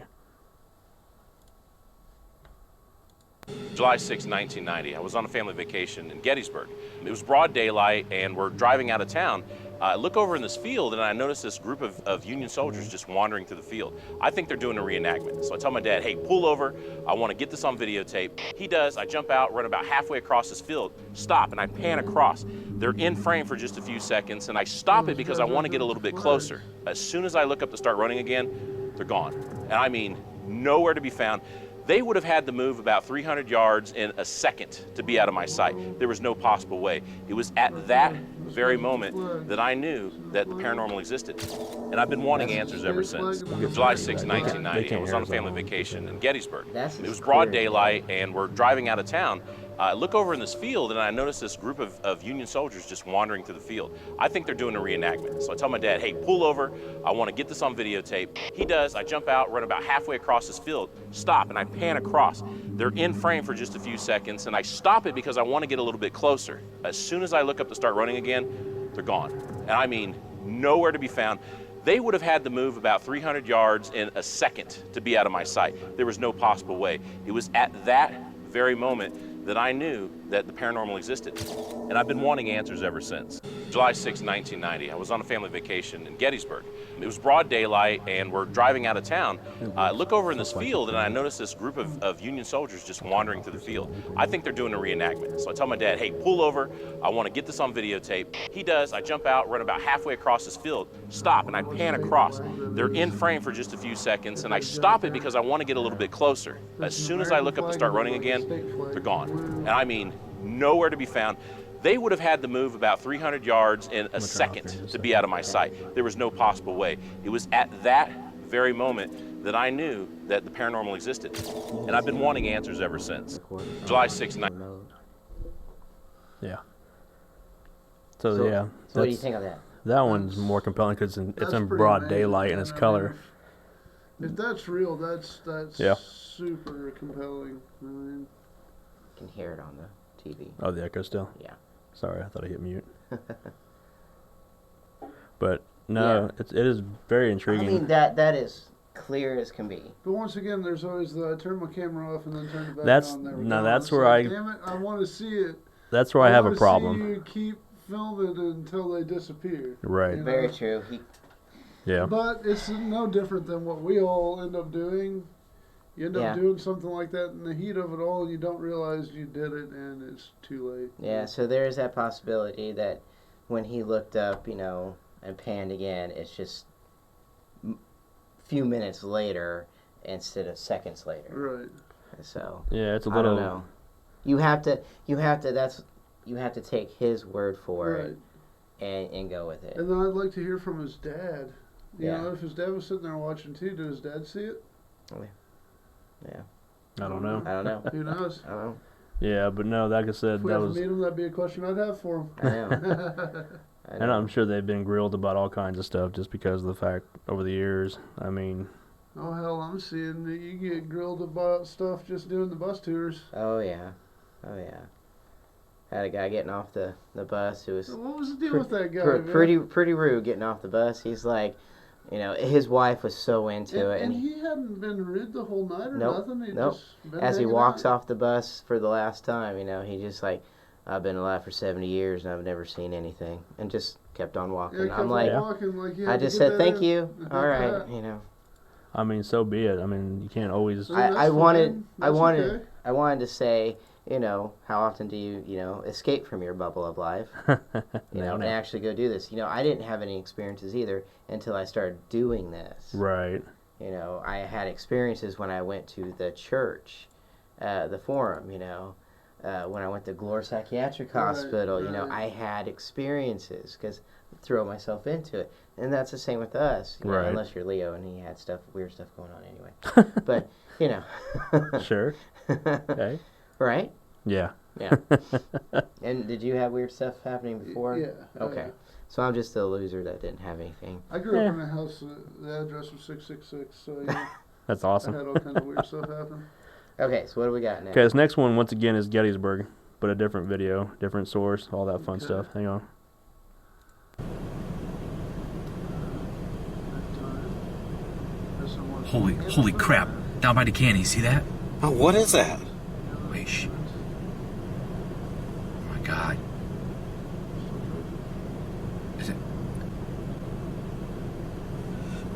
July 6, 1990. I was on a family vacation in Gettysburg. It was broad daylight, and we're driving out of town. I look over in this field, and I notice this group of Union soldiers just wandering through the field. I think they're doing a reenactment. So I tell my dad, hey, pull over. I want to get this on videotape. He does. I jump out, run about halfway across this field, stop, and I pan across. They're in frame for just a few seconds, and I stop it because I want to get a little bit closer. As soon as I look up to start running again, they're gone. And I mean, nowhere to be found. They would have had to move about 300 yards in a second to be out of my sight. There was no possible way. It was at that very moment that I knew that the paranormal existed. And I've been wanting answers ever since. July 6, 1990, I was on a family vacation in Gettysburg. It was broad daylight, and we're driving out of town. I look over in this field, and I notice this group of Union soldiers just wandering through the field. I think they're doing a reenactment. So I tell my dad, hey, pull over. I want to get this on videotape. He does. I jump out, run about halfway across this field, stop, and I pan across. They're in frame for just a few seconds, and I stop it because I want to get a little bit closer. As soon as I look up to start running again, they're gone. And I mean, nowhere to be found. They would have had to move about 300 yards in a second to be out of my sight. There was no possible way. It was at that very moment that I knew that the paranormal existed. And I've been wanting answers ever since. July 6, 1990, I was on a family vacation in Gettysburg. It was broad daylight, and we're driving out of town. I look over in this field, and I notice this group of Union soldiers just wandering through the field. I think they're doing a reenactment. So I tell my dad, hey, pull over. I want to get this on videotape. He does. I jump out, run about halfway across this field, stop, and I pan across. They're in frame for just a few seconds, and I stop it because I want to get a little bit closer. As soon as I look up to start running again, they're gone. And I mean, nowhere to be found. They would have had to move about 300 yards in a second to be out of my sight. There was no possible way. It was at that very moment that I knew that the paranormal existed. And I've been wanting answers ever since. July 6, 1990. Yeah. So yeah. So what do you think of that? That one's more compelling because it's That's in pretty broad amazing, daylight and it's man. color. If that's real, that's Yeah. super compelling. I mean, You can hear it on the TV. Oh, the echo still? Yeah. Sorry, I thought I hit mute. But no, it is very I intriguing. mean, that is clear as can be. but once again, there's always I turn my camera off and then turn it back That's- on. There we no, go. that's It's where like, I- damn it, I want to see it. That's where I have a wanna problem. See you keep filming until they disappear. Right. You Very know? true. Yeah. But it's no different than what we all end up doing. You end up Yeah. doing something like that in the heat of it all, and you don't realize you did it, and it's too late. Yeah, so there's that possibility that when he looked up, and panned again, it's just few minutes later instead of seconds later. Right. So Yeah, it's a I little. don't know. You have to take his word for Right. it and go with it. And then I'd like to hear from his dad. You Yeah. know, if his dad was sitting there watching too, did his dad see it? Yeah, I don't know. I don't know. Who knows? I don't know. Yeah, but no, like I said, If we that ever was. meet him, that'd be a question I'd have for him. I know. I And know. I'm sure they've been grilled about all kinds of stuff just because of the fact over the years. I mean, Oh hell, I'm seeing that you get grilled about stuff just doing the bus tours. Oh yeah. Had a guy getting off the bus who was So what was the deal with that guy? man? pretty rude getting off the bus. He's like, his wife was so into it, And he hadn't been rude the whole night or Nope, nothing. He nope. just been as he hanging walks out. off the bus for the last time, he just like, I've been alive for 70 years and I've never seen anything, and just kept on walking. Yeah, he kept I'm like, on walking like he I had to just get said that thank in. you. All right, I mean, so be it. I mean, you can't always. I mean, I that's wanted fine. I That's wanted okay. I wanted to say how often do you escape from your bubble of life, No. and actually go do this? I didn't have any experiences either until I started doing this. Right. I had experiences when I went to the church, the forum, when I went to Glore Psychiatric Hospital, right. I had experiences because I throw myself into it. And that's the same with us, Right. unless you're Leo and he had weird stuff going on anyway. But, Sure. Okay. Right? Yeah. Yeah. And did you have weird stuff happening before? Yeah. Okay. So I'm just a loser that didn't have anything. I grew up Yeah. in a house, the address was 666, so yeah, That's I awesome. had all kinds of weird stuff happen. Okay, so what do we got next? Okay, this next one once again is Gettysburg, but a different video, different source, all that fun Okay. stuff. Hang on. Holy crap. Down by the canyon, see that? Oh, what is that? Wait, shh. Oh my god. Is it?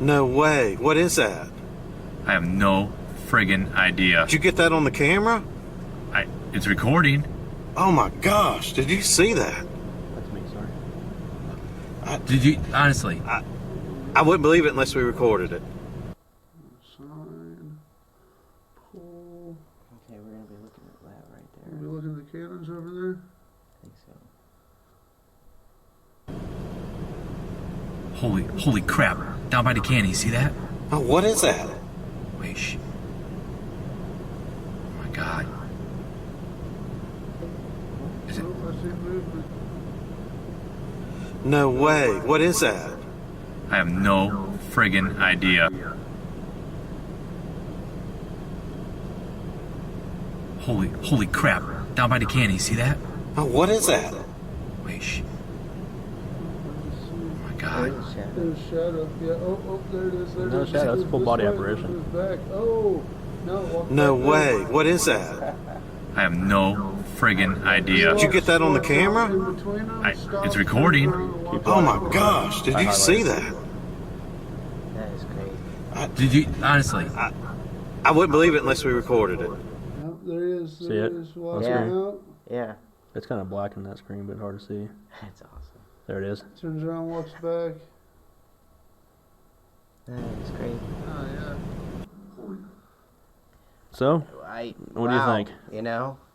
No way. What is that? I have no friggin' idea. Did you get that on the camera? It's recording. Oh my gosh, did you see that? That's me, sorry. Did you, honestly? I wouldn't believe it unless we recorded it. Sign, pull. Okay, we're going to be looking at that right Are there. we looking at the cannons over there? I think so. Holy crap. Down by the canyon, see that? Oh, what is that? Wait, shh. Oh my god. Is it? Oh, I see movement. No way. What is that? I have no friggin' idea. Holy crap. Down by the canyon, see that? Oh, what is that? Wait, shh. Oh my god. There's shadow. Yeah. Oh, there it is. There No it is. shadow, that's This full way, body this apparition. Back. Oh, no. Walk No back way. there. What is that? I have no friggin' idea. Did you get that on the Walk camera? in between them, stop, it's recording. turn around, walk Oh back. my gosh, did you see that? That is great. Did you, honestly? I wouldn't believe it unless we recorded it. Yep, there he is. See There it? he is. Walking Yeah. out. Yeah, It's kind of black in that screen, but hard to see. that's awesome. There it is. Turns around, walks back. That is great. Oh, yeah. So, what do you Wow, think?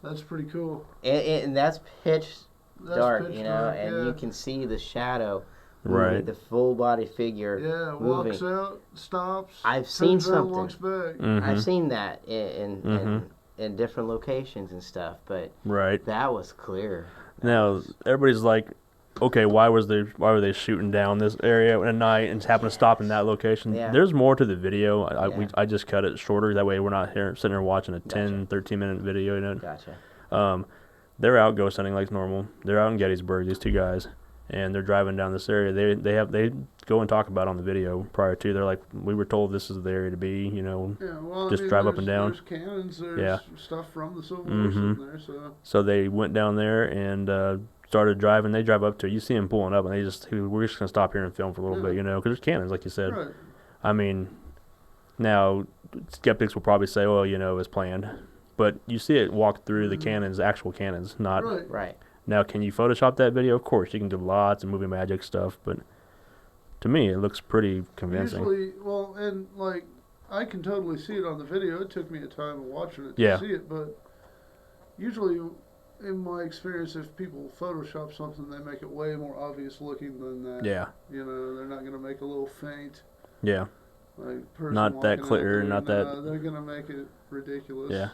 That's pretty cool. And that's pitch That's dark, pitch and dark, you can see the shadow, Right. the full body figure Yeah, moving. walks out, stops. I've seen turns around, something. walks back. Mm-hmm. I've seen that in Mhm. in different locations and stuff, but Right. that was clear. That Now, was- everybody's like, okay, why were they shooting down this area at night and just happened to stop in that location? Yeah. There's more to the video. Yeah. I just cut it shorter. That way we're not here sitting there watching a 10, Gotcha. 13-minute video. Gotcha. They're out ghost hunting like normal. They're out in Gettysburg, these two guys, and they're driving down this area. They go and talk about it on the video prior to. They're like, we were told this is the area to be. Yeah, well, Just drive up and down. There's cannons, there's Yeah. stuff from the Civil War Mhm. sitting there, so. So they went down there and started driving. They drive up to it. You see them pulling up, and we're just gonna stop here and film for a little Yeah. bit, because there's cannons, like you said. Right. I mean, now skeptics will probably say, well, it was planned, but you see it walk through the cannons, actual cannons, not. Right. Right. Now, can you Photoshop that video? Of course, you can do lots of movie magic stuff, but to me, it looks pretty convincing. Usually, well, and like, I can totally see it on the video. It took me a time of watching it to Yeah. see it, but usually, in my experience, if people Photoshop something, they make it way more obvious looking than that. Yeah, They're not going to make a little faint, yeah, like, person Not that walking out clear, there. not No, that- they're going to make it ridiculous. yeah.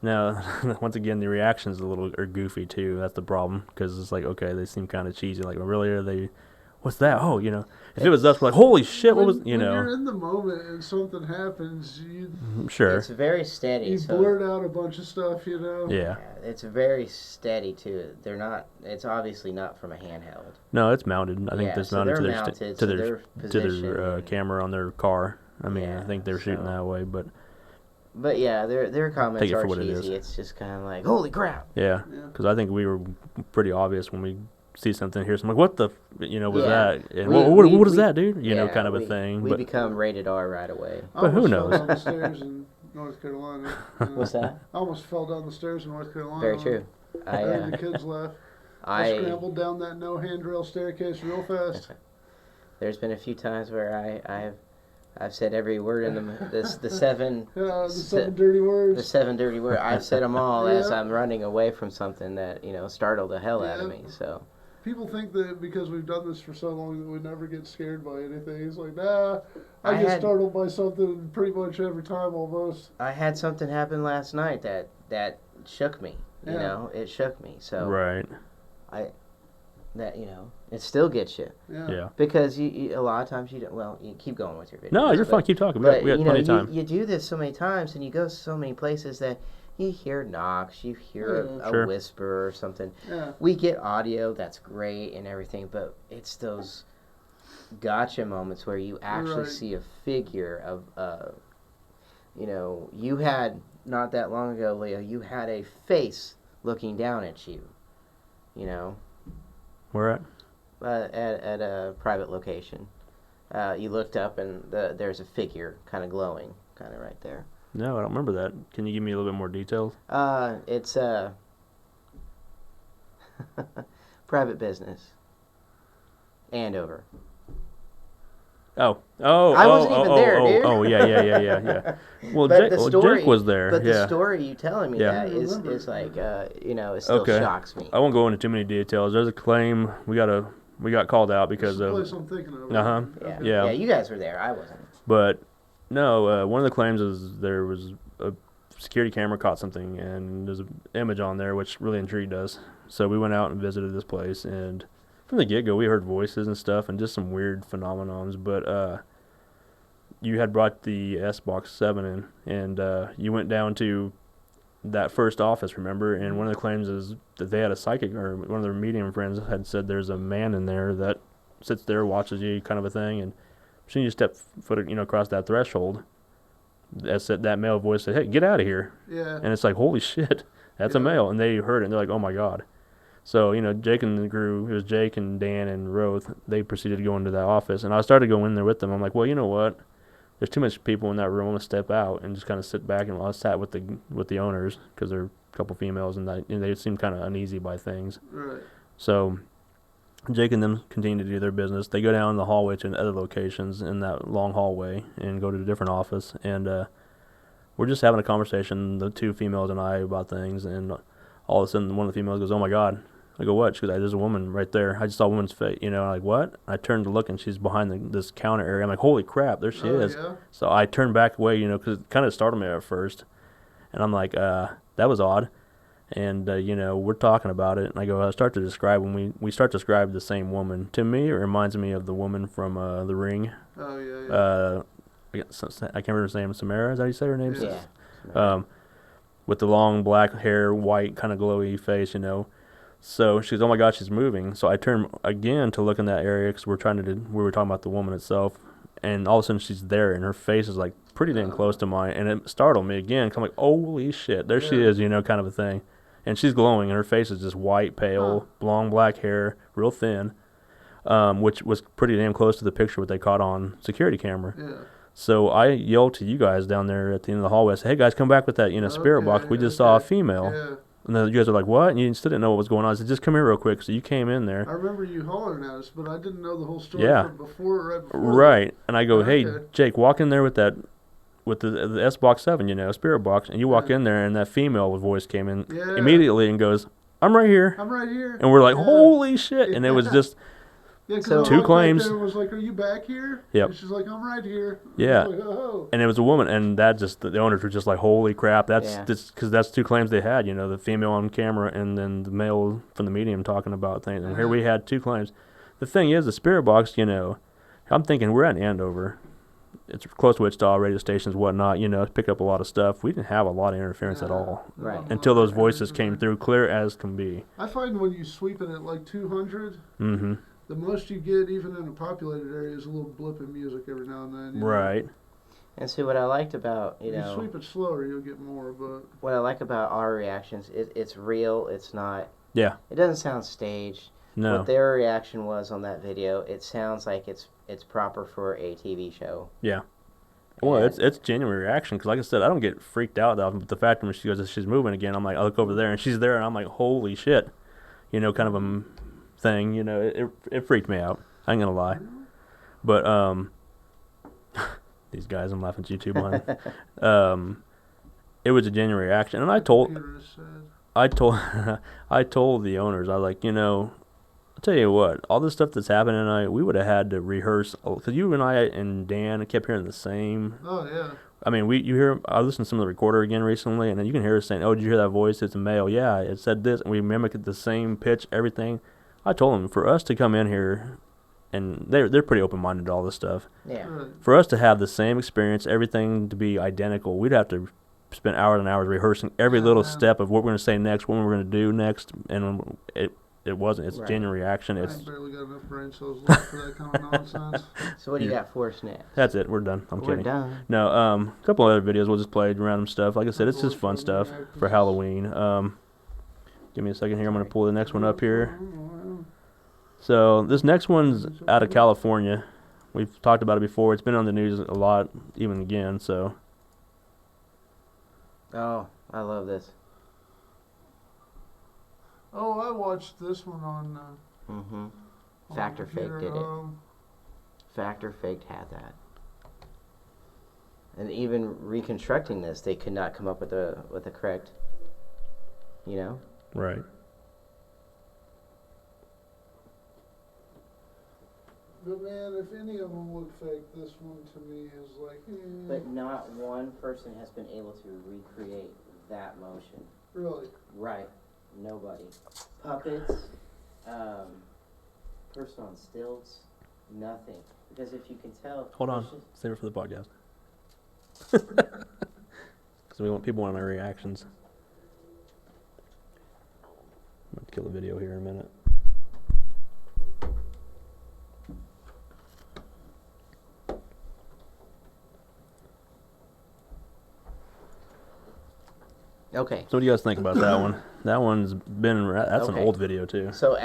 Now, once again, the reactions are goofy too. That's the problem, because it's like, okay, they seem kind of cheesy. Like, really, are they? What's that? Oh, if it was us, we're like, holy shit, what was, When you're in the moment and something happens, you Sure. It's very steady. you so blurt out a bunch of stuff, Yeah. yeah, it's very steady too. They're not. It's obviously not from a handheld. No, it's mounted. I think Yeah, it's so mounted they're to their mounted to to their their position. camera on their car. I mean, Yeah, I think they're shooting so- that way, but But yeah, their comments Take it are for what it is. cheesy. It's just kind of like, holy crap. yeah, Yeah. because I think we were pretty obvious when we see something here. So I'm like, what the, was Yeah. that? And We- what we- is we- that, dude? Yeah, kind of a we- thing. We but become rated R right away. I But who almost knows? fell down the stairs and North Carolina. What's that? I almost fell down the stairs in North Carolina. Very true. I And the kids laugh. I I scrambled down that no handrail staircase real fast. there's been a few times where I've said every word in the seven The se- 7 dirty the words. 7 dirty words. I've said them all as Yeah. I'm running away from something that startled the hell out of Yeah. me. So People think that because we've done this for so long that we never get scared by anything. It's like, nah, I I get had- startled by something pretty much every time almost. I had something happen last night that shook me. You Yeah. know, it shook me. So Right. that it still gets you Yeah. because you a lot of times you don't. Well, you keep going with your video. No, you're fine. Keep talking. We got plenty of time. You do this so many times, and you go so many places that you hear knocks, you hear Yeah. a Sure. whisper or something. Yeah. We get audio, that's great and everything, but it's those gotcha moments where you actually Right. see a figure of, you had, not that long ago, Leo, you had a face looking down at you, Where at? at a private location. You looked up and there's a figure kind of glowing, kind of right there. No, I don't remember that. Can you give me a little bit more details? It's private business. Andover. Oh, I wasn't even there, dude. Oh, yeah. Well, But Jake was there. But yeah. the story you telling me Yeah. that is like, it still Okay. shocks me. I won't go into too many details. There's a claim we got called out This because is the of. place I'm thinking of. Uh-huh. Yeah. Yeah. Yeah, you guys were there. I wasn't. But no, one of the claims is there was a security camera caught something, and there's an image on there which really intrigued us. So we went out and visited this place, and from the get-go we heard voices and stuff and just some weird phenomenons. But you had brought the S-Box 7 in, and you went down to that first office, remember? And one of the claims is that they had a psychic, or one of their medium friends had said there's a man in there that sits there, watches you, kind of a thing, and as soon as you step foot, across that threshold, that male voice said, "Hey, get out of here!" Yeah. And it's like, holy shit, that's a Yeah. male, and they heard it, and they're like, oh my god. So Jake and the crew, it was Jake and Dan and Roth. They proceeded to go into that office, and I started going in there with them. I'm like, well, you know what? There's too much people in that room. I'm gonna step out and just kind of sit back, and I sat with the owners because they're a couple females, and they seemed kind of uneasy by things. Right. So Jake and them continue to do their business. They go down the hallway to other locations in that long hallway and go to a different office. And we're just having a conversation, the two females and I, about things. And all of a sudden, one of the females goes, "Oh my God!" I go, "What?" She goes, "There's a woman right there. I just saw a woman's face." I'm like, "What?" I turned to look, and she's behind this counter area. I'm like, "Holy crap! There she is!" Yeah. So I turned back away, because it kind of startled me at first. And I'm like, "That was odd." And, we're talking about it, and I start to describe, when we start to describe the same woman. To me, it reminds me of the woman from The Ring. Oh, yeah. I can't remember her name. Samara, is that how you say her name? Yeah. With the long black hair, white, kind of glowy face, So she goes, "Oh my God, she's moving." So I turn again to look in that area because we were talking about the woman itself. And all of a sudden she's there, and her face is like pretty damn close to mine. And it startled me again, 'cause I'm like, holy shit, there she is, kind of a thing. And she's glowing, and her face is just white, pale, long black hair, real thin, which was pretty damn close to the picture what they caught on security camera. Yeah. So I yelled to you guys down there at the end of the hallway. I said, "Hey guys, come back with that, spirit box. We just saw a female." Yeah. And then you guys are like, "What?" And you still didn't know what was going on. I said, "Just come here real quick." So you came in there. I remember you hollering at us, but I didn't know the whole story Yeah. from right before. Right. And I go, "Hey, Okay. Jake, walk in there with the S-Box 7, spirit box." And you walk in there, and that female voice came in Yeah. immediately and goes, "I'm right here." I'm right here. And we're like, Yeah. "Holy shit." And it was Yeah. just, Yeah, 'cause So- I Two walked back claims. there and was like, "Are you back here?" Yep. And she's like, "I'm right here." Yeah. I was like, oh. and it was a woman. And that just, the owners were just like, "Holy crap." That's Yeah. just, because that's two claims they had, the female on camera and then the male from the medium talking about things. And here we had two claims. The thing is, the spirit box, I'm thinking we're at Andover. It's close to Wichita, radio stations, whatnot, pick up a lot of stuff. We didn't have a lot of interference at all Right. until those voices came through, clear as can be. I find when you sweep it at like 200, Mm-hmm. the most you get, even in a populated area, is a little blip in music every now and then. you know. Right. And see what I liked about, If you sweep it slower, you'll get more, but what I like about our reactions, it's real. It's not. Yeah. It doesn't sound staged. No. What their reaction was on that video, it sounds like it's proper for a TV show. Yeah. Well, And- it's genuine reaction because, like I said, I don't get freaked out though. But the fact when she goes, she's moving again, I'm like, I look over there and she's there, and I'm like, holy shit, kind of a thing. It freaked me out. I ain't gonna lie. But these guys, I'm laughing at you too, behind. It was a genuine reaction, and I told Computer is sad. I told the owners, I was like, I'll tell you what, all this stuff that's happening tonight, we would have had to rehearse because you and I and Dan kept hearing the same. Oh yeah. I mean, I listened to some of the recorder again recently, and then you can hear us saying, "Oh, did you hear that voice? It's a male." Yeah, it said this, and we mimicked the same pitch, everything. I told them for us to come in here, and they're pretty open minded to all this stuff. Yeah. Right. For us to have the same experience, everything to be identical, we'd have to spend hours and hours rehearsing every little Yeah. step of what we're going to say next, what we're going to do next, and it wasn't. It's Right. genuine reaction. I It's ain't barely got enough brain cells left for that kind of nonsense. So what do you Yeah. got for us next? that's it. We're done. I'm We're kidding. done. No, a couple other videos we'll just play random stuff. Like I said, it's just fun stuff for Halloween. Give me a second here. I'm going to pull the next one up here. So this next one's out of California. We've talked about it before. It's been on the news a lot, even again. So Oh, I love this. Oh, I watched this one on. Mm-hmm. on Fact the or Fake computer, did it. Fact or Faked had that. And even reconstructing this, they could not come up with the correct, right. But man, if any of them look fake, this one to me is like. But not one person has been able to recreate that motion. Really. Right. Nobody. Puppets, person on stilts, nothing. Because if you can tell... Hold on. motion- Save it for the podcast. Because people want my reactions. I'm going to kill the video here in a minute. Okay. So what do you guys think about that one? That one's been, that's an Okay. old video too. So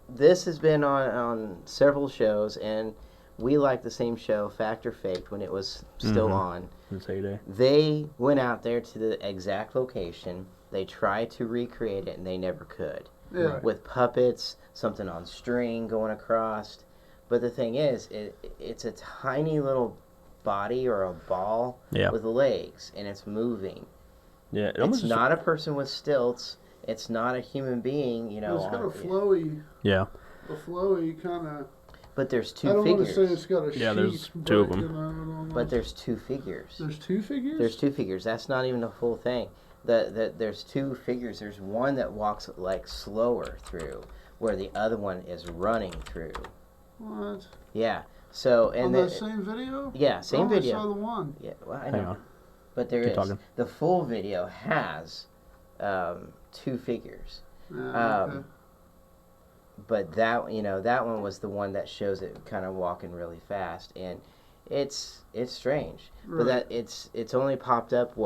this has been on several shows, and we like the same show, Fact or Faked, when it was still Mhm. on. In its heyday. They went out there to the exact location. They tried to recreate it, and they never could. Yeah. Right. With puppets, something on string going across. But the thing is, it's a tiny little body or a ball Yeah. with legs, and it's moving. Yeah. It It's almost not a person with stilts. It's not a human being, It's got a on- flowy kind of. but there's I two don't want to say figures. it's got a Yeah, there's sheet, two of but, them. almost. But there's two figures. There's two figures. There's two figures. That's not even the full thing. There's two figures. There's one that walks like slower through, where the other one is running through. What? Yeah. So On and that the, same video? yeah, same I video. saw the one. Yeah, well, I Hang know. on. But there Keep is talking. the full video has two figures. Yeah, okay. But that one was the one that shows it kind of walking really fast, and it's strange. But Right. it's only popped up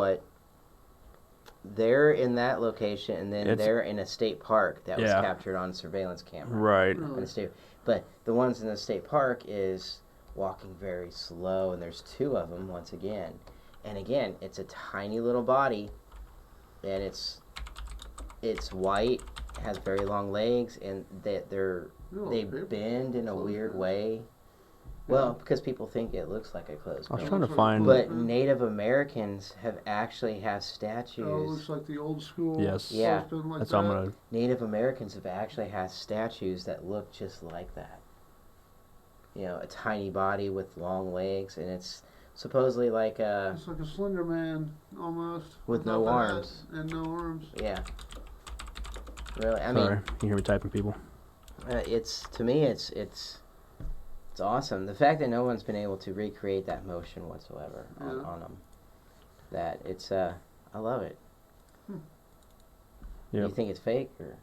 they're in that location, and then It's- they're in a state park that was Yeah. captured on surveillance camera. Right. In the state, but the ones in the state park is walking very slow, and there's two of them once again, and again it's a tiny little body, and it's white, has very long legs, and they paper. bend in a Clothes weird pants. way. Well, because people think it looks like a clothes I was pants. trying to Looks like find. clothes But Native Americans have statues. Oh, it looks like the old school. Yes. Yeah. something like That's that. how I'm gonna. Native Americans have actually had statues that look just like that. A tiny body with long legs, and it's supposedly like It's like a Slender Man almost. With no without the hat arms. And no arms. yeah. Really, I Sorry, mean, you hear me typing, people. to me, it's awesome. The fact that no one's been able to recreate that motion whatsoever on Yeah. them. That it's I love it. Yep. You think it's fake or?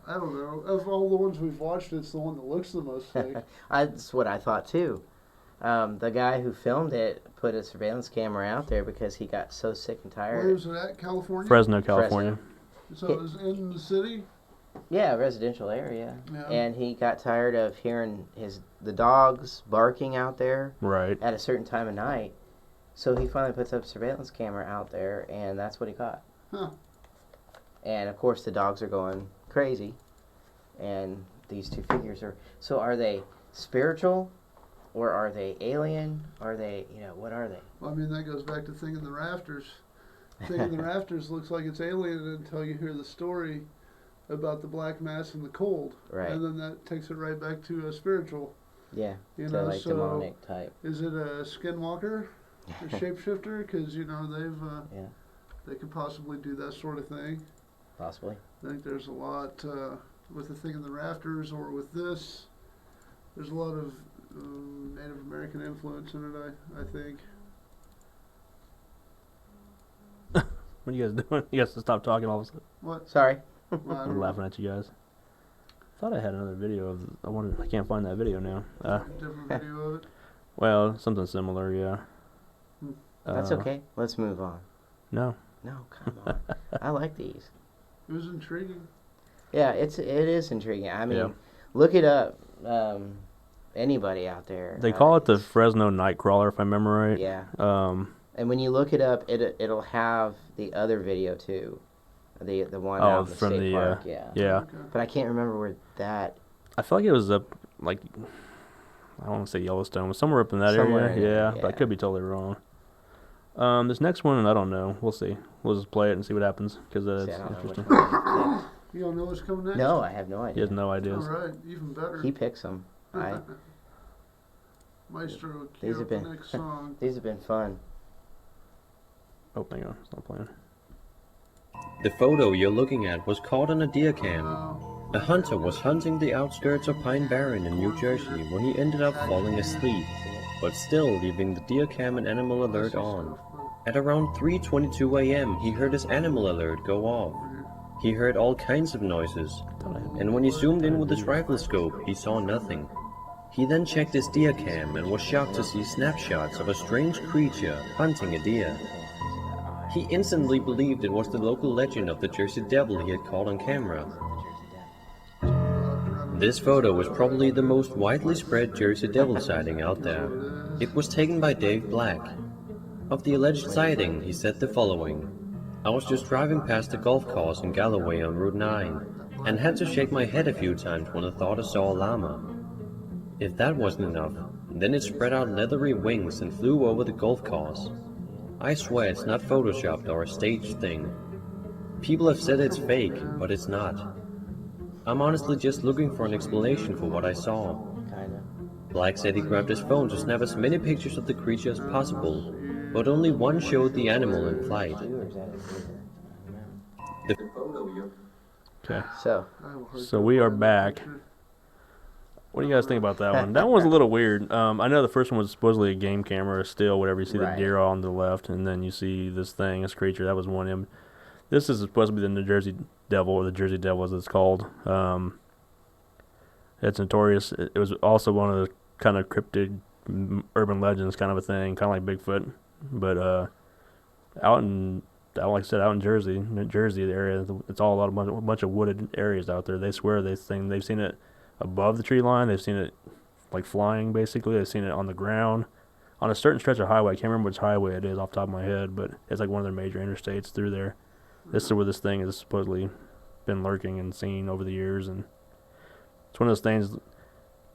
I don't know. Of all the ones we've watched, it's the one that looks the most fake. That's what I thought too. The guy who filmed it put a surveillance camera out there because he got so sick and tired. Where is it at? California? Fresno, California. So it was in the city? Yeah, residential area. Yeah. And he got tired of hearing the dogs barking out there Right. at a certain time of night. So he finally puts up a surveillance camera out there, and that's what he caught. Huh. And of course, the dogs are going crazy, and these two figures are. So, are they spiritual, or are they alien? Are they, what are they? Well, I mean, that goes back to Thing in the Rafters. Thing in the Rafters looks like it's alien until you hear the story about the black mass and the cold. Right. And then that takes it right back to a spiritual. Yeah, You so know, like so demonic type. is it a skinwalker, a shapeshifter? Because, Yeah. they could possibly do that sort of thing. Possibly. I think there's a lot with the Thing in the Rafters or with this. There's a lot of Native American influence in it, I think. What are you guys doing? You guys to stop talking all of a sudden. What? Sorry. Well, I I'm don't know. laughing at you guys. Thought I had another video of. I can't find that video now. Different video of it. Well, something similar, yeah. That's okay. Let's move on. No. No, come on. I like these. It was intriguing. Yeah, it is intriguing. I mean, Yeah. look it up. Anybody out there. They call it the Fresno Nightcrawler, if I remember right. Yeah. Um. And when you look it up, it'll have the other video too, the one out in the from state the park. Yeah. yeah. Okay. But I can't remember where that. I feel like it was up like I don't want to say Yellowstone, but somewhere up in that Somewhere area. in there, But I yeah. could be totally wrong. This next one, I don't know. We'll see. We'll just play it and see what happens because See, it's I don't know which interesting. one. You don't know what's coming next? No, I have no He idea. has no All ideas. right, even better. He picks them. Maestro, These cue have up the been- next song. These have been fun. Oh, hang on. It's not playing. The photo you're looking at was caught on a deer cam. Oh, A hunter was hunting the outskirts of Pine Barren in New Jersey when he ended up falling asleep, but still leaving the deer cam and animal alert on. At around 3:22 a.m., he heard his animal alert go off. He heard all kinds of noises, and when he zoomed in with his rifle scope, he saw nothing. He then checked his deer cam and was shocked to see snapshots of a strange creature hunting a deer. He instantly believed it was the local legend of the Jersey Devil he had caught on camera. This photo was probably the most widely spread Jersey Devil sighting out there. It was taken by Dave Black. Of the alleged sighting, he said the following: "I was just driving past the golf course in Galloway on Route 9, and had to shake my head a few times when I thought I saw a llama. If that wasn't enough, then it spread out leathery wings and flew over the golf course. I swear it's not photoshopped or a staged thing. People have said it's fake, but it's not. I'm honestly just looking for an explanation for what I saw." Kinda. Black said he grabbed his phone to snap as many pictures of the creature as possible, but only one showed the animal in flight. Two, or is that it? Okay. So, I have a hard So time we are finding that back. picture. What do you guys think about that one? That one was a little weird. I know the first one was supposedly a game camera, still, whatever. You see Right. the deer on the left, and then you see this thing, this creature. That was one of them. This is supposed to be the New Jersey Devil, or the Jersey Devil as it's called. It's notorious. It was also one of the kind of cryptid urban legends kind of a thing, kind of like Bigfoot. But like I said, out in Jersey, New Jersey area, it's all a bunch of wooded areas out there. They swear they've seen it above the tree line. They've seen it like flying, basically. They've seen it on the ground on a certain stretch of highway. I can't remember which highway it is off the top of my head, but it's like one of their major interstates through there. This is where this thing has supposedly been lurking and seen over the years, and it's one of those things.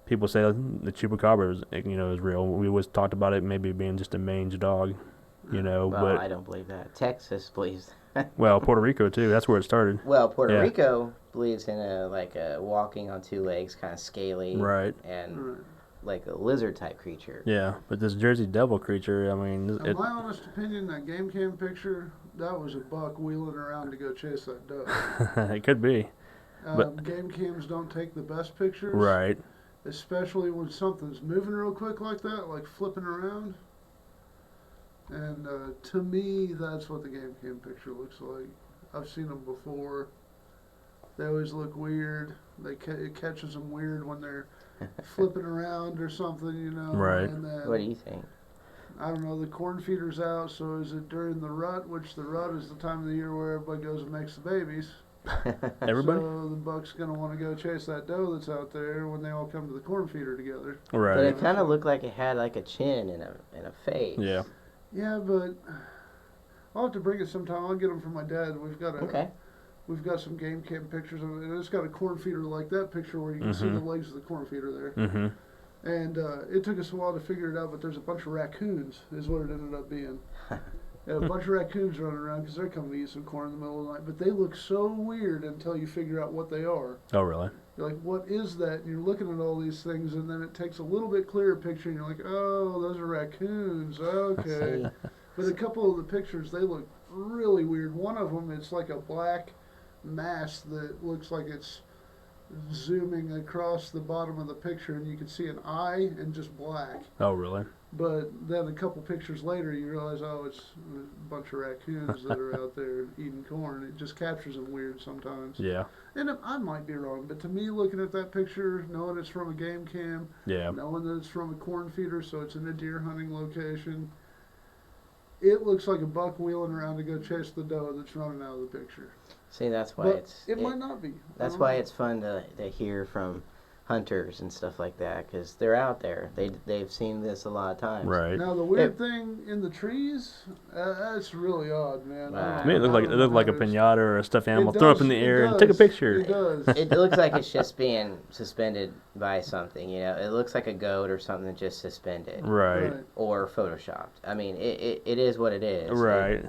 People say the chupacabra is real. We always talked about it maybe being just a mange dog, well, but I don't believe that. Texas believes. well, Puerto Rico too. That's where it started. Well, Puerto Yeah. Rico believes in a walking on two legs, kind of scaly, Right. and Right. like a lizard type creature. Yeah, but this Jersey Devil creature, I mean, In my honest opinion, that game cam picture, that was a buck wheeling around to go chase that duck. it could be. But- Game cams don't take the best pictures. Right. Especially when something's moving real quick like that, like flipping around. And to me, that's what the game cam picture looks like. I've seen them before. They always look weird. It catches them weird when they're flipping around or something, Right. And then, What do you think? I don't know, the corn feeder's out, so is it during the rut, which the rut is the time of the year where everybody goes and makes the babies. Everybody? So the buck's gonna want to go chase that doe that's out there when they all come to the corn feeder together. Right. But it kind of looked like it had like a chin and a face. Yeah. Yeah, but I'll have to bring it sometime. I'll get them from my dad. We've got some game cam pictures of it, and it's got a corn feeder like that picture where you can see the legs of the corn feeder there. Mm-hmm. And it took us a while to figure it out, but there's a bunch of raccoons is what it ended up being. And a bunch of raccoons running around because they're coming to eat some corn in the middle of the night. But they look so weird until you figure out what they are. Oh, really? You're like, what is that? And you're looking at all these things, and then it takes a little bit clearer picture, and you're like, oh, those are raccoons. Okay. But a couple of the pictures, they look really weird. One of them, it's like a black mass that looks like it's zooming across the bottom of the picture, and you can see an eye and just black. Oh, really? But then a couple pictures later, you realize, oh, it's a bunch of raccoons that are out there eating corn. It just captures them weird sometimes. Yeah. And I might be wrong, but to me, looking at that picture, knowing it's from a game cam, knowing that it's from a corn feeder, so it's in a deer hunting location, it looks like a buck wheeling around to go chase the doe that's running out of the picture. See, that's why But it might not be. That's why it's fun to hear from hunters and stuff like that, because they're out there. They've seen this a lot of times. Right. Now the weird thing in the trees, that's really odd, man. To me, it looked like a pinata or a stuffed animal. Throw up in the air and take a picture. It does. It looks like it's just being suspended by something, you know. It looks like a goat or something just suspended. Right. Or photoshopped. I mean, it is what it is. Right.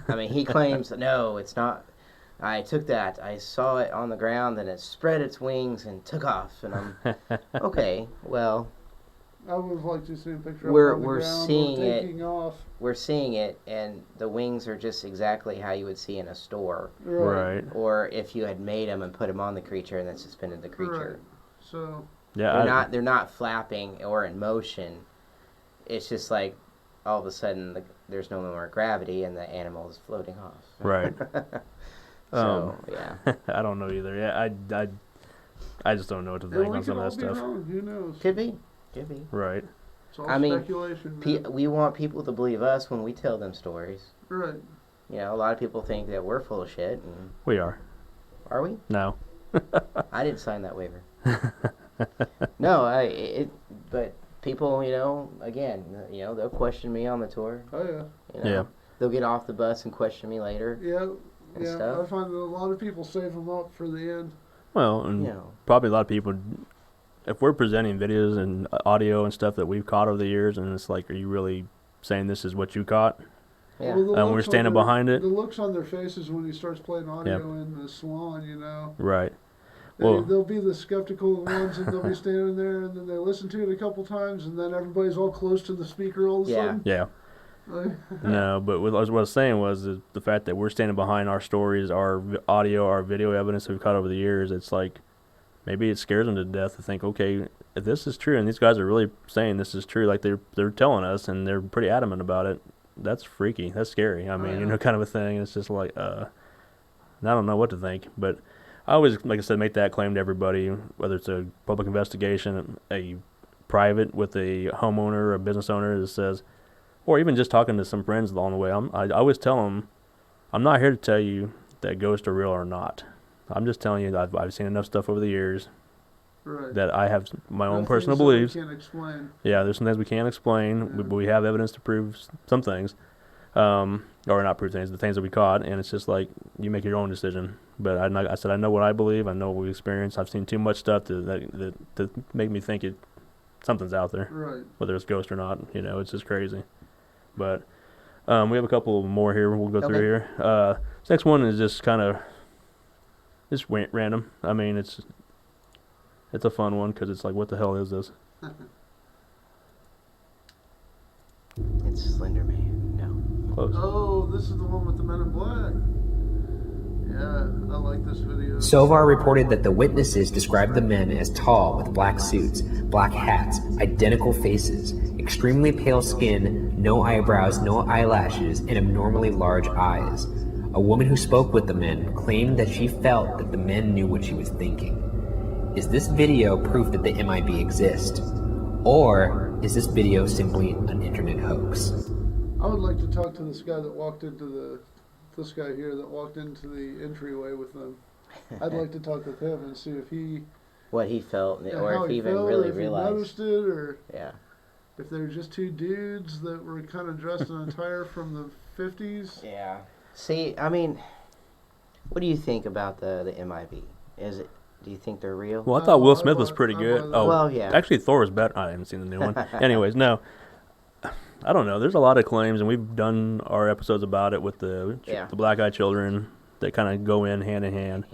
I mean, he claims, no, it's not. I took that. I saw it on the ground, and it spread its wings and took off. And I'm okay. Well, I would have liked to see a picture. We're seeing it. Taking off. We're seeing it, and the wings are just exactly how you would see in a store. Right. Or if you had made them and put them on the creature and then suspended the creature. Right. So. Yeah. They're not flapping or in motion. It's just like all of a sudden there's no more gravity and the animal is floating off. Right. So, yeah. I don't know either. Yeah, I just don't know what to think on some of that stuff. Wrong. Who knows? Could be. Right. It's all speculation. We want people to believe us when we tell them stories. Right. You know, a lot of people think that we're full of shit. And we are. Are we? No. I didn't sign that waiver. No, but people, you know, again, you know, they'll question me on the tour. Oh, yeah. You know, they'll get off the bus and question me later. Yeah. Yeah, I find that a lot of people save them up for the end. Well, and probably a lot of people, if we're presenting videos and audio and stuff that we've caught over the years, and it's like, are you really saying this is what you caught? Yeah. Well, and we're standing behind it. The looks on their faces when he starts playing audio in the salon, you know. Right. They'll be the skeptical ones, and they'll be standing there, and then they listen to it a couple times, and then everybody's all close to the speaker all of a sudden. Yeah. No, but what I was saying was the fact that we're standing behind our stories, our audio, our video evidence we've caught over the years. It's like maybe it scares them to death to think, okay, if this is true, and these guys are really saying this is true, like they're telling us, and they're pretty adamant about it. That's freaky. That's scary. I mean, you know, kind of a thing. It's just like, I don't know what to think. But I always, like I said, make that claim to everybody, whether it's a public investigation, a private with a homeowner or a business owner that says, or even just talking to some friends along the way, I always tell them, I'm not here to tell you that ghosts are real or not. I'm just telling you that I've seen enough stuff over the years that I have my own personal beliefs. Can't explain. Yeah, there's some things we can't explain, but we have evidence to prove some things, or not prove things, the things that we caught, and it's just like you make your own decision. But I said I know what I believe, I know what we experienced. I've seen too much stuff to make me think something's out there, whether it's ghost or not. You know, it's just crazy. But we have a couple more here we'll go through here. This next one is just kind of just random. I mean, it's a fun one because it's like, what the hell is this? It's Slender Man. No. Close. Oh, this is the one with the Men in Black. Yeah, I like this video. Sovar reported that the witnesses described the men as tall with black suits, black hats, identical faces, extremely pale skin, no eyebrows, no eyelashes, and abnormally large eyes. A woman who spoke with the men claimed that she felt that the men knew what she was thinking. Is this video proof that the MIB exist? Or is this video simply an internet hoax? I would like to talk to this guy that walked into this guy here that walked into the entryway with them. I'd like to talk with him and see if he what he felt, yeah, or how if he he even felt, really or if realized. he noticed it, or Yeah. if they were just two dudes that were kind of dressed in attire from the 50s. Yeah. See, I mean, what do you think about the MIB? Do you think they're real? Well, I thought Will Smith was pretty good. Oh, well, yeah. Actually, Thor was better. I haven't seen the new one. Anyways, no. I don't know. There's a lot of claims, and we've done our episodes about it with the black-eyed children that kind of go in hand.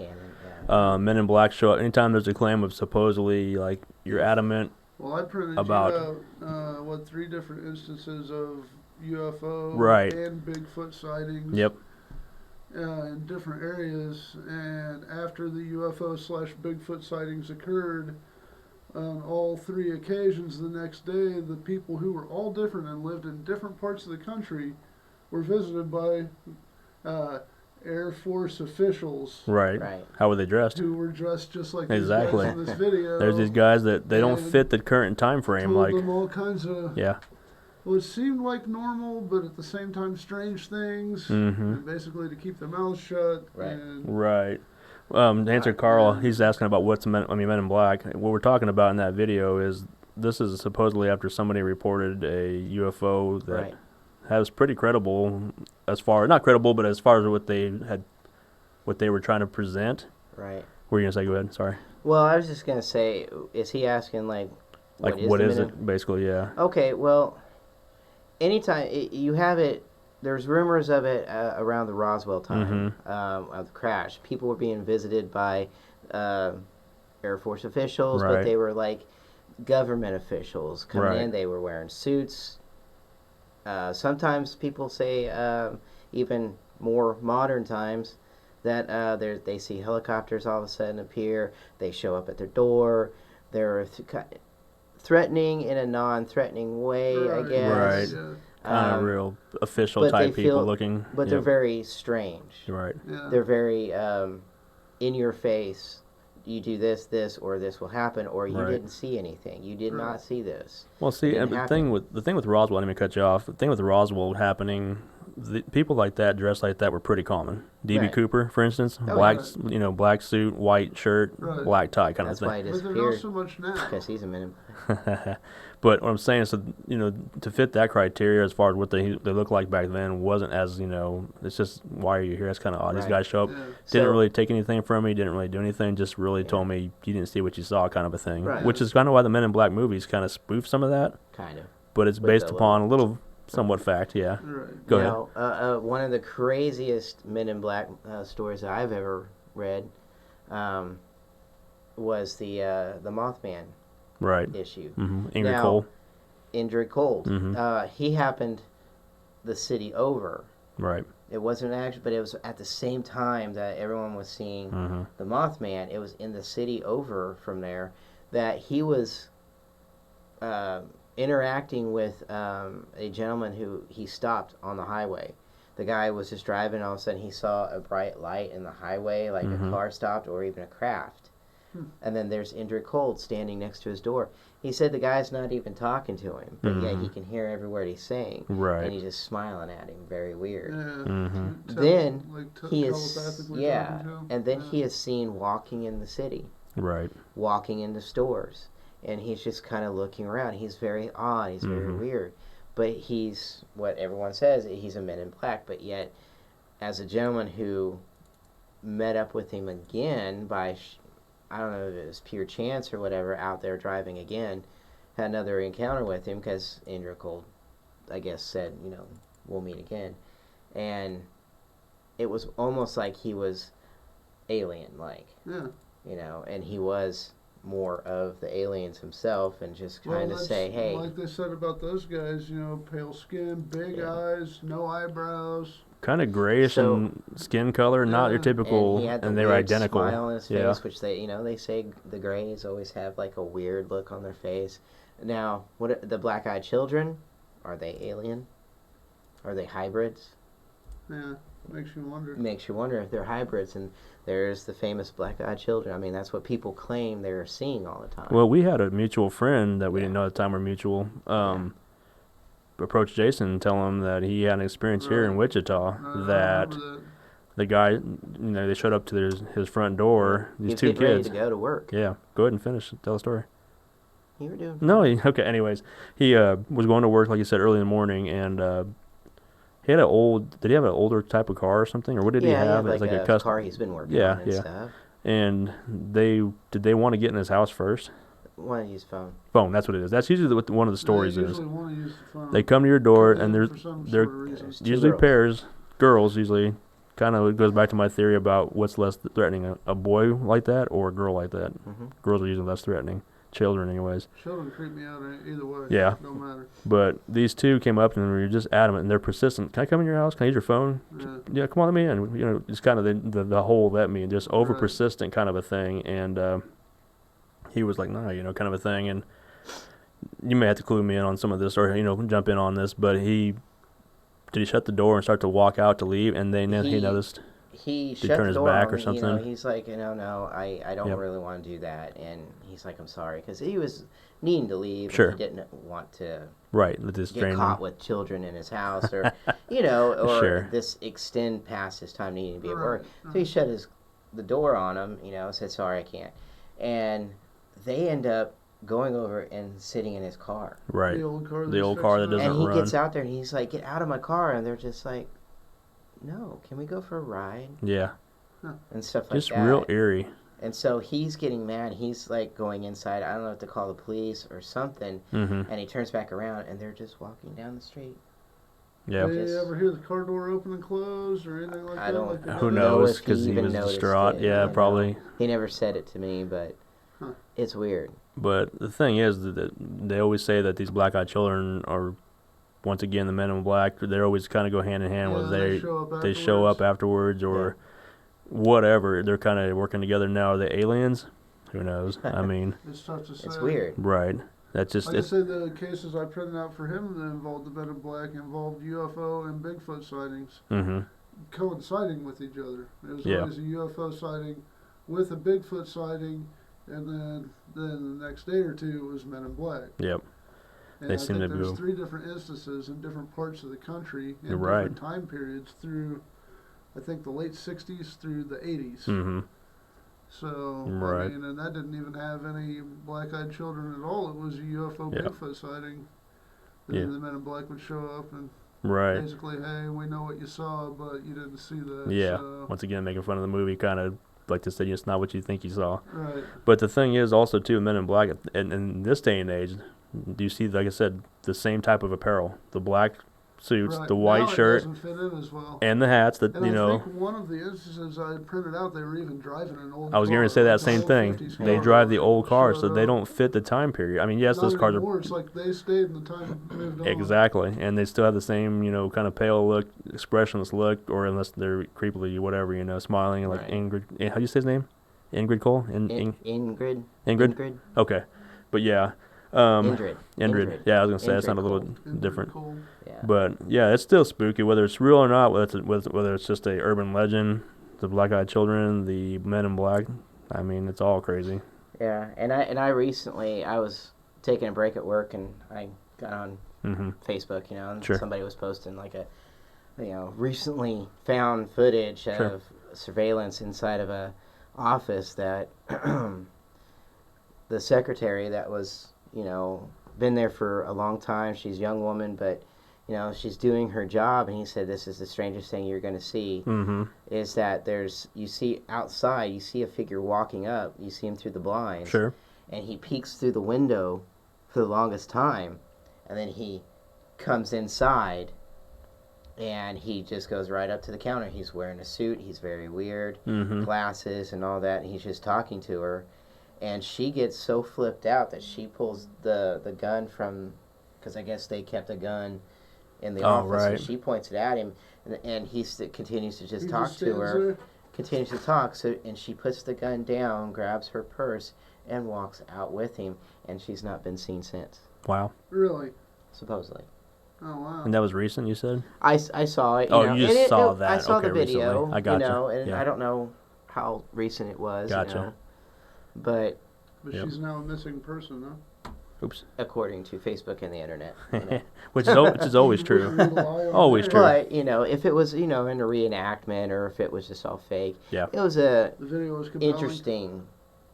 Men in Black show up. Anytime there's a claim of supposedly, like, you're adamant Well, I printed about you out, 3 different instances of UFO Right. and Bigfoot sightings. Yep. In different areas, and after the UFO/Bigfoot sightings occurred, on all 3 occasions the next day, the people who were all different and lived in different parts of the country were visited by Air Force officials. Right. How were they dressed? Who were dressed just like Exactly. these guys in this video. There's these guys that they don't and fit the current time frame. told Like, them all kinds of what seemed like normal, but at the same time strange things, and basically to keep their mouths shut. Right. To answer Carl, he's asking about Men in Black. What we're talking about in that video is this is supposedly after somebody reported a UFO that has pretty credible, not credible, but as far as what they were trying to present. Right. What were you gonna say? Go ahead. Sorry. Well, I was just gonna say, is he asking what is it? Basically, yeah. Okay. Well, anytime you have it. There's rumors of it around the Roswell time of the crash. People were being visited by Air Force officials, but they were like government officials coming in. They were wearing suits. Sometimes people say, even more modern times, that they see helicopters all of a sudden appear. They show up at their door. They're threatening in a non-threatening way, I guess. Right. Kind of real official type people looking. But they're very strange. Right. Yeah. They're very in your face. You do this, or this will happen, or you didn't see anything. You did not see this. Well, see, and the thing with Roswell, I didn't mean to cut you off. The thing with Roswell happening, people like that, dressed like that, were pretty common. D.B. Cooper, for instance, black suit, white shirt, black tie, kind of thing. That's why he disappeared. But they're not so much now. Because he's a man. But what I'm saying is, to fit that criteria as far as what they look like back then wasn't as, it's just, why are you here? That's kind of odd. These guys show up, didn't really take anything from me, didn't really do anything, just really told me you didn't see what you saw, kind of a thing. Right. Which is kind of why the Men in Black movies kind of spoof some of that. Kind of. But it's based upon a little somewhat fact, yeah. Right. Go ahead. One of the craziest Men in Black stories that I've ever read was the Mothman issue. Indrid Cold. Indrid Cold. He happened the city over. Right. It wasn't actually, but it was at the same time that everyone was seeing the Mothman. It was in the city over from there that he was interacting with a gentleman who he stopped on the highway. The guy was just driving, all of a sudden he saw a bright light in the highway, like a car stopped or even a craft. And then there's Indrid Cold standing next to his door. He said the guy's not even talking to him, but yet he can hear every word he's saying. Right. And he's just smiling at him, very weird. Yeah. Then he is, telepathically talking to him. and then he is seen walking in the city. Right. Walking into stores. And he's just kind of looking around. He's very odd. He's very weird. But he's, what everyone says, he's a Men in Black. But yet, as a gentleman who met up with him again by, I don't know if it was pure chance or whatever, out there driving again, had another encounter with him because Indrid Cold, I guess, said, we'll meet again. And it was almost like he was alien-like. Yeah. And he was more of the aliens himself and just kind of say, hey. Like they said about those guys, pale skin, big eyes, no eyebrows. Kind of grayish in skin color, not your typical, and they were identical. Smile on his face, which they say the grays always have like a weird look on their face. Now, what the black-eyed children? Are they alien? Are they hybrids? Yeah, makes you wonder. Makes you wonder if they're hybrids. And there's the famous black-eyed children. I mean, that's what people claim they're seeing all the time. Well, we had a mutual friend that we didn't know at the time were mutual. Approach Jason and tell him that he had an experience here in Wichita that the guy, they showed up to his front door. These He's two getting ready kids. to go to work. Yeah, go ahead and finish. Tell the story. You were doing. No, okay. Anyways, he was going to work, like you said, early in the morning, and he had Did he have an older type of car or something, or what did he have? Yeah, It's like a a custom car he's been working Yeah, on and yeah. stuff. And did they want to get in his house first? Want to use phone. Phone. That's what it is. That's usually what one of the stories They is. usually want to use the phone. They come to your door, and for some they're sort of reason. usually girls. pairs, girls usually. Kind of goes back to my theory about what's less threatening, a boy like that or a girl like that. Mm-hmm. Girls are usually less threatening. Children, anyways. Children creep me out either way. Yeah. Don't matter. But these two came up and we were just adamant, and they're persistent. Can I come in your house? Can I use your phone? Yeah. Yeah, come on, let me in. It's kind of the whole let me, just over Right. persistent kind of a thing. And he was like, nah, kind of a thing. And you may have to clue me in on some of this, or jump in on this. But did he shut the door and start to walk out to leave, and then he noticed? He Did he shut turn the his door back on or me, something? he's like, no, I don't Yep. really want to do that. And he's like, I'm sorry. Because he was needing to leave. Sure. And he didn't want to Right, with this get stranger. caught with children in his house or, or Sure. this extend past his time needing to be at Right, work. So he shut the door on him, said, sorry, I can't. And they end up going over and sitting in his car. Right. The old car. The old car that doesn't And he run. gets out there and he's like, get out of my car. And they're just like, no, can we go for a ride? Yeah. And stuff like Just that. real eerie. And so he's getting mad. He's like going inside. I don't know if to call the police or something. Mm-hmm. And he turns back around and they're just walking down the street. Yeah. Did you ever hear the car door open and close or anything like I that? don't Like the Who other- knows? if he Because he even was noticed distraught. it, Yeah, you know. probably. He never said it to me, but Huh. it's weird. But the thing is that they always say that these black-eyed children are, once again, the men in black. They always kind of go hand in hand with they they show up afterwards or whatever. They're kind of working together now. Are they aliens? Who knows? I mean, It's tough to say. It's weird. right. That's just Like I said, the cases I printed out for him that involved the Men in Black involved UFO and Bigfoot sightings Mm-hmm. coinciding with each other. It was Yeah. always a UFO sighting with a Bigfoot sighting, and then the next day or two it was Men in Black. Yep. And They I seem think to there's go- 3 different instances in different parts of the country in You're right. different time periods through, I think, the late 60s through the 80s. Mm-hmm. So, Right. I mean, and that didn't even have any black-eyed children at all. It was a UFO Yeah. Bigfoot sighting. And Yeah. then the Men in Black would show up and Right. basically, hey, we know what you saw, but you didn't see that. Yeah. So, Once again, making fun of the movie, kind of like to say it's not what you think you saw. right. But the thing is also too, Men in Black, and in this day and age, do you see, like I said, the same type of apparel, the black suits, Right. the white Now shirt, It doesn't fit in as well. and the hats that And you I know. think one of the instances I had printed out, they were even driving an old I was going car, to say that like an same old thing. 50s They car drive the that old cars, so showed they up. don't fit the time period. I mean, yes, Not those cars anymore. are It's like they stayed in the time moved on. exactly, and they still have the same, kind of pale look, expressionless look, or unless they're creepily whatever, smiling like Right. Ingrid. How do you say his name? Ingrid Cole. Ingrid. Ingrid. Ingrid. Okay, but yeah. Indrid. Indrid. Yeah, I was gonna say that Indrid sounded a little Cole. different. Cool. Yeah. But yeah, it's still spooky, whether it's real or not. Whether it's just a urban legend, the black-eyed children, the Men in Black. I mean, it's all crazy. Yeah, and I recently I was taking a break at work and I got on Mm-hmm. Facebook, and Sure. somebody was posting like a, recently found footage Sure. of surveillance inside of a office that the secretary that was, been there for a long time. She's a young woman, but she's doing her job, and he said this is the strangest thing you're going to see. Mm-hmm. Is that you see outside, you see a figure walking up, you see him through the blinds, Sure. and he peeks through the window for the longest time, and then he comes inside, and he just goes right up to the counter. He's wearing a suit, he's very weird, Mm-hmm. glasses and all that, and he's just talking to her, and she gets so flipped out that she pulls the gun from, because I guess they kept a gun in the office, right. and she points it at him, and he continues to just He talk just to stands her, there. continues to talk, and she puts the gun down, grabs her purse, and walks out with him, and she's not been seen since, Wow. Really? supposedly. Oh, wow. And that was recent, you said? I saw it. Oh, know, you just and saw that. I saw Okay, the video. recently. I gotcha. And Yeah. I don't know how recent it was. Gotcha. But But Yep. she's now a missing person, huh? Oops. according to Facebook and the internet. which is always true. Always true. But if it was in a reenactment or if it was just all fake, Yeah. it was a The video was compelling. interesting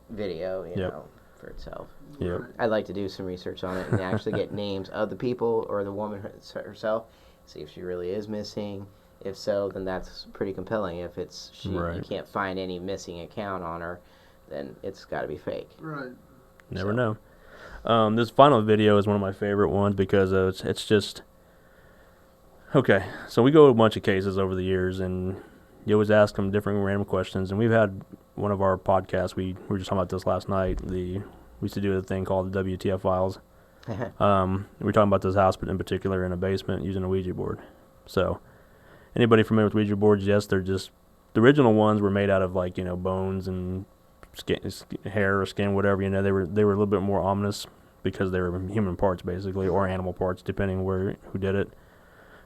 video, Yep. for itself. Yep. I'd like to do some research on it and actually get names of the people or the woman herself, see if she really is missing. If so, then that's pretty compelling. If it's you Right. can't find any missing account on her, then it's got to be fake. Right. Never know. This final video is one of my favorite ones because it's just okay. So we go to a bunch of cases over the years, and you always ask them different random questions. And we've had one of our podcasts. We were just talking about this last night. We used to do a thing called the WTF Files. We were talking about this house, but in particular in a basement using a Ouija board. So anybody familiar with Ouija boards? Yes, they're just the original ones were made out of bones and hair or skin, whatever. They were a little bit more ominous because they were human parts basically, or animal parts, depending who did it.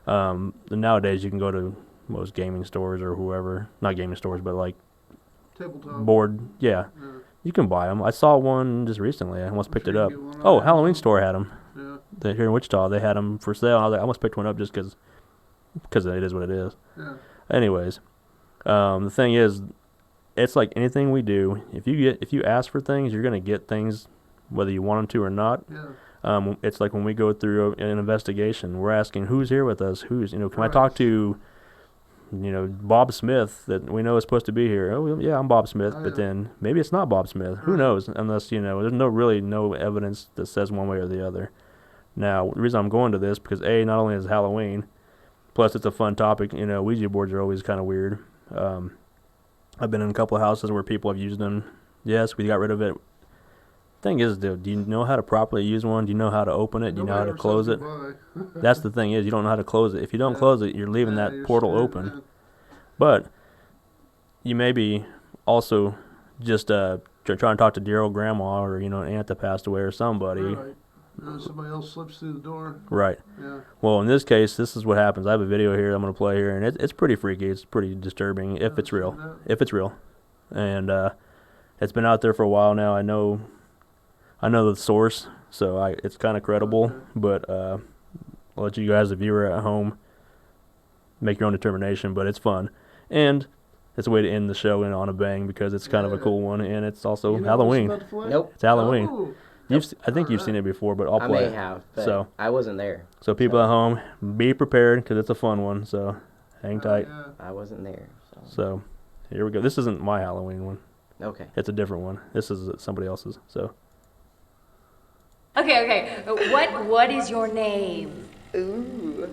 Nowadays you can go to most gaming stores or whoever, not gaming stores, but like Tabletop. board. Yeah, you can buy them. I saw one just recently. I almost picked it up. Oh, Halloween store had them. Yeah. Here in Wichita, they had them for sale. I was like, I almost picked one up just because it is what it is. Yeah. Anyways, the thing is, it's like anything we do. If you ask for things, you're gonna get things, whether you want them to or not. Yeah. It's like when we go through an investigation, we're asking who's here with us. Can I Right. talk to, Bob Smith that we know is supposed to be here? Oh, yeah, I'm Bob Smith, Oh, but yeah. then maybe it's not Bob Smith. Who knows? Unless there's no evidence that says one way or the other. Now, the reason I'm going to this because not only is it Halloween, plus it's a fun topic. Ouija boards are always kind of weird. I've been in a couple of houses where people have used them. Yes, we got rid of it. Thing is, do you know how to properly use one? Do you know how to open it? Do you know how to close it? That's the thing is, you don't know how to close it. If you don't close it, you're leaving that portal open. Man. But you may be also just trying to talk to dear old grandma or an aunt that passed away or somebody. Right. Somebody else slips through the door. Right. Yeah. Well, in this case, this is what happens. I have a video here I'm going to play here, and it's pretty freaky. It's pretty disturbing if it's real. If it's real. And it's been out there for a while now. I know the source, so it's kind of credible. Okay. But I'll let you guys, the viewer at home, make your own determination. But it's fun. And it's a way to end the show on a bang because it's kind of a cool one. And it's also You know Halloween. what's about to play? Nope. It's Halloween. Oh. I think you've seen it before, but I'll I play may it. have, but So I wasn't there. So people at home, be prepared because it's a fun one. So hang tight. Yeah. I wasn't there. So here we go. This isn't my Halloween one. Okay. It's a different one. This is somebody else's. So Okay. What is your name? Ooh.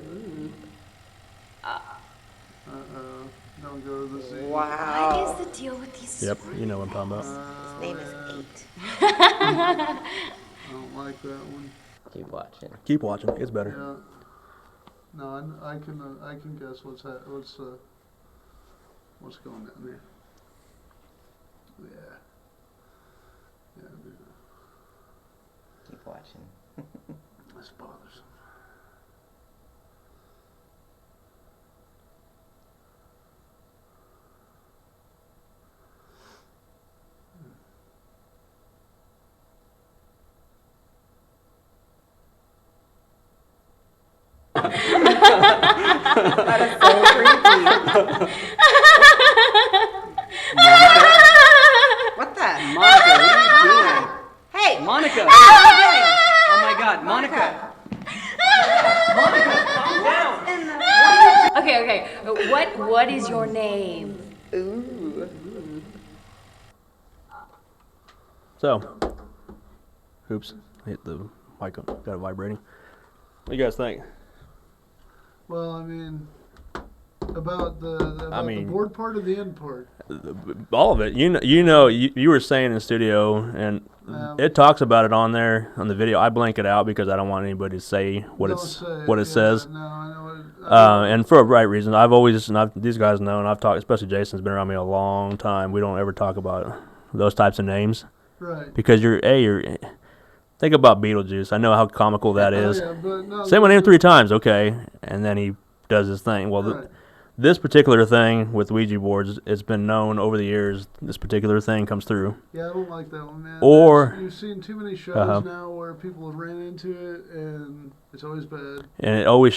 Uh-oh. Don't go to the sea. Wow. What is the deal with these? yep, you know what I'm talking about. His name is 8. I don't like that one. Keep watching. Keep watching. It's better. Yeah. No, I can guess what's going down there. Yeah. Yeah. Keep watching. That's bothersome. That is so creepy. What the? Monica, what are you doing? Hey! Monica! What are you doing? Oh my god, Monica! Monica, calm down! Okay. What is your name? Ooh. So, oops, I hit the mic. Got it vibrating. What do you guys think? Well, I mean, about the board part or the end part? All of it. You were saying in the studio, and it talks about it on there on the video. I blank it out because I don't want anybody to say what it says. No, I know it. And for a right reason. These guys know, and I've talked, especially Jason's been around me a long time. We don't ever talk about those types of names. Right. Because you're think about Beetlejuice. I know how comical that is. Yeah, but no, Say my name 3 times, okay, and then he does his thing. Well, right. this particular thing with Ouija boards, it's been known over the years. This particular thing comes through. Yeah, I don't like that one, man. Or you've seen too many shows now where people have ran into it, and it's always bad. And it always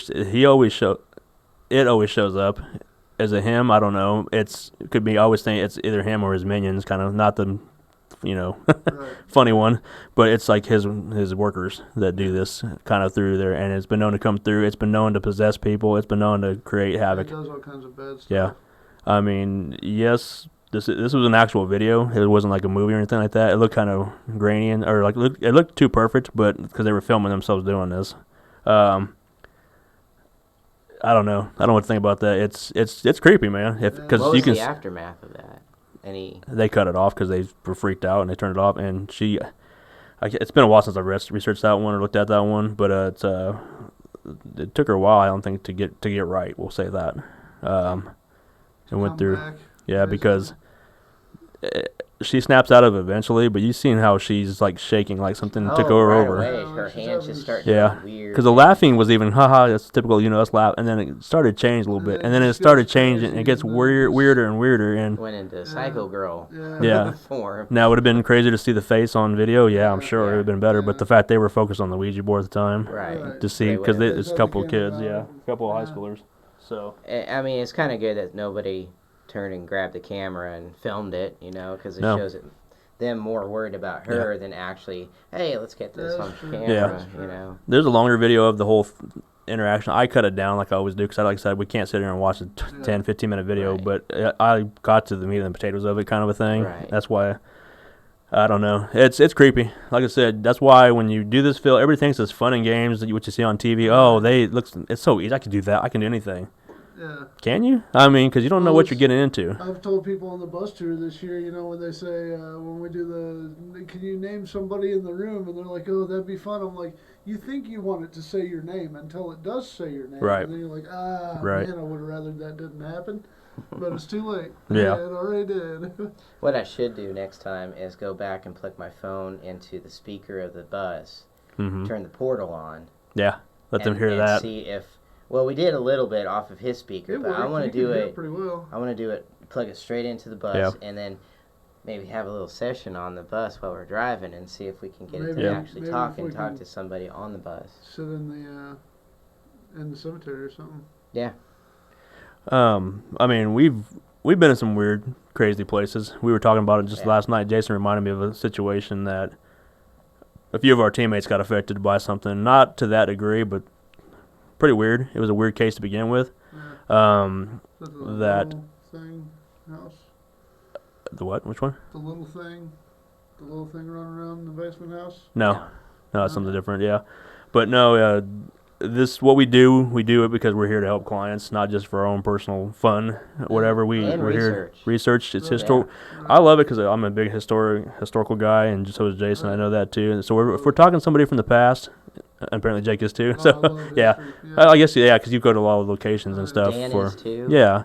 shows up. Is it him? I don't know. It could be. I always think it's either him or his minions. Kind of not the, funny one, but it's like his workers that do this kind of through there, and it's been known to come through. It's been known to possess people. It's been known to create havoc. It does all kinds of bad stuff. Yeah, I mean, yes, this was an actual video. It wasn't like a movie or anything like that. It looked kind of grainy it looked too perfect, but because they were filming themselves doing this. I don't know. I don't know what to think about that. It's creepy, man. What was the aftermath of that? They cut it off because they were freaked out and they turned it off. And it's been a while since I've researched that one or looked at that one, but it took her a while, I don't think, to get right. We'll say that. It went through, because she snaps out of it eventually, but you've seen how she's like shaking, like something took her over. Away. Her hands just start getting weird. Because the laughing was even, haha, that's typical, us laugh, and then it started to change a little bit, and then it started changing, and it gets weirder and weirder, and went into Psycho Girl form. Now, it would have been crazy to see the face on video, I'm sure it would have been better, but the fact they were focused on the Ouija board at the time, right, to see, because it's a couple of kids, a couple of high schoolers, so. I mean, it's kind of good that nobody turned and grabbed the camera and filmed it, because it shows them more worried about her than actually, hey, let's get this on camera, There's a longer video of the whole interaction. I cut it down like I always do, because like I said, we can't sit here and watch a 10, 15-minute video, but I got to the meat and potatoes of it kind of a thing. Right. That's why, I don't know. It's creepy. Like I said, that's why when you do this film, everybody thinks it's fun and games, what you see on TV. It's so easy. I can do that. I can do anything. Yeah. Can you? I mean, because you don't know what you're getting into. I've told people on the bus tour this year, when they say, when we do can you name somebody in the room? And they're like, oh, that'd be fun. I'm like, you think you want it to say your name until it does say your name. Right. And then you're like, right. Man, I would have rather that didn't happen. But it's too late. Yeah. It already did. What I should do next time is go back and plug my phone into the speaker of the bus, turn the portal on. Yeah, let them hear that. See if... Well, we did a little bit off of his speaker, but I want to do it. Pretty well. I want to do it, plug it straight into the bus, and then maybe have a little session on the bus while we're driving, and see if we can get it to actually talk to somebody on the bus. Sit in the cemetery or something. Yeah. I mean, we've been in some weird, crazy places. We were talking about it just last night. Jason reminded me of a situation that a few of our teammates got affected by something, not to that degree, but pretty weird. It was a weird case to begin with. Little thing house. The what? Which one? The little thing running around the basement house. No, it's something different. Yeah, but no. This what we do it because we're here to help clients, not just for our own personal fun. Whatever we're here research. It's historical. I love it because I'm a big historical guy, and so is Jason. I know that too. And so if we're talking to somebody from the past. Apparently Jake is too. So I guess because you go to a lot of locations and stuff. Dan is too. Yeah,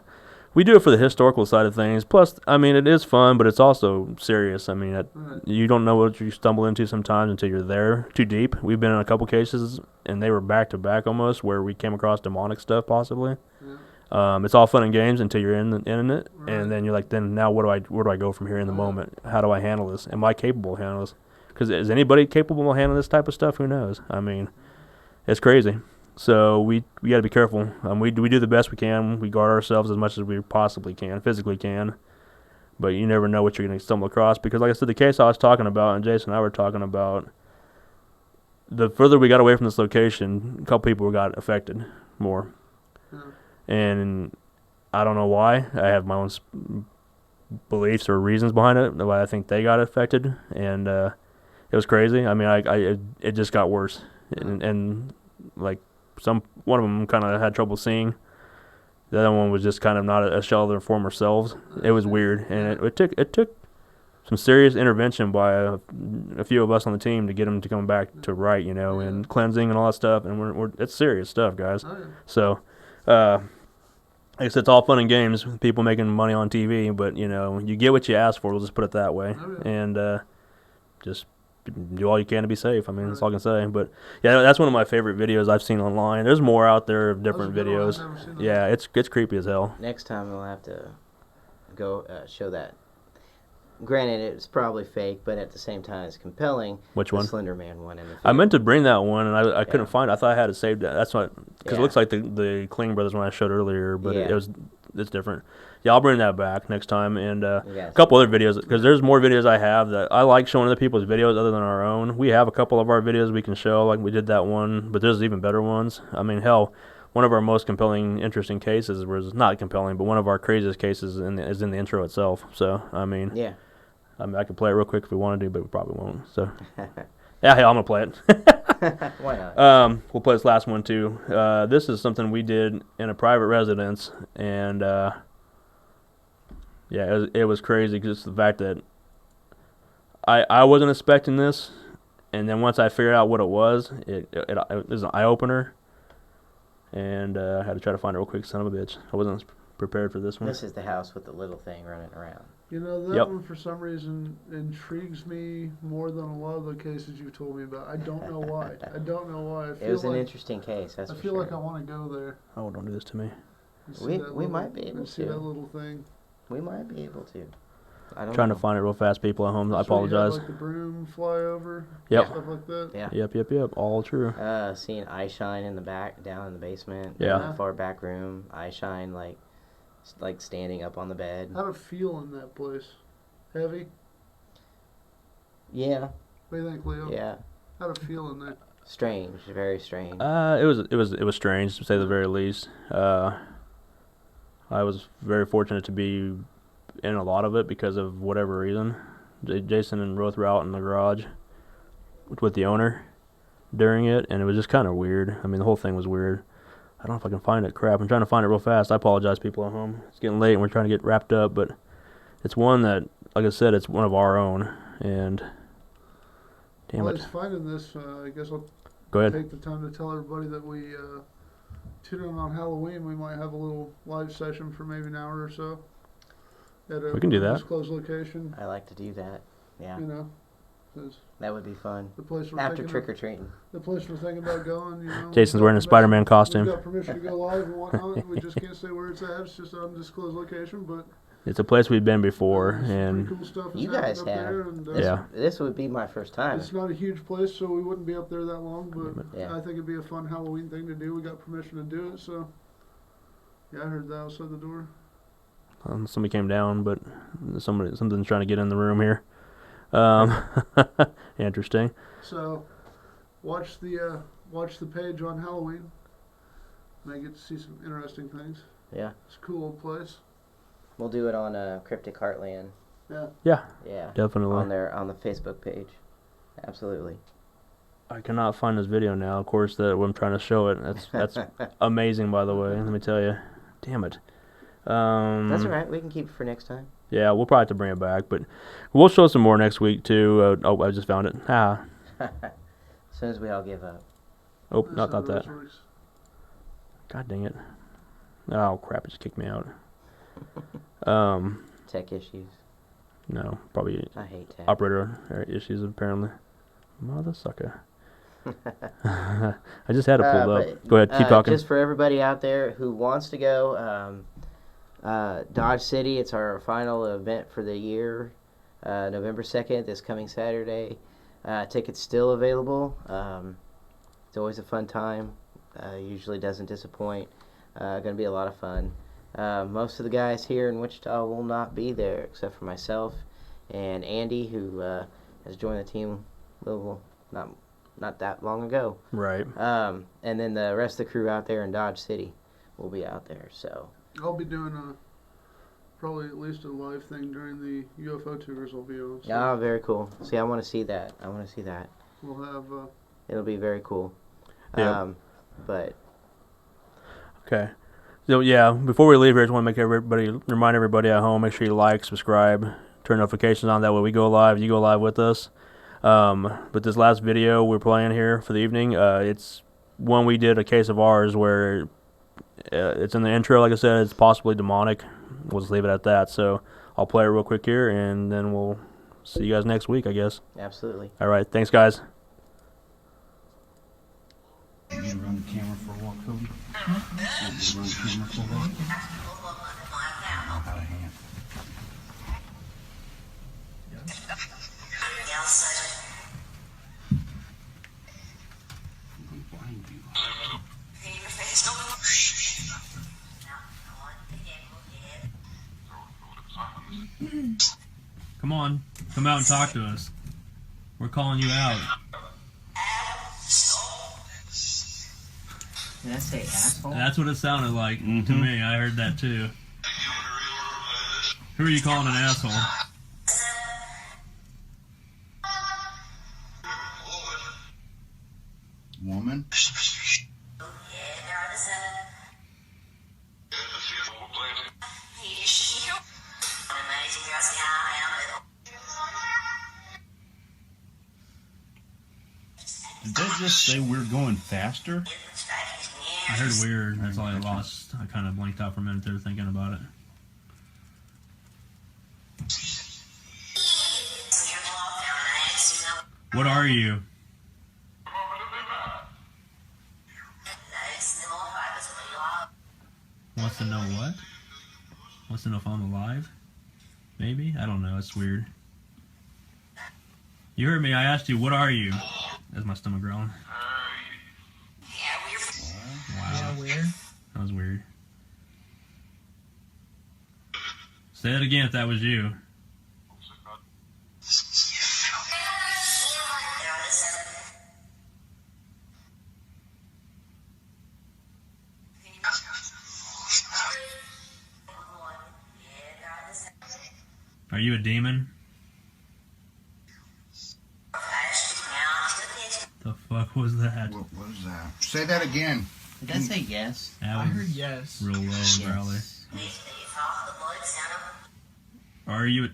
we do it for the historical side of things. Plus, I mean, it is fun, but it's also serious. I mean, you don't know what you stumble into sometimes until you're there too deep. We've been in a couple cases, and they were back to back almost, where we came across demonic stuff possibly. Yeah. It's all fun and games until you're in it, and then you're like, then now where do I go from here in the moment? How do I handle this? Am I capable of handling this? Because is anybody capable of handling this type of stuff? Who knows? I mean, it's crazy. So we got to be careful. We do the best we can. We guard ourselves as much as we possibly can, physically can. But you never know what you're going to stumble across. Because like I said, the case I was talking about, and Jason and I were talking about, the further we got away from this location, a couple people got affected more. And I don't know why. I have my own beliefs or reasons behind it, why I think they got affected. And it was crazy. I mean, it just got worse, and like one of them kind of had trouble seeing. The other one was just kind of not a shell of their former selves. It was weird, and it took some serious intervention by a few of us on the team to get them to come back to right, and cleansing and all that stuff. And it's serious stuff, guys. So, like I said, it's all fun and games. People making money on TV, but you get what you ask for. We'll just put it that way, and just do all you can to be safe. I mean, that's all I can say. But yeah, that's one of my favorite videos I've seen online. There's more out there of different That was a good one. videos. I've never seen that. Yeah, it's creepy as hell. Next time we'll have to go show that. Granted, it's probably fake, but at the same time, it's compelling. Which the one? Slender Man one in the I meant to bring that one, and I couldn't Yeah. find it. I thought I had it saved. That's what, because Yeah. it looks like the Kling Brothers one I showed earlier, but Yeah. it's different. Yeah, I'll bring that back next time, and a Yes. couple other videos, because there's more videos I have that I like showing other people's videos other than our own. We have a couple of our videos we can show, like we did that one, but there's even better ones. I mean, hell, one of our most compelling, interesting cases was not compelling, but one of our craziest cases is in the intro itself. So, I mean, Yeah. I could play it real quick if we wanted to, but we probably won't. So, yeah, hell, I'm gonna play it. Why not? We'll play this last one too. This is something we did in a private residence, and yeah, it was crazy because the fact that I wasn't expecting this, and then once I figured out what it was an eye opener, and I had to try to find it real quick. Son of a bitch, I wasn't prepared for this one. This is the house with the little thing running around. You know, that Yep. one for some reason intrigues me more than a lot of the cases you've told me about. I don't know why. I don't know why. I feel It was like, an interesting case, that's I for feel sure. like I want to go there. Oh, don't do this to me. and see We that we little- might be able and see to. that little thing. We might be able to. I don't Trying know. to find it real fast, people at home. I That's where you have, apologize. like the broom fly over. Yep. Stuff like that. Yeah. Yep. All true. Seeing eye shine in the back, down in the basement. Yeah. In that far back room. Eye shine like standing up on the bed. How'd it feel in that place? Heavy? Yeah. What do you think, Leo? Yeah. How'd it feel in there? Strange. Very strange. It was strange to say the very least. I was very fortunate to be in a lot of it because of whatever reason. Jason and Roth were out in the garage with the owner during it, and it was just kind of weird. I mean, the whole thing was weird. I don't know if I can find it. Crap, I'm trying to find it real fast. I apologize, people at home. It's getting late, and we're trying to get wrapped up, but it's one that, like I said, it's one of our own, and damn Well, it. it's finding this. I guess I'll Go ahead. take the time to tell everybody that we tune in on Halloween. We might have a little live session for maybe an hour or so. At a We can do that. undisclosed location. I like to do that. Yeah. You know, 'cause That would be fun. the place we're After thinking trick or of- treating. the place we're thinking about going. You know, Jason's we've got wearing a permission- Spider-Man costume. We've got permission to go live and whatnot. We just can't say where it's at. It's just an undisclosed location, but It's a place we've been before, and pretty cool stuff is You happening guys up have. there. And, This, Yeah. This would be my first time. It's not a huge place, so we wouldn't be up there that long, but Yeah. I think it'd be a fun Halloween thing to do. We got permission to do it, so yeah, I heard that outside the door. somebody came down, but something's trying to get in the room here. Interesting. So watch the page on Halloween. May get to see some interesting things. Yeah. It's a cool old place. We'll do it on Cryptic Heartland. Yeah. Yeah. Yeah. Definitely. On the Facebook page. Absolutely. I cannot find this video now. Of course, that I'm trying to show it. That's amazing, by the way. Let me tell you. Damn it. That's all right. We can keep it for next time. Yeah, we'll probably have to bring it back, but we'll show some more next week too. I just found it. As soon as we all give up. Oh, That's not how that. it works. God dang it. Oh crap! It just kicked me out. Tech issues. No, probably I hate tech. operator issues apparently. Mother sucker. I just had it pulled up. But, Go ahead, keep talking. Just for everybody out there who wants to go, Dodge City, it's our final event for the year, November 2nd, this coming Saturday. Tickets still available. It's always a fun time. Usually doesn't disappoint. Going to be a lot of fun. Most of the guys here in Wichita will not be there, except for myself and Andy, who has joined the team a little, not that long ago. Right. And then the rest of the crew out there in Dodge City will be out there. So I'll be doing probably at least a live thing during the UFO tours I'll be on. So oh, very cool. See, I want to see that. we'll have It'll be very cool. Yeah. But Okay. So yeah, before we leave here, I just want to remind everybody at home, make sure you like, subscribe, turn notifications on. That way we go live, you go live with us. But this last video we're playing here for the evening, it's one we did a case of ours where it's in the intro. Like I said, it's possibly demonic. We'll just leave it at that. So I'll play it real quick here, and then we'll see you guys next week, I guess. Absolutely. All right. Thanks, guys. You gonna run the camera for a walk, Cody? You run the camera for a walk? Out of hand. Come on. Come out and talk to us. We're calling you out. Did I say asshole? That's what it sounded like to me. I heard that too. Who are you calling an asshole? Woman? Did they just say we're going faster? I heard weird. That's all I lost. I kind of blanked out for a minute there thinking about it. What are you? Wants to know what? Wants to know if I'm alive? Maybe? I don't know. It's weird. You heard me. I asked you, what are you? That's my stomach growling. Wow. Yeah, weird. That was weird. Say it again if that was you. Are you a demon? The fuck was that? What was that? Say that again. Did I say yes? That I was heard yes. Real low, Yes. growly. Are you?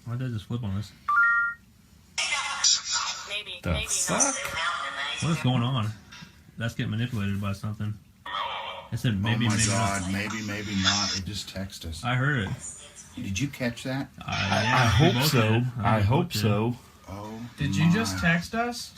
Why did I just flip on this? The fuck? What is going on? That's getting manipulated by something. I said maybe, oh my maybe god, not. maybe not. It just texted us. I heard it. Did you catch that? Yeah, I we hope both so. did. I We hope both did. so. Oh. Did you just text us?